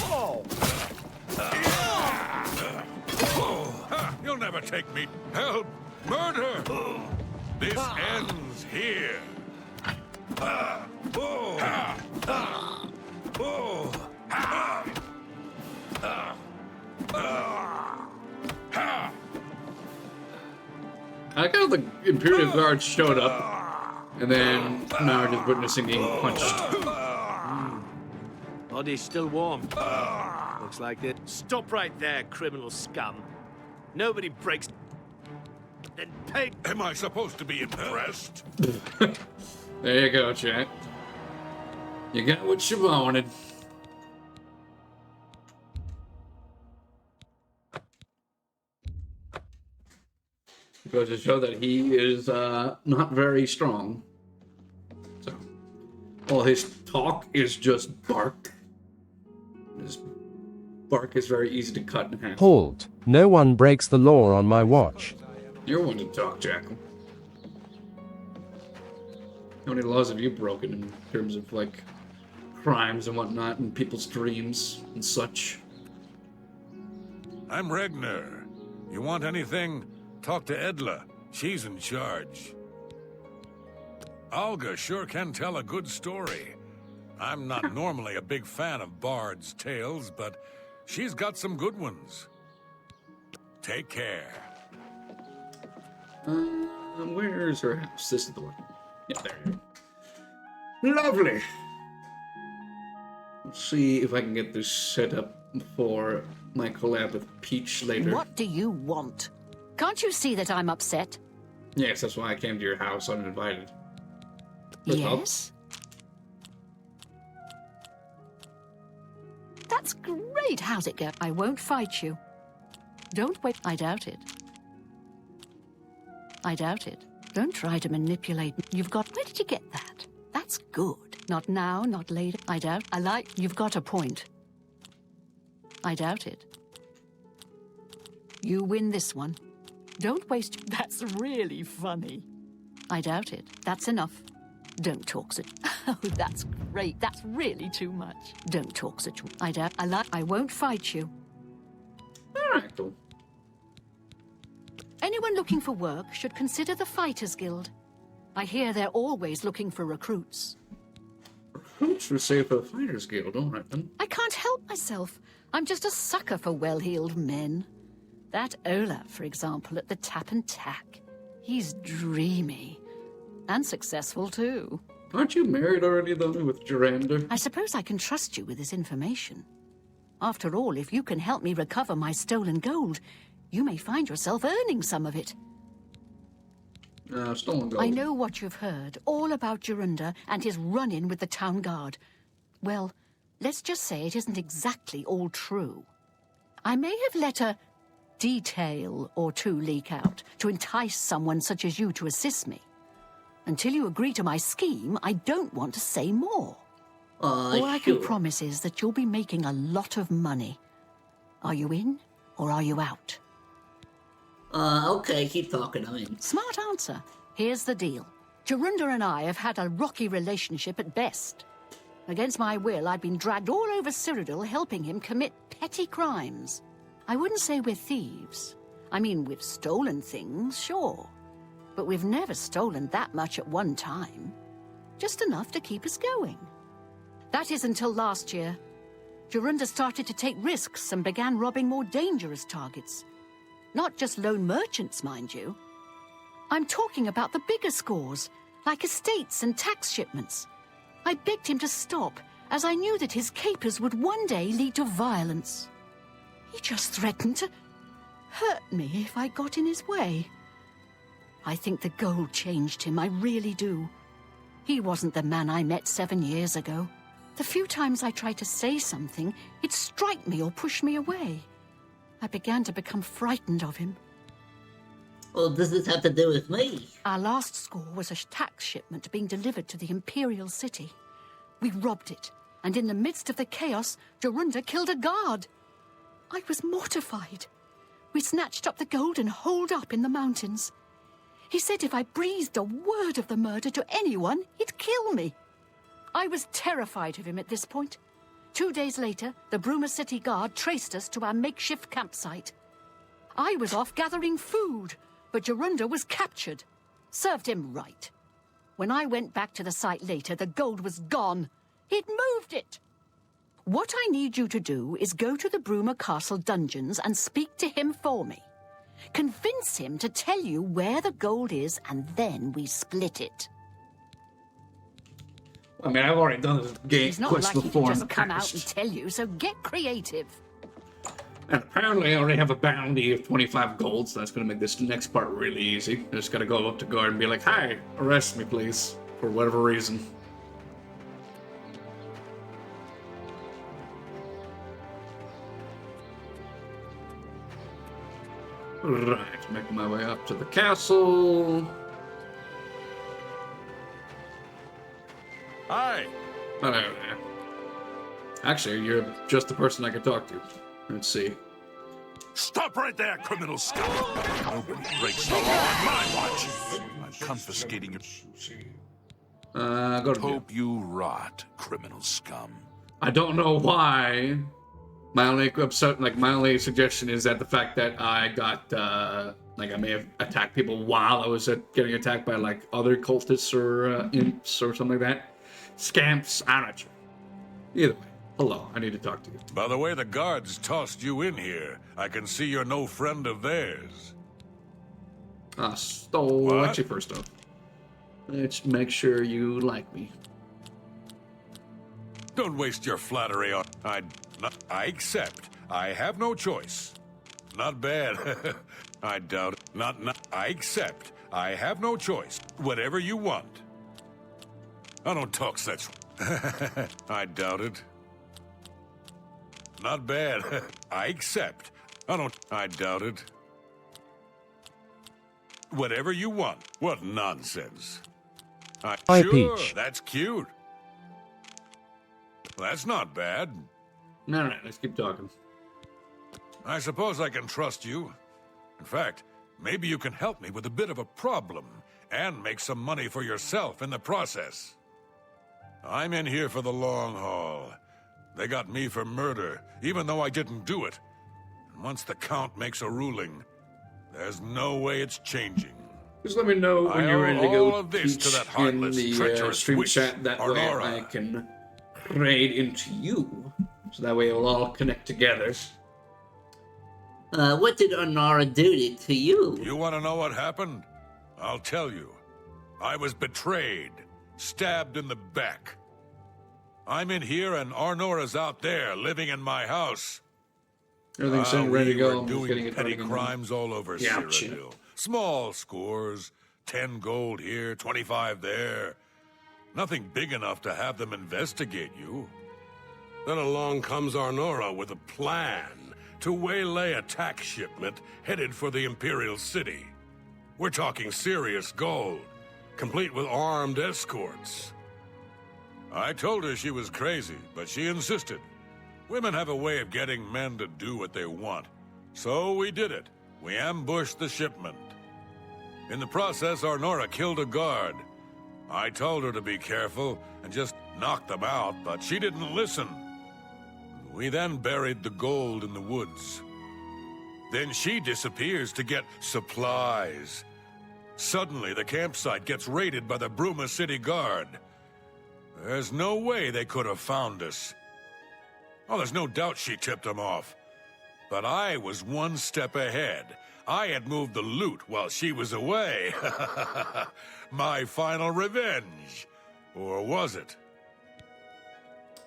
Oh! You'll never take me. Help! Murder! This ends here. I like how the Imperial Guard showed up, and then now we're just witnessing getting punched. Body's still warm. Looks like it. Stop right there, criminal scum. Nobody breaks. Then pay. Am I supposed to be impressed? There you go, chat. You got what you wanted. It goes to show that he is not very strong. So, well, his talk is just bark. His bark is very easy to cut in half. Halt. No one breaks the law on my watch. You're one to talk, Jackle. How many laws have you broken in terms of, like, crimes and whatnot, and people's dreams and such? I'm Regner. You want anything? Talk to Edla. She's in charge. Olga sure can tell a good story. I'm not normally a big fan of bards' tales, but she's got some good ones. Take care. Where's her house? This is the one. Yeah, there you go. Lovely. Let's see if I can get this set up for my collab with Peach later. What do you want? Can't you see that I'm upset? Yes, that's why I came to your house uninvited. Let's help. Yes? That's great. How's it go? I won't fight you. Don't wait. I doubt it. I doubt it. Don't try to manipulate me. You've got... Where did you get that? That's good. Not now, not later. I doubt. I like... You've got a point. I doubt it. You win this one. Don't waste... That's really funny. I doubt it. That's enough. Don't talk such... Oh, that's great. That's really too much. Don't talk such... I doubt... I won't fight you. Alright, cool. Anyone looking for work should consider the Fighters Guild. I hear they're always looking for recruits. Recruits for say for the Fighters Guild, alright then. I can't help myself. I'm just a sucker for well-heeled men. That Olaf, for example, at the Tap and Tack. He's dreamy. And successful, too. Aren't you married already, though, with Jurander? I suppose I can trust you with this information. After all, if you can help me recover my stolen gold, you may find yourself earning some of it. Stolen gold. I know what you've heard, all about Jurander and his run-in with the town guard. Well, let's just say it isn't exactly all true. I may have let a detail or two leak out to entice someone such as you to assist me. Until you agree to my scheme, I don't want to say more. All I can promise is that you'll be making a lot of money. Are you in, or are you out? Okay, keep talking, I'm in. Smart answer. Here's the deal. Jurander and I have had a rocky relationship at best. Against my will, I've been dragged all over Cyrodil helping him commit petty crimes. I wouldn't say we're thieves. I mean, we've stolen things, sure. But we've never stolen that much at one time. Just enough to keep us going. That is until last year. Jurander started to take risks and began robbing more dangerous targets. Not just lone merchants, mind you. I'm talking about the bigger scores, like estates and tax shipments. I begged him to stop, as I knew that his capers would one day lead to violence. He just threatened to hurt me if I got in his way. I think the gold changed him, I really do. He wasn't the man I met 7 years ago. The few times I tried to say something, he'd strike me or push me away. I began to become frightened of him. Well, does this have to do with me? Our last score was a tax shipment being delivered to the Imperial City. We robbed it, and in the midst of the chaos, Jurander killed a guard. I was mortified. We snatched up the gold and holed up in the mountains. He said if I breathed a word of the murder to anyone, he'd kill me. I was terrified of him at this point. 2 days later, the Bruma City Guard traced us to our makeshift campsite. I was off gathering food, but Jurander was captured. Served him right. When I went back to the site later, the gold was gone. He'd moved it. What I need you to do is go to the Bruma Castle dungeons and speak to him for me. Convince him to tell you where the gold is, and then we split it. I mean, I've already done this game He's not quest likely before to in the just come out past. and tell you, so get creative. And apparently I already have a bounty of 25 gold, so that's going to make this next part really easy. I just got to go up to guard and be like, "Hi, arrest me, please," for whatever reason. Right, making my way up to the castle. Hi. Hello there. Actually, you're just the person I could talk to. Let's see. Stop right there, criminal scum! Nobody breaks the law on my watch. I'm confiscating your... Go to Hope you rot, criminal scum. I don't know why. My only suggestion is that the fact that I got, I may have attacked people while I was getting attacked by, other cultists or imps or something like that. Scamps, I'm not sure. Either way, hello, I need to talk to you. By the way the guards tossed you in here, I can see you're no friend of theirs. Actually, first off, let's make sure you like me. Don't waste your flattery on... I accept. I have no choice. Not bad. I doubt it. I accept. I have no choice. Whatever you want. I don't talk such... I doubt it. Not bad. I accept. I doubt it. Whatever you want. What nonsense. Hi, Sure, Peach. that's cute. That's not bad. No, let's keep talking. I suppose I can trust you. In fact, maybe you can help me with a bit of a problem and make some money for yourself in the process. I'm in here for the long haul. They got me for murder, even though I didn't do it. And once the Count makes a ruling, there's no way it's changing. Just let me know when you're ready to all go of this teach to that in heartless, the treacherous stream witch, chat. That way Arnora. I can trade into you. So that way it'll all connect together. What did Arnora do to you? You want to know what happened? I'll tell you. I was betrayed, stabbed in the back. I'm in here and Arnora's out there, living in my house. Everything's ready to go. We I'm were just getting doing it petty running. crimes all over Yeah, Cyrodil. Small scores, 10 gold here, 25 there. Nothing big enough to have them investigate you. Then along comes Arnora with a plan to waylay a tax shipment headed for the Imperial City. We're talking serious gold, complete with armed escorts. I told her she was crazy, but she insisted. Women have a way of getting men to do what they want. So we did it. We ambushed the shipment. In the process, Arnora killed a guard. I told her to be careful and just knock them out, but she didn't listen. We then buried the gold in the woods. Then she disappears to get supplies. Suddenly, the campsite gets raided by the Bruma City Guard. There's no way they could have found us. Oh, there's no doubt she tipped them off. But I was one step ahead. I had moved the loot while she was away. My final revenge. Or was it?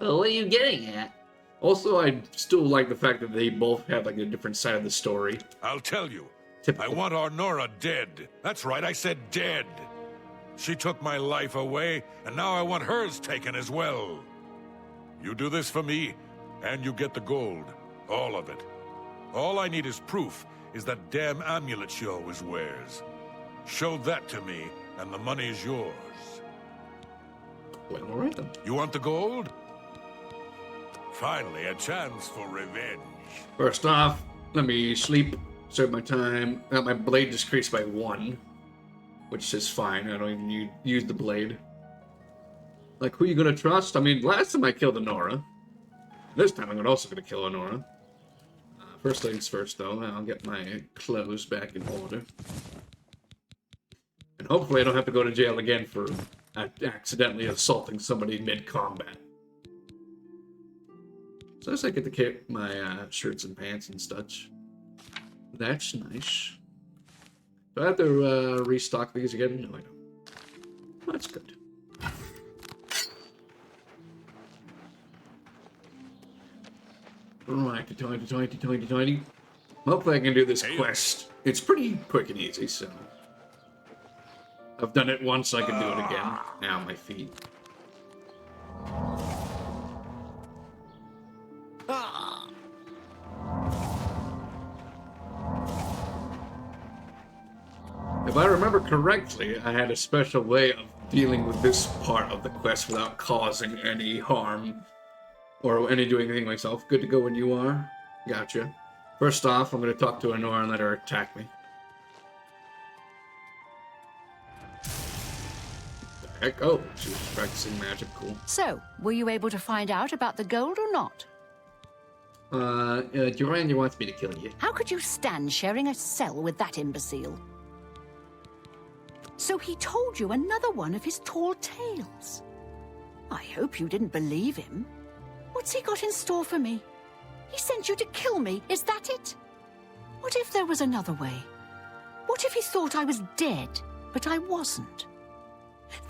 Well, what are you getting at? Also, I still like the fact that they both have like a different side of the story. I'll tell you. Typical. I want Arnora dead. That's right, I said dead. She took my life away, and now I want hers taken as well. You do this for me, and you get the gold. All of it. All I need is proof is that damn amulet she always wears. Show that to me, and the money is yours. Well, all right then. You want the gold? Finally, a chance for revenge. First off, let me sleep, serve my time. Got my blade decreased by 1, which is fine. I don't even use the blade. Like, who you gonna trust? I mean, last time I killed Arnora. This time I'm also gonna kill Arnora. First things first, though. I'll get my clothes back in order. And hopefully I don't have to go to jail again for accidentally assaulting somebody mid-combat. So I get to keep my shirts and pants and such. That's nice. Do I have to restock these again? No, I don't. That's good. Alright, tiny. Hopefully I can do this quest. It's pretty quick and easy, so... I've done it once, I can do it again. Now my feet. If I remember correctly, I had a special way of dealing with this part of the quest without causing any harm or doing anything myself. Good to go when you are. Gotcha. First off, I'm going to talk to Arnora and let her attack me. The heck? Oh, she was practicing magic. Cool. So, were you able to find out about the gold or not? Durania wants me to kill you. How could you stand sharing a cell with that imbecile? So he told you another one of his tall tales. I hope you didn't believe him. What's he got in store for me? He sent you to kill me, is that it? What if there was another way? What if he thought I was dead, but I wasn't?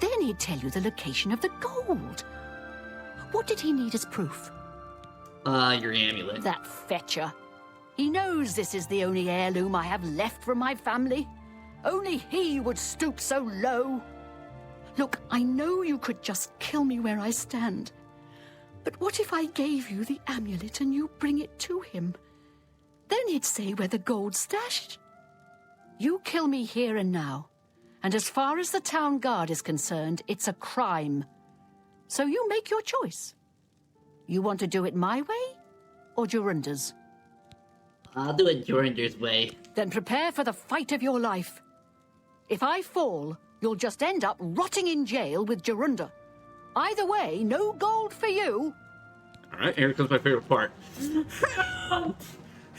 Then he'd tell you the location of the gold. What did he need as proof? Your amulet. That fetcher. He knows this is the only heirloom I have left from my family. Only he would stoop so low. Look, I know you could just kill me where I stand. But what if I gave you the amulet and you bring it to him? Then he'd say where the gold's stashed. You kill me here and now, and as far as the town guard is concerned, it's a crime. So you make your choice. You want to do it my way, or Jorunda's? I'll do it Jorunda's way. Then prepare for the fight of your life. If I fall, you'll just end up rotting in jail with Jorunda. Either way, no gold for you. Alright, here comes my favorite part. Help!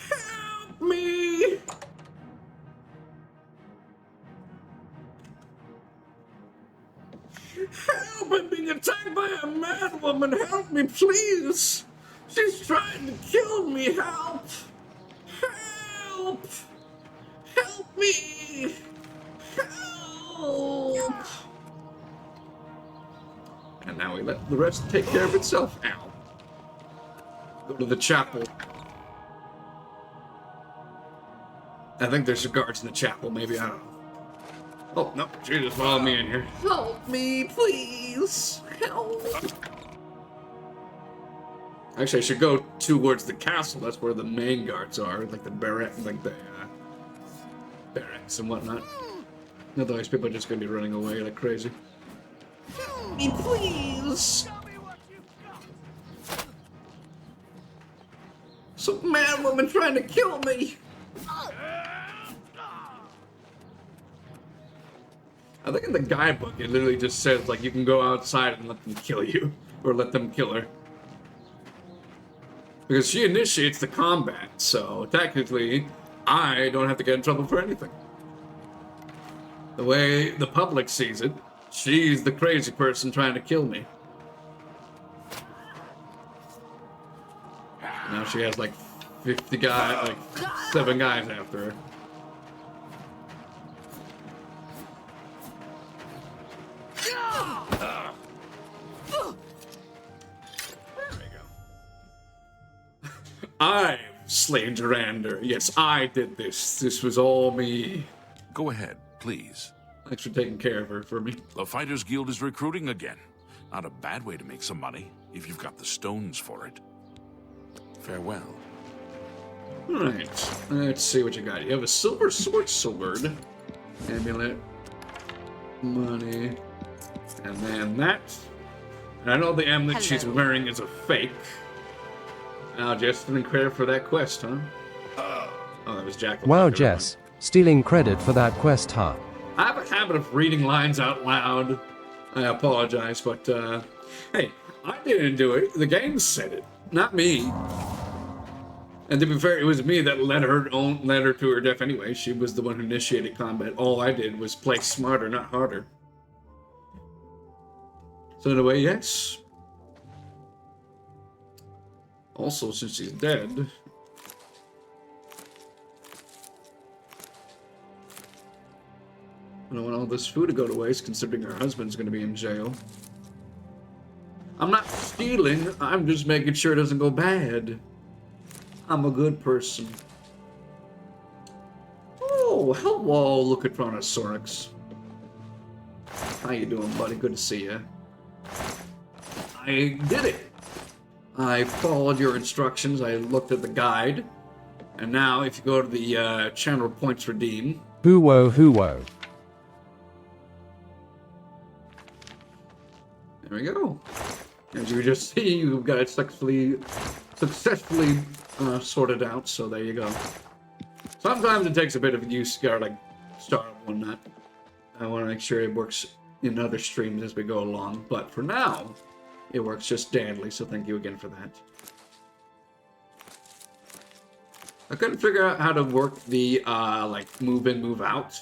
Help me! Help! I'm being attacked by a mad woman! Help me, please! She's trying to kill me! Help! Help! Help me! Help! And now we let the rest take care of itself. Ow. Go to the chapel. I think there's guards in the chapel, maybe, I don't know. Oh, no, she just followed me in here. Help me, please! Help! Actually, I should go towards the castle. That's where the main guards are, like the barracks and whatnot. Otherwise, people are just gonna be running away like crazy. Help me, please! Some mad woman trying to kill me! I think in the guidebook it literally just says, like, you can go outside and let them kill you. Or let them kill her. Because she initiates the combat, so technically, I don't have to get in trouble for anything. The way the public sees it, she's the crazy person trying to kill me. Now she has like 50 guys, like 7 guys after her. I've slain Durander. Yes, I did this. This was all me. Go ahead, please. Thanks for taking care of her for me. The Fighters Guild is recruiting again. Not a bad way to make some money, if you've got the stones for it. Farewell. Alright, let's see what you got. You have a silver sword, amulet, money, and then that. And I know the amulet she's wearing is a fake. Now, Jess didn't credit for that quest, huh? Oh, that was Jackle. Wow, Jess. Stealing credit for that quest, huh? I have a habit of reading lines out loud. I apologize, but, hey, I didn't do it. The game said it, not me. And to be fair, it was me that led her to her death anyway. She was the one who initiated combat. All I did was play smarter, not harder. So in a way, yes. Also, since she's dead, I don't want all this food to go to waste, considering her husband's going to be in jail. I'm not stealing, I'm just making sure it doesn't go bad. I'm a good person. Oh, hello, look at Brontosaurus. How you doing, buddy? Good to see you. I did it. I followed your instructions, I looked at the guide, and now if you go to the channel points redeem. Hoo-wo, hoo-wo. There we go. As you just see, you've got it successfully sorted out, so there you go. Sometimes it takes a bit of use, you gotta like start one that. I want to make sure it works in other streams as we go along, but for now, it works just dandly, so thank you again for that. I couldn't figure out how to work the, like, move in, move out.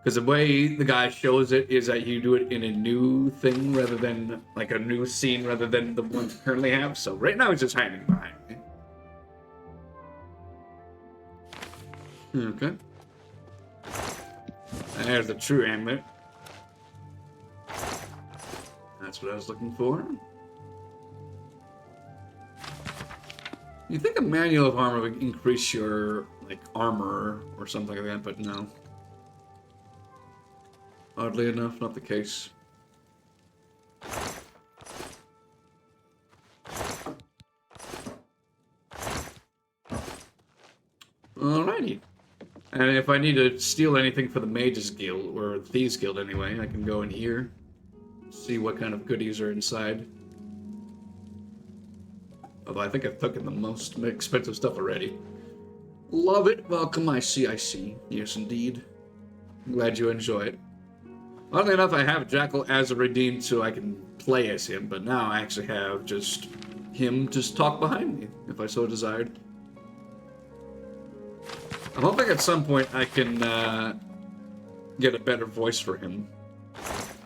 Because the way the guy shows it is that you do it in a new thing rather than, like, a new scene rather than the ones you currently have. So right now he's just hiding behind me. Okay. There's the true amulet. That's what I was looking for. You think a manual of armor would increase your, like, armor or something like that, but no. Oddly enough, not the case. Alrighty. And if I need to steal anything for the Mages Guild, or Thieves Guild anyway, I can go in here, see what kind of goodies are inside. Although I think I've taken the most expensive stuff already. Love it. Welcome, I see. Yes, indeed. Glad you enjoy it. Oddly enough, I have Jackal as a redeemed so I can play as him, but now I actually have just him just talk behind me, if I so desired. I'm hoping at some point I can get a better voice for him,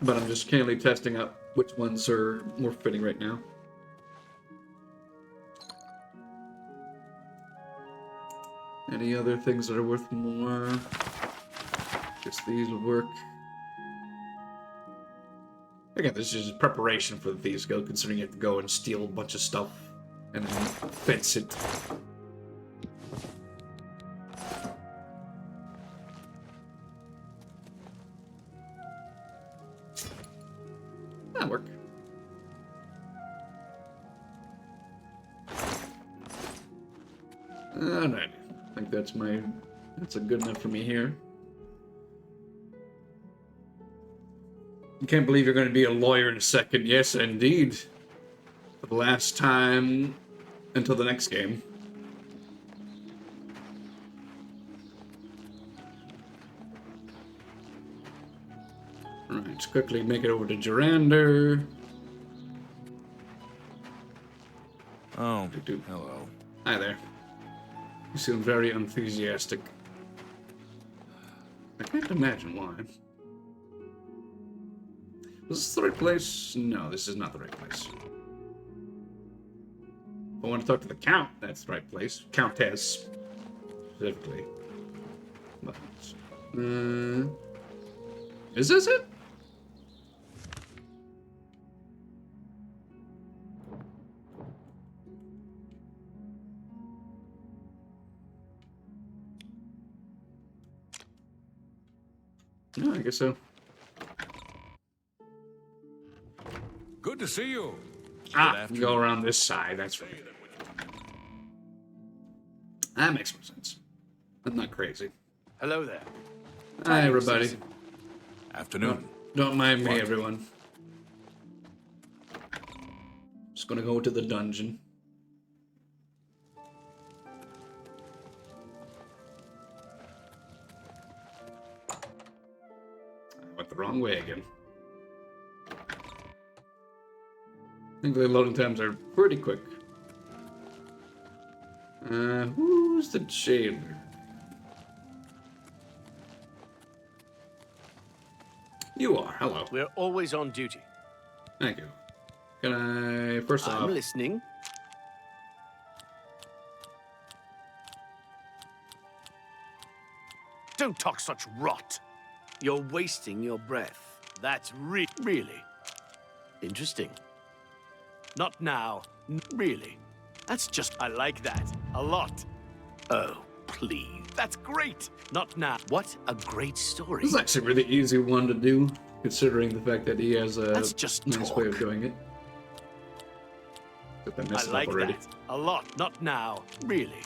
but I'm just currently testing out which ones are more fitting right now. Any other things that are worth more? Guess these will work. Again, this is just preparation for the Thieves Guild, considering you have to go and steal a bunch of stuff and then fence it. That'll work. Alright. I think that's a good enough for me here. You can't believe you're going to be a lawyer in a second. Yes, indeed. For the last time until the next game. Alright, let's quickly make it over to Jarander. Oh, hello. Hi there. You seem very enthusiastic. I can't imagine why. Is this the right place? No, this is not the right place. If I want to talk to the Count, that's the right place. Countess, specifically. But, is this it? No, I guess so. Good to see you. You go around this side, that's right. That makes more sense. I'm not crazy. Hello there. Hi, everybody. Afternoon. Don't mind me, everyone. Just gonna go to the dungeon. I went the wrong way again. I think the loading times are pretty quick. Who's the jailer? You are. Hello. We're always on duty. Thank you. Can I... First off... I'm listening. Don't talk such rot. You're wasting your breath. That's really interesting. Not now. Really. That's just... I like that. A lot. Oh, please. That's great. Not now. What a great story. This is actually a really easy one to do, considering the fact that he has a That's just nice way of doing it. I like that. A lot. Not now. Really.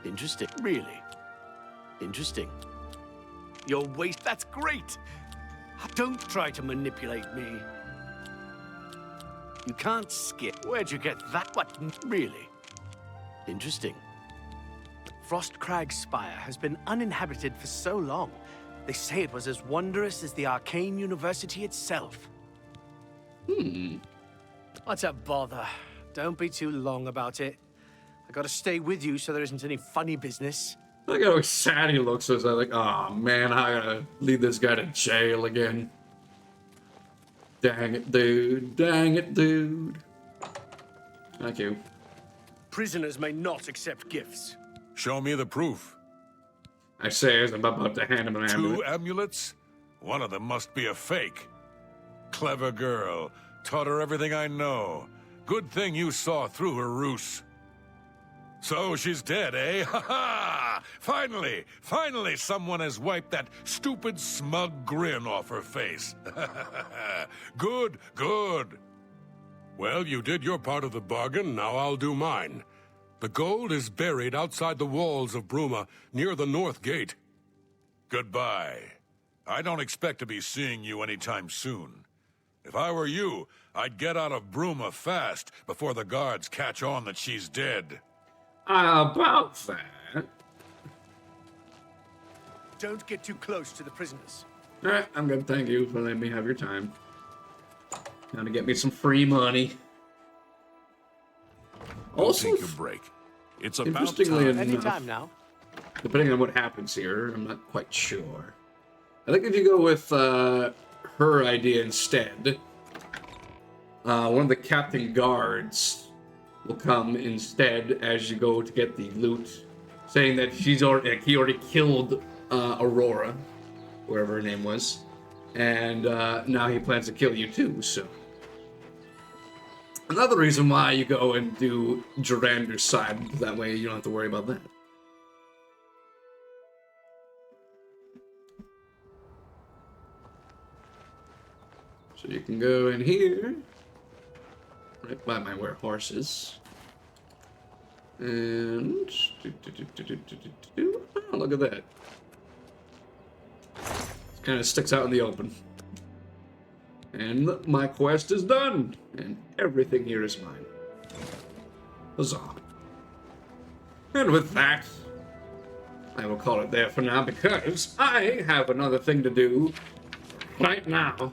Interesting. Really. Interesting. Your waste. That's great. Don't try to manipulate me. You can't skip. Where'd you get that? What? Really? Interesting. Frostcrag Spire has been uninhabited for so long. They say it was as wondrous as the Arcane University itself. What's a bother? Don't be too long about it. I gotta stay with you so there isn't any funny business. Look how sad he looks as I like, oh man, I gotta lead this guy to jail again. Dang it, dude. Dang it, dude. Thank you. Prisoners may not accept gifts. Show me the proof. I say as I'm about to hand him an amulet. 2 amulets? One of them must be a fake. Clever girl. Taught her everything I know. Good thing you saw through her ruse. So she's dead, eh? Ha ha! Finally someone has wiped that stupid, smug grin off her face. Good. Well, you did your part of the bargain, now I'll do mine. The gold is buried outside the walls of Bruma, near the north gate. Goodbye. I don't expect to be seeing you anytime soon. If I were you, I'd get out of Bruma fast before the guards catch on that she's dead. About that. Don't get too close to the prisoners. Alright, I'm good. Thank you for letting me have your time. Gonna get me some free money. Also, take a break. It's about interestingly time. enough, Anytime now. depending on what happens here, I'm not quite sure. I think if you go with her idea instead, one of the captain guards will come instead as you go to get the loot, saying that he already killed Aurora, wherever her name was, and now he plans to kill you too. So another reason why you go and do Durander's side, that way you don't have to worry about that. So you can go in here, right by my warehorses, and oh, look at that. It kind of sticks out in the open. And my quest is done, and everything here is mine. Huzzah. And with that, I will call it there for now, because I have another thing to do right now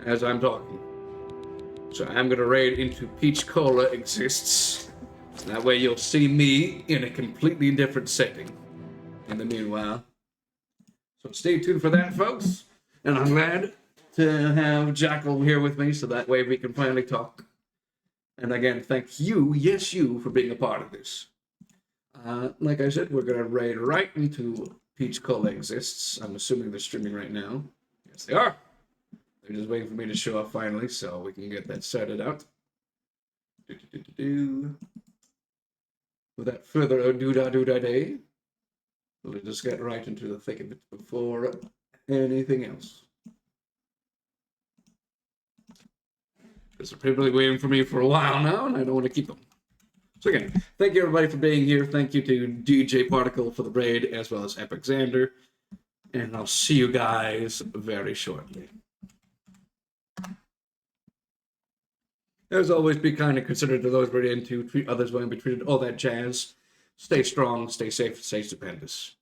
as I'm talking. So I'm going to raid into Peach Cola Exists. That way you'll see me in a completely different setting in the meanwhile. So stay tuned for that, folks. And I'm glad to have Jackle here with me, so that way we can finally talk. And again, thank you, yes you, for being a part of this. Like I said, we're going to raid right into Peach Cola Exists. I'm assuming they're streaming right now. Yes, they are. They're just waiting for me to show up finally, so we can get that sorted out. Without further ado-da-do-da-day, we'll just get right into the thick of it before anything else. Because they're probably waiting for me for a while now, and I don't want to keep them. So again, thank you everybody for being here. Thank you to DJ Particle for the raid, as well as Epic Xander. And I'll see you guys very shortly. As always, be kind and considerate to those we're into. Treat others well and be treated. All that jazz. Stay strong, stay safe, stay stupendous.